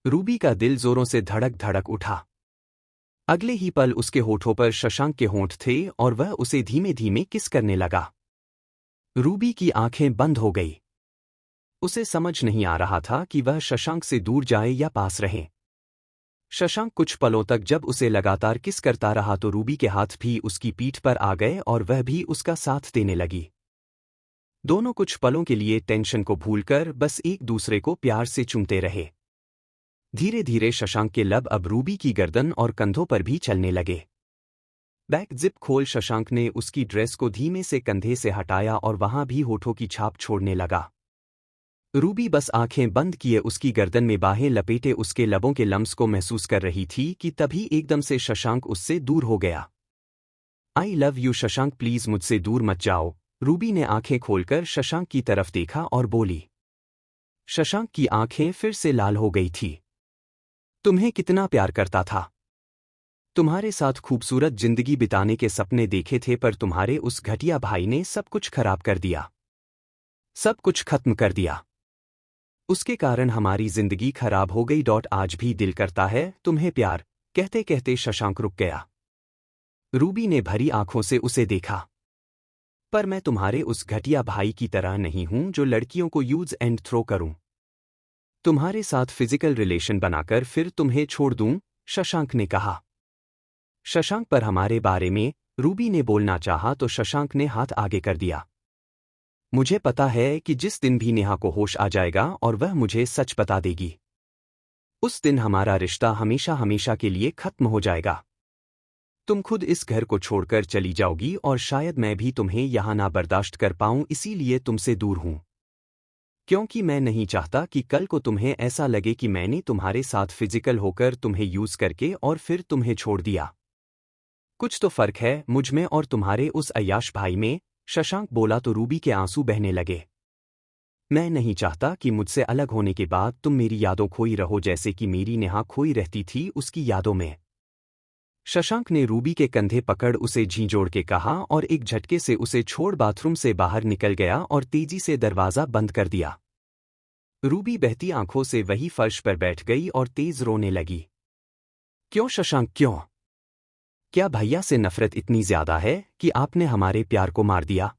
रूबी का दिल जोरों से धड़क धड़क उठा। अगले ही पल उसके होठों पर शशांक के होंठ थे और वह उसे धीमे धीमे किस करने लगा। रूबी की आंखें बंद हो गई। उसे समझ नहीं आ रहा था कि वह शशांक से दूर जाए या पास रहे। शशांक कुछ पलों तक जब उसे लगातार किस करता रहा तो रूबी के हाथ भी उसकी पीठ पर आ गए और वह भी उसका साथ देने लगी। दोनों कुछ पलों के लिए टेंशन को भूलकर बस एक दूसरे को प्यार से चूमते रहे। धीरे धीरे शशांक के लब अब रूबी की गर्दन और कंधों पर भी चलने लगे। बैक जिप खोल शशांक ने उसकी ड्रेस को धीमे से कंधे से हटाया और वहां भी होठों की छाप छोड़ने लगा। रूबी बस आंखें बंद किए उसकी गर्दन में बाहें लपेटे उसके लबों के लम्स को महसूस कर रही थी कि तभी एकदम से शशांक उससे दूर हो गया। I love you Shashank, please मुझसे दूर मत जाओ, रूबी ने आंखें खोलकर शशांक की तरफ देखा और बोली। शशांक की आंखें फिर से लाल हो गई थी। तुम्हें कितना प्यार करता था, तुम्हारे साथ खूबसूरत जिंदगी बिताने के सपने देखे थे, पर तुम्हारे उस घटिया भाई ने सब कुछ खराब कर दिया, सब कुछ खत्म कर दिया। उसके कारण हमारी जिंदगी खराब हो गई। आज भी दिल करता है तुम्हें प्यार, कहते कहते शशांक रुक गया। रूबी ने भरी आंखों से उसे देखा। पर मैं तुम्हारे उस घटिया भाई की तरह नहीं हूं जो लड़कियों को यूज एंड थ्रो करूं, तुम्हारे साथ फिजिकल रिलेशन बनाकर फिर तुम्हें छोड़ दूं, शशांक ने कहा। शशांक पर हमारे बारे में, रूबी ने बोलना चाहा तो शशांक ने हाथ आगे कर दिया। मुझे पता है कि जिस दिन भी नेहा को होश आ जाएगा और वह मुझे सच बता देगी, उस दिन हमारा रिश्ता हमेशा हमेशा के लिए खत्म हो जाएगा। तुम खुद इस घर को छोड़कर चली जाओगी और शायद मैं भी तुम्हें यहां ना बर्दाश्त कर पाऊं, इसीलिए तुमसे दूर हूं। क्योंकि मैं नहीं चाहता कि कल को तुम्हें ऐसा लगे कि मैंने तुम्हारे साथ फिजिकल होकर तुम्हें यूज करके और फिर तुम्हें छोड़ दिया। कुछ तो फर्क है मुझ में और तुम्हारे उस अय्याश भाई में, शशांक बोला तो रूबी के आंसू बहने लगे। मैं नहीं चाहता कि मुझसे अलग होने के बाद तुम मेरी यादों खोई रहो, जैसे कि मेरी नेहा खोई रहती थी उसकी यादों में। शशांक ने रूबी के कंधे पकड़ उसे झींझोड़ के कहा और एक झटके से उसे छोड़ बाथरूम से बाहर निकल गया और तेजी से दरवाजा बंद कर दिया। रूबी बहती आंखों से वही फर्श पर बैठ गई और तेज रोने लगी। क्यों शशांक, क्यों? क्या भैया से नफरत इतनी ज्यादा है कि आपने हमारे प्यार को मार दिया?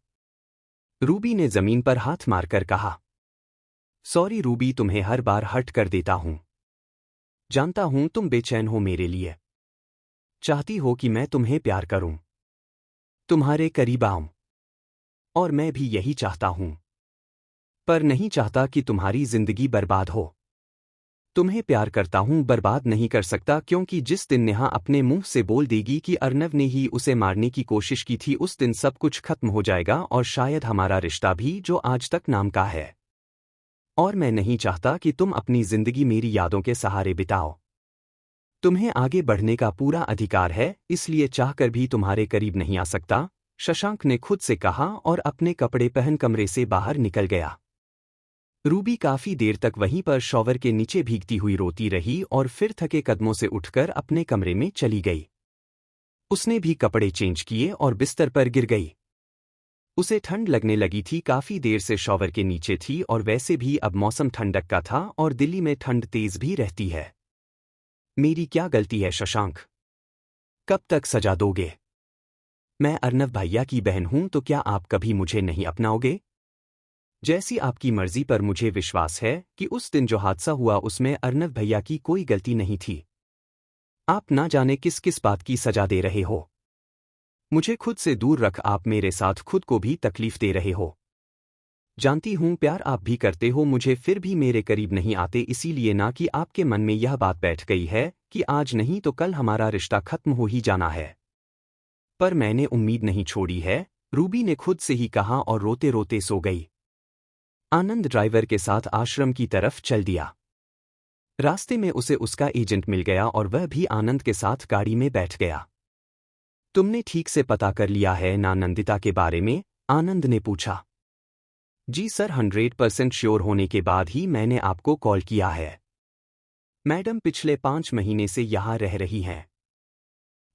रूबी ने जमीन पर हाथ मारकर कहा। सॉरी रूबी, तुम्हें हर बार हर्ट कर देता हूं। जानता हूं तुम बेचैन हो मेरे लिए, चाहती हो कि मैं तुम्हें प्यार करूं, तुम्हारे करीब आऊं, और मैं भी यही चाहता हूं, पर नहीं चाहता कि तुम्हारी जिंदगी बर्बाद हो। तुम्हें प्यार करता हूं, बर्बाद नहीं कर सकता, क्योंकि जिस दिन नेहा अपने मुंह से बोल देगी कि अर्नव ने ही उसे मारने की कोशिश की थी, उस दिन सब कुछ खत्म हो जाएगा और शायद हमारा रिश्ता भी जो आज तक नाम का है। और मैं नहीं चाहता कि तुम अपनी जिंदगी मेरी यादों के सहारे बिताओ। तुम्हें आगे बढ़ने का पूरा अधिकार है, इसलिए चाहकर भी तुम्हारे करीब नहीं आ सकता, शशांक ने खुद से कहा और अपने कपड़े पहन कमरे से बाहर निकल गया। रूबी काफी देर तक वहीं पर शॉवर के नीचे भीगती हुई रोती रही और फिर थके कदमों से उठकर अपने कमरे में चली गई। उसने भी कपड़े चेंज किए और बिस्तर पर गिर गई। उसे ठंड लगने लगी थी, काफी देर से शॉवर के नीचे थी और वैसे भी अब मौसम ठंडक का था और दिल्ली में ठंड तेज भी रहती है। मेरी क्या गलती है शशांक? कब तक सजा दोगे? मैं अर्नव भैया की बहन हूं, तो क्या आप कभी मुझे नहीं अपनाओगे? जैसी आपकी मर्जी, पर मुझे विश्वास है कि उस दिन जो हादसा हुआ उसमें अर्नव भैया की कोई गलती नहीं थी। आप ना जाने किस किस बात की सजा दे रहे हो। मुझे खुद से दूर रख, आप मेरे साथ खुद को भी तकलीफ दे रहे हो। जानती हूँ प्यार आप भी करते हो मुझे, फिर भी मेरे करीब नहीं आते, इसीलिए ना कि आपके मन में यह बात बैठ गई है कि आज नहीं तो कल हमारा रिश्ता खत्म हो ही जाना है। पर मैंने उम्मीद नहीं छोड़ी है, रूबी ने खुद से ही कहा और रोते रोते सो गई। आनंद ड्राइवर के साथ आश्रम की तरफ चल दिया। रास्ते में उसे उसका एजेंट मिल गया और वह भी आनंद के साथ गाड़ी में बैठ गया। तुमने ठीक से पता कर लिया है ना नंदिता के बारे में? आनंद ने पूछा। जी सर, 100% श्योर होने के बाद ही मैंने आपको कॉल किया है। मैडम पिछले 5 महीने से यहाँ रह रही हैं।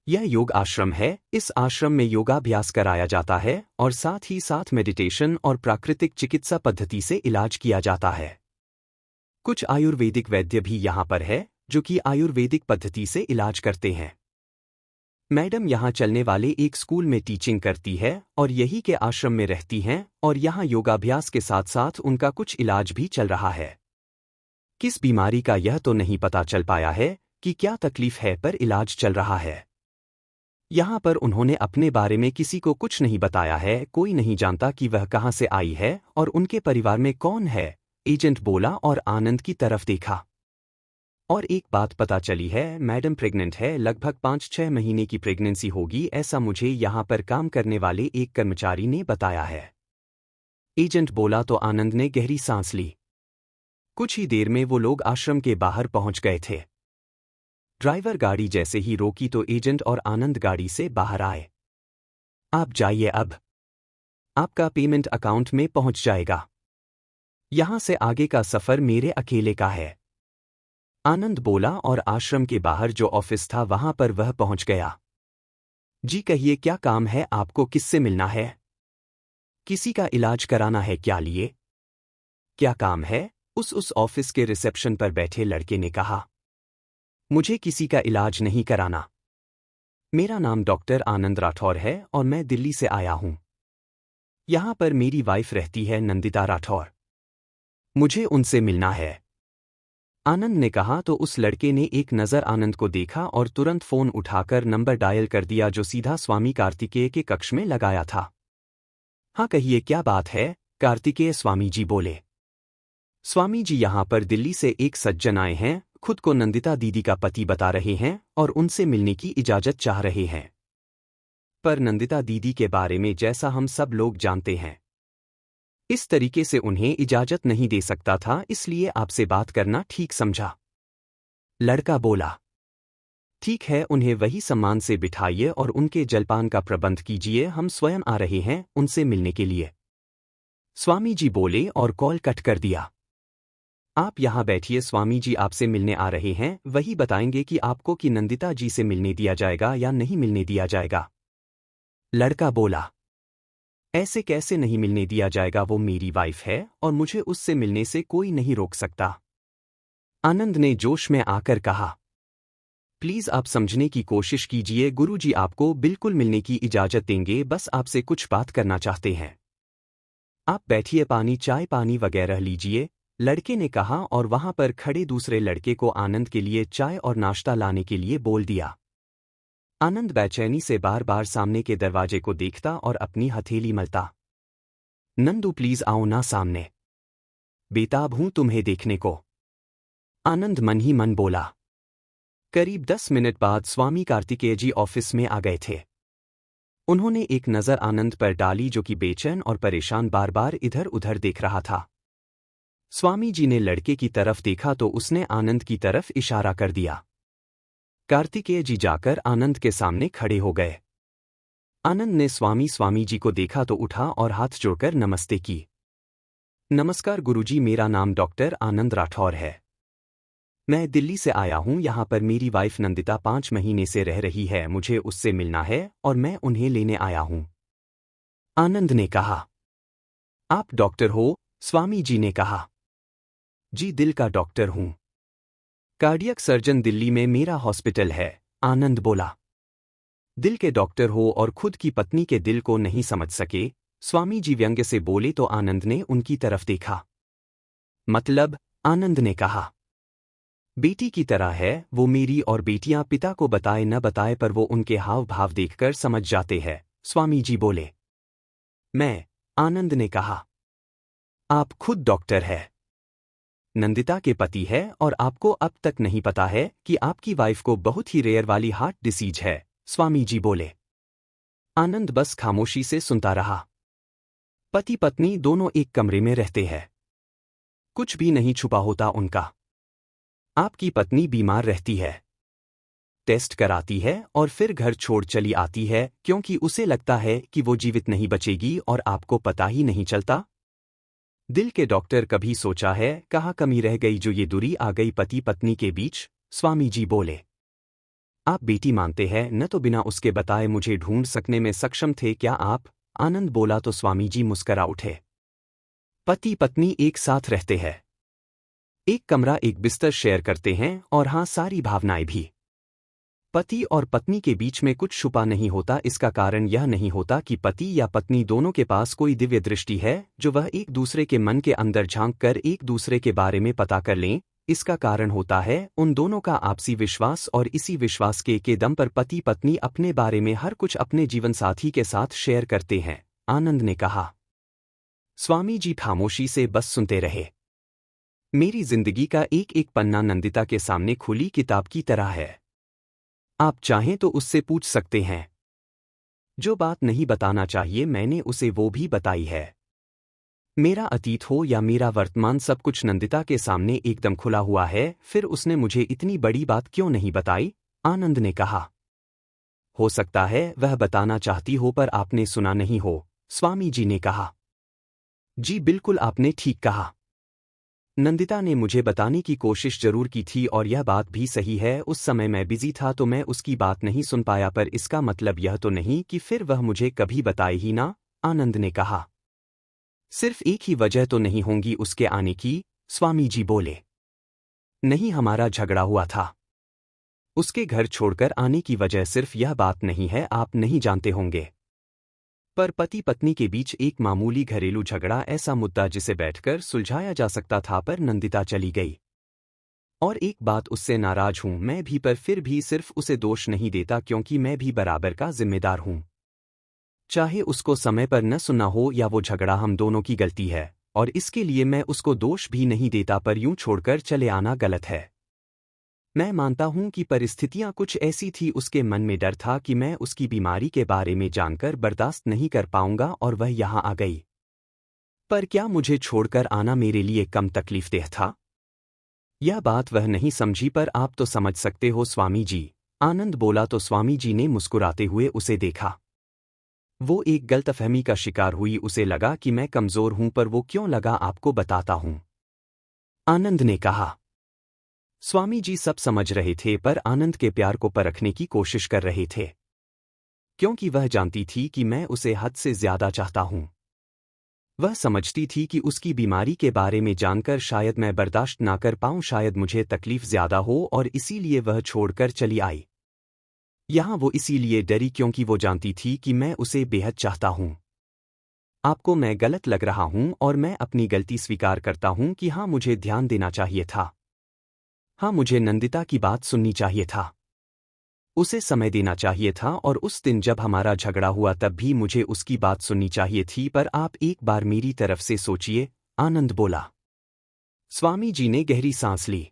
यह योग आश्रम है, इस आश्रम में योगाभ्यास कराया जाता है और साथ ही साथ मेडिटेशन और प्राकृतिक चिकित्सा पद्धति से इलाज किया जाता है। कुछ आयुर्वेदिक वैद्य भी यहाँ पर है जो कि आयुर्वेदिक पद्धति से इलाज करते हैं। मैडम यहाँ चलने वाले एक स्कूल में टीचिंग करती है और यही के आश्रम में रहती हैं और यहाँ योगाभ्यास के साथ साथ उनका कुछ इलाज भी चल रहा है। किस बीमारी का यह तो नहीं पता चल पाया है कि क्या तकलीफ है, पर इलाज चल रहा है। यहाँ पर उन्होंने अपने बारे में किसी को कुछ नहीं बताया है, कोई नहीं जानता कि वह कहाँ से आई है और उनके परिवार में कौन है, एजेंट बोला और आनंद की तरफ देखा। और एक बात पता चली है, मैडम प्रेग्नेंट है, लगभग 5-6 महीने की प्रेगनेंसी होगी, ऐसा मुझे यहाँ पर काम करने वाले एक कर्मचारी ने बताया है। एजेंट बोला तो आनंद ने गहरी सांस ली। कुछ ही देर में वो लोग आश्रम के बाहर पहुंच गए थे। ड्राइवर गाड़ी जैसे ही रोकी तो एजेंट और आनंद गाड़ी से बाहर आए। आप जाइए, अब आपका पेमेंट अकाउंट में पहुंच जाएगा। यहां से आगे का सफर मेरे अकेले का है, आनंद बोला और आश्रम के बाहर जो ऑफिस था वहां पर वह पहुंच गया। जी कहिए, क्या काम है आपको, किससे मिलना है? किसी का इलाज कराना है क्या? लिए क्या काम है? उस ऑफिस के रिसेप्शन पर बैठे लड़के ने कहा। मुझे किसी का इलाज नहीं कराना। मेरा नाम डॉक्टर आनंद राठौर है और मैं दिल्ली से आया हूं। यहां पर मेरी वाइफ रहती है नंदिता राठौर, मुझे उनसे मिलना है, आनंद ने कहा। तो उस लड़के ने एक नज़र आनंद को देखा और तुरंत फोन उठाकर नंबर डायल कर दिया जो सीधा स्वामी कार्तिकेय के कक्ष में लगाया था। हाँ कहिए, क्या बात है? कार्तिकेय स्वामी जी बोले। स्वामी जी यहाँ पर दिल्ली से एक सज्जन आए हैं, खुद को नंदिता दीदी का पति बता रहे हैं और उनसे मिलने की इजाजत चाह रहे हैं। पर नंदिता दीदी के बारे में जैसा हम सब लोग जानते हैं, इस तरीके से उन्हें इजाजत नहीं दे सकता था, इसलिए आपसे बात करना ठीक समझा। लड़का बोला। ठीक है, उन्हें वही सम्मान से बिठाइए और उनके जलपान का प्रबंध कीजिए, हम स्वयं आ रहे हैं उनसे मिलने के लिए, स्वामी जी बोले और कॉल कट कर दिया। आप यहाँ बैठिए, स्वामी जी आपसे मिलने आ रहे हैं, वही बताएंगे कि आपको कि नंदिता जी से मिलने दिया जाएगा या नहीं मिलने दिया जाएगा। लड़का बोला। ऐसे कैसे नहीं मिलने दिया जाएगा, वो मेरी वाइफ है और मुझे उससे मिलने से कोई नहीं रोक सकता, आनंद ने जोश में आकर कहा। प्लीज आप समझने की कोशिश कीजिए, गुरुजी आपको बिल्कुल मिलने की इजाजत देंगे, बस आपसे कुछ बात करना चाहते हैं। आप बैठिए, पानी चाय पानी वगैरह लीजिए, लड़के ने कहा और वहां पर खड़े दूसरे लड़के को आनंद के लिए चाय और नाश्ता लाने के लिए बोल दिया। आनंद बेचैनी से बार बार सामने के दरवाजे को देखता और अपनी हथेली मलता। नंदू प्लीज आओ ना सामने, बेताब हूं तुम्हें देखने को, आनंद मन ही मन बोला। करीब 10 मिनट बाद स्वामी कार्तिकेय जी ऑफिस में आ गए थे। उन्होंने एक नज़र आनंद पर डाली जो कि बेचैन और परेशान बार बार इधर उधर देख रहा था। स्वामी जी ने लड़के की तरफ देखा तो उसने आनंद की तरफ इशारा कर दिया। कार्तिकेय जी जाकर आनंद के सामने खड़े हो गए। आनंद ने स्वामी जी को देखा तो उठा और हाथ जोड़कर नमस्ते की। नमस्कार गुरुजी, मेरा नाम डॉक्टर आनंद राठौर है, मैं दिल्ली से आया हूं, यहाँ पर मेरी वाइफ नंदिता 5 महीने से रह रही है, मुझे उससे मिलना है और मैं उन्हें लेने आया हूं, आनंद ने कहा। आप डॉक्टर हो? स्वामी जी ने कहा। जी, दिल का डॉक्टर हूं, कार्डियक सर्जन, दिल्ली में मेरा हॉस्पिटल है, आनंद बोला। दिल के डॉक्टर हो और खुद की पत्नी के दिल को नहीं समझ सके, स्वामी जी व्यंग्य से बोले तो आनंद ने उनकी तरफ देखा। मतलब? आनंद ने कहा। बेटी की तरह है वो मेरी, और बेटियां पिता को बताए न बताए पर वो उनके हाव भाव देखकर समझ जाते हैं, स्वामी जी बोले। मैं, आनंद ने कहा। आप खुद डॉक्टर है, नंदिता के पति है और आपको अब तक नहीं पता है कि आपकी वाइफ को बहुत ही रेयर वाली हार्ट डिसीज है, स्वामी जी बोले। आनंद बस खामोशी से सुनता रहा। पति पत्नी दोनों एक कमरे में रहते हैं। कुछ भी नहीं छुपा होता उनका। आपकी पत्नी बीमार रहती है, टेस्ट कराती है और फिर घर छोड़ चली आती है क्योंकि उसे लगता है कि वो जीवित नहीं बचेगी और आपको पता ही नहीं चलता। दिल के डॉक्टर कभी सोचा है कहाँ कमी रह गई जो ये दूरी आ गई पति पत्नी के बीच, स्वामी जी बोले। आप बेटी मानते हैं न तो बिना उसके बताए मुझे ढूंढ सकने में सक्षम थे क्या आप? आनंद बोला तो स्वामी जी मुस्करा उठे। पति पत्नी एक साथ रहते हैं, एक कमरा एक बिस्तर शेयर करते हैं और हाँ सारी भावनाएं भी। पति और पत्नी के बीच में कुछ छुपा नहीं होता। इसका कारण यह नहीं होता कि पति या पत्नी दोनों के पास कोई दिव्य दृष्टि है जो वह एक दूसरे के मन के अंदर झांक कर एक दूसरे के बारे में पता कर लें। इसका कारण होता है उन दोनों का आपसी विश्वास और इसी विश्वास के दम पर पति पत्नी अपने बारे में हर कुछ अपने जीवनसाथी के साथ शेयर करते हैं, आनंद ने कहा। स्वामी जी खामोशी से बस सुनते रहे। मेरी जिंदगी का एक एक पन्ना नंदिता के सामने खुली किताब की तरह है। आप चाहें तो उससे पूछ सकते हैं। जो बात नहीं बताना चाहिए मैंने उसे वो भी बताई है। मेरा अतीत हो या मेरा वर्तमान सब कुछ नंदिता के सामने एकदम खुला हुआ है। फिर उसने मुझे इतनी बड़ी बात क्यों नहीं बताई? आनंद ने कहा। हो सकता है वह बताना चाहती हो पर आपने सुना नहीं हो, स्वामी जी ने कहा। जी बिल्कुल आपने ठीक कहा। नंदिता ने मुझे बताने की कोशिश जरूर की थी और यह बात भी सही है उस समय मैं बिजी था तो मैं उसकी बात नहीं सुन पाया पर इसका मतलब यह तो नहीं कि फिर वह मुझे कभी बताए ही ना, आनंद ने कहा। सिर्फ एक ही वजह तो नहीं होंगी उसके आने की, स्वामी जी बोले। नहीं हमारा झगड़ा हुआ था। उसके घर छोड़कर आने की वजह सिर्फ यह बात नहीं है आप नहीं जानते होंगे। पर पति पत्नी के बीच एक मामूली घरेलू झगड़ा ऐसा मुद्दा जिसे बैठकर सुलझाया जा सकता था पर नंदिता चली गई। और एक बात उससे नाराज हूं मैं भी पर फिर भी सिर्फ उसे दोष नहीं देता क्योंकि मैं भी बराबर का जिम्मेदार हूं। चाहे उसको समय पर न सुनना हो या वो झगड़ा हम दोनों की गलती है और इसके लिए मैं उसको दोष भी नहीं देता पर यूं छोड़कर चले आना गलत है। मैं मानता हूं कि परिस्थितियां कुछ ऐसी थी उसके मन में डर था कि मैं उसकी बीमारी के बारे में जानकर बर्दाश्त नहीं कर पाऊंगा और वह यहां आ गई। पर क्या मुझे छोड़कर आना मेरे लिए कम तकलीफदेह था? यह बात वह नहीं समझी पर आप तो समझ सकते हो स्वामी जी, आनंद बोला तो स्वामी जी ने मुस्कुराते हुए उसे देखा। वो एक गलतफहमी का शिकार हुई। उसे लगा कि मैं कमजोर हूं पर वो क्यों लगा आपको बताता हूं, आनंद ने कहा। स्वामी जी सब समझ रहे थे पर आनंद के प्यार को परखने की कोशिश कर रहे थे क्योंकि वह जानती थी कि मैं उसे हद से ज्यादा चाहता हूं। वह समझती थी कि उसकी बीमारी के बारे में जानकर शायद मैं बर्दाश्त ना कर पाऊं, शायद मुझे तकलीफ ज्यादा हो और इसीलिए वह छोड़कर चली आई। यहां वो इसीलिए डरी क्योंकि वो जानती थी कि मैं उसे बेहद चाहता हूं। आपको मैं गलत लग रहा हूं और मैं अपनी गलती स्वीकार करता हूं कि हाँ मुझे ध्यान देना चाहिए था। हाँ मुझे नंदिता की बात सुननी चाहिए था, उसे समय देना चाहिए था और उस दिन जब हमारा झगड़ा हुआ तब भी मुझे उसकी बात सुननी चाहिए थी। पर आप एक बार मेरी तरफ से सोचिए, आनंद बोला। स्वामी जी ने गहरी सांस ली।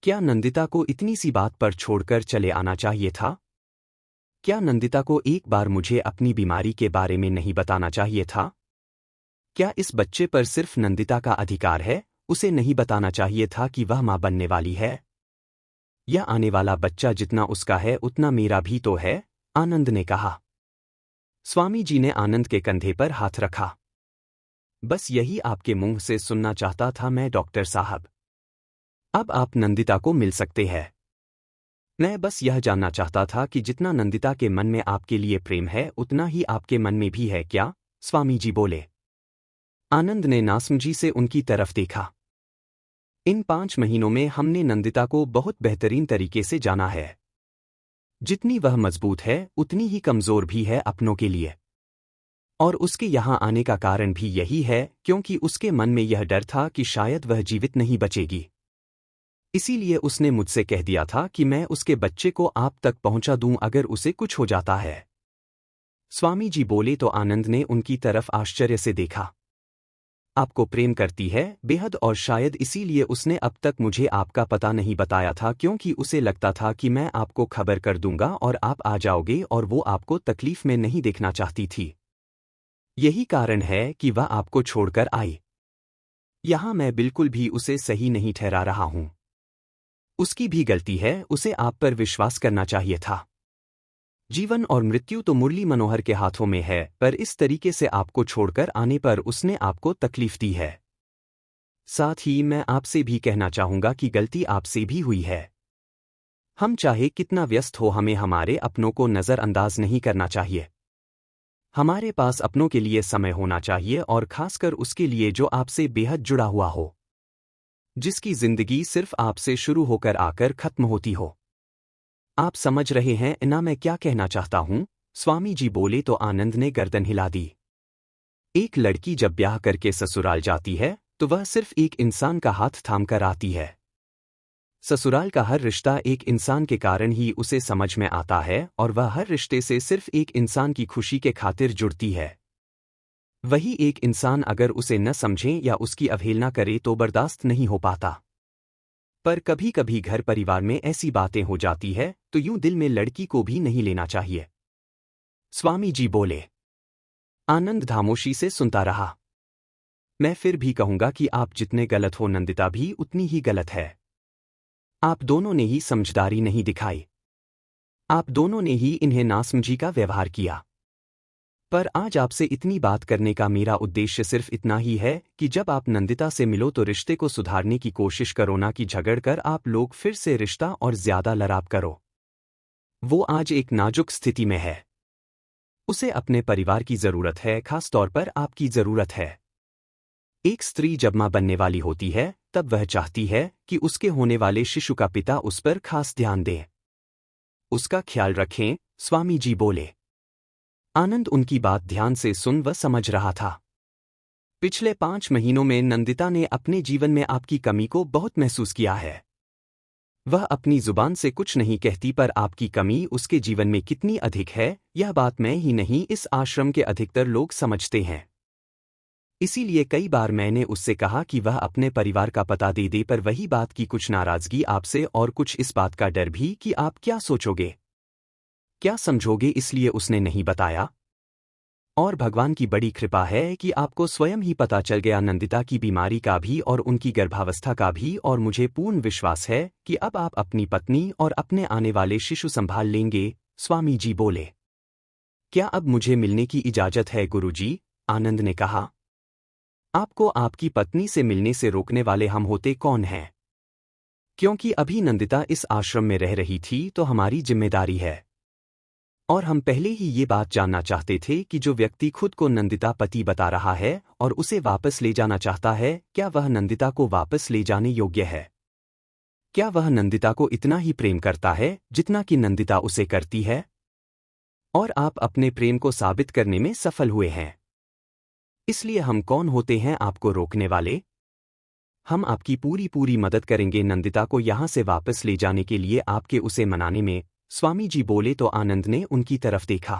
क्या नंदिता को इतनी सी बात पर छोड़कर चले आना चाहिए था? क्या नंदिता को एक बार मुझे अपनी बीमारी के बारे में नहीं बताना चाहिए था? क्या इस बच्चे पर सिर्फ नंदिता का अधिकार है? उसे नहीं बताना चाहिए था कि वह मां बनने वाली है? यह आने वाला बच्चा जितना उसका है उतना मेरा भी तो है, आनंद ने कहा। स्वामी जी ने आनंद के कंधे पर हाथ रखा। बस यही आपके मुंह से सुनना चाहता था मैं डॉक्टर साहब। अब आप नंदिता को मिल सकते हैं। मैं बस यह जानना चाहता था कि जितना नंदिता के मन में आपके लिए प्रेम है उतना ही आपके मन में भी है क्या? स्वामी जी बोले। आनंद ने नासमझी से उनकी तरफ देखा। इन 5 महीनों में हमने नंदिता को बहुत बेहतरीन तरीके से जाना है। जितनी वह मजबूत है उतनी ही कमजोर भी है अपनों के लिए। और उसके यहाँ आने का कारण भी यही है क्योंकि उसके मन में यह डर था कि शायद वह जीवित नहीं बचेगी। इसीलिए उसने मुझसे कह दिया था कि मैं उसके बच्चे को आप तक पहुंचा दूं अगर उसे कुछ हो जाता है। स्वामी जी बोले तो आनंद ने उनकी तरफ आश्चर्य से देखा। आपको प्रेम करती है बेहद, और शायद इसीलिए उसने अब तक मुझे आपका पता नहीं बताया था, क्योंकि उसे लगता था कि मैं आपको खबर कर दूंगा और आप आ जाओगे, और वो आपको तकलीफ में नहीं देखना चाहती थी। यही कारण है कि वह आपको छोड़कर आई। यहाँ मैं बिल्कुल भी उसे सही नहीं ठहरा रहा हूँ। उसकी भी गलती है, उसे आप पर विश्वास करना चाहिए था। जीवन और मृत्यु तो मुरली मनोहर के हाथों में है, पर इस तरीके से आपको छोड़कर आने पर उसने आपको तकलीफ दी है। साथ ही मैं आपसे भी कहना चाहूंगा कि गलती आपसे भी हुई है। हम चाहे कितना व्यस्त हो, हमें हमारे अपनों को नज़रअंदाज नहीं करना चाहिए। हमारे पास अपनों के लिए समय होना चाहिए, और खासकर उसके लिए जो आपसे बेहद जुड़ा हुआ हो, जिसकी जिंदगी सिर्फ आपसे शुरू होकर आकर खत्म होती हो। आप समझ रहे हैं ना मैं क्या कहना चाहता हूं? स्वामी जी बोले तो आनंद ने गर्दन हिला दी। एक लड़की जब ब्याह करके ससुराल जाती है तो वह सिर्फ एक इंसान का हाथ थामकर आती है। ससुराल का हर रिश्ता एक इंसान के कारण ही उसे समझ में आता है, और वह हर रिश्ते से सिर्फ एक इंसान की खुशी के खातिर जुड़ती है। वही एक इंसान अगर उसे न समझे या उसकी अवहेलना करे तो बर्दाश्त नहीं हो पाता। पर कभी कभी घर परिवार में ऐसी बातें हो जाती है तो यूं दिल में लड़की को भी नहीं लेना चाहिए। स्वामी जी बोले। आनंद खामोशी से सुनता रहा। मैं फिर भी कहूंगा कि आप जितने गलत हो, नंदिता भी उतनी ही गलत है। आप दोनों ने ही समझदारी नहीं दिखाई। आप दोनों ने ही इन्हें नासमझी का व्यवहार किया। पर आज आपसे इतनी बात करने का मेरा उद्देश्य सिर्फ इतना ही है कि जब आप नंदिता से मिलो तो रिश्ते को सुधारने की कोशिश करो, ना कि झगड़ कर आप लोग फिर से रिश्ता और ज्यादा लड़ाप करो। वो आज एक नाजुक स्थिति में है। उसे अपने परिवार की जरूरत है, खास तौर पर आपकी जरूरत है। एक स्त्री जब मां बनने वाली होती है तब वह चाहती है कि उसके होने वाले शिशु का पिता उस पर खास ध्यान दे, उसका ख्याल रखें। स्वामी जी बोले। आनंद उनकी बात ध्यान से सुन व समझ रहा था। पिछले 5 महीनों में नंदिता ने अपने जीवन में आपकी कमी को बहुत महसूस किया है। वह अपनी जुबान से कुछ नहीं कहती, पर आपकी कमी उसके जीवन में कितनी अधिक है यह बात मैं ही नहीं, इस आश्रम के अधिकतर लोग समझते हैं। इसीलिए कई बार मैंने उससे कहा कि वह अपने परिवार का पता दे दे, पर वही बात की कुछ नाराजगी आपसे और कुछ इस बात का डर भी कि आप क्या सोचोगे, क्या समझोगे, इसलिए उसने नहीं बताया। और भगवान की बड़ी कृपा है कि आपको स्वयं ही पता चल गया नंदिता की बीमारी का भी और उनकी गर्भावस्था का भी, और मुझे पूर्ण विश्वास है कि अब आप अपनी पत्नी और अपने आने वाले शिशु संभाल लेंगे। स्वामी जी बोले। क्या अब मुझे मिलने की इजाजत है गुरुजी? आनंद ने कहा। आपको आपकी पत्नी से मिलने से रोकने वाले हम होते कौन हैं? क्योंकि अभी नंदिता इस आश्रम में रह रही थी तो हमारी जिम्मेदारी है। और हम पहले ही ये बात जानना चाहते थे कि जो व्यक्ति खुद को नंदिता पति बता रहा है और उसे वापस ले जाना चाहता है, क्या वह नंदिता को वापस ले जाने योग्य है? क्या वह नंदिता को इतना ही प्रेम करता है जितना कि नंदिता उसे करती है? और आप अपने प्रेम को साबित करने में सफल हुए हैं। इसलिए हम कौन होते हैं आपको रोकने वाले? हम आपकी पूरी पूरी मदद करेंगे नंदिता को यहां से वापस ले जाने के लिए, आपके उसे मनाने में। स्वामी जी बोले तो आनंद ने उनकी तरफ देखा।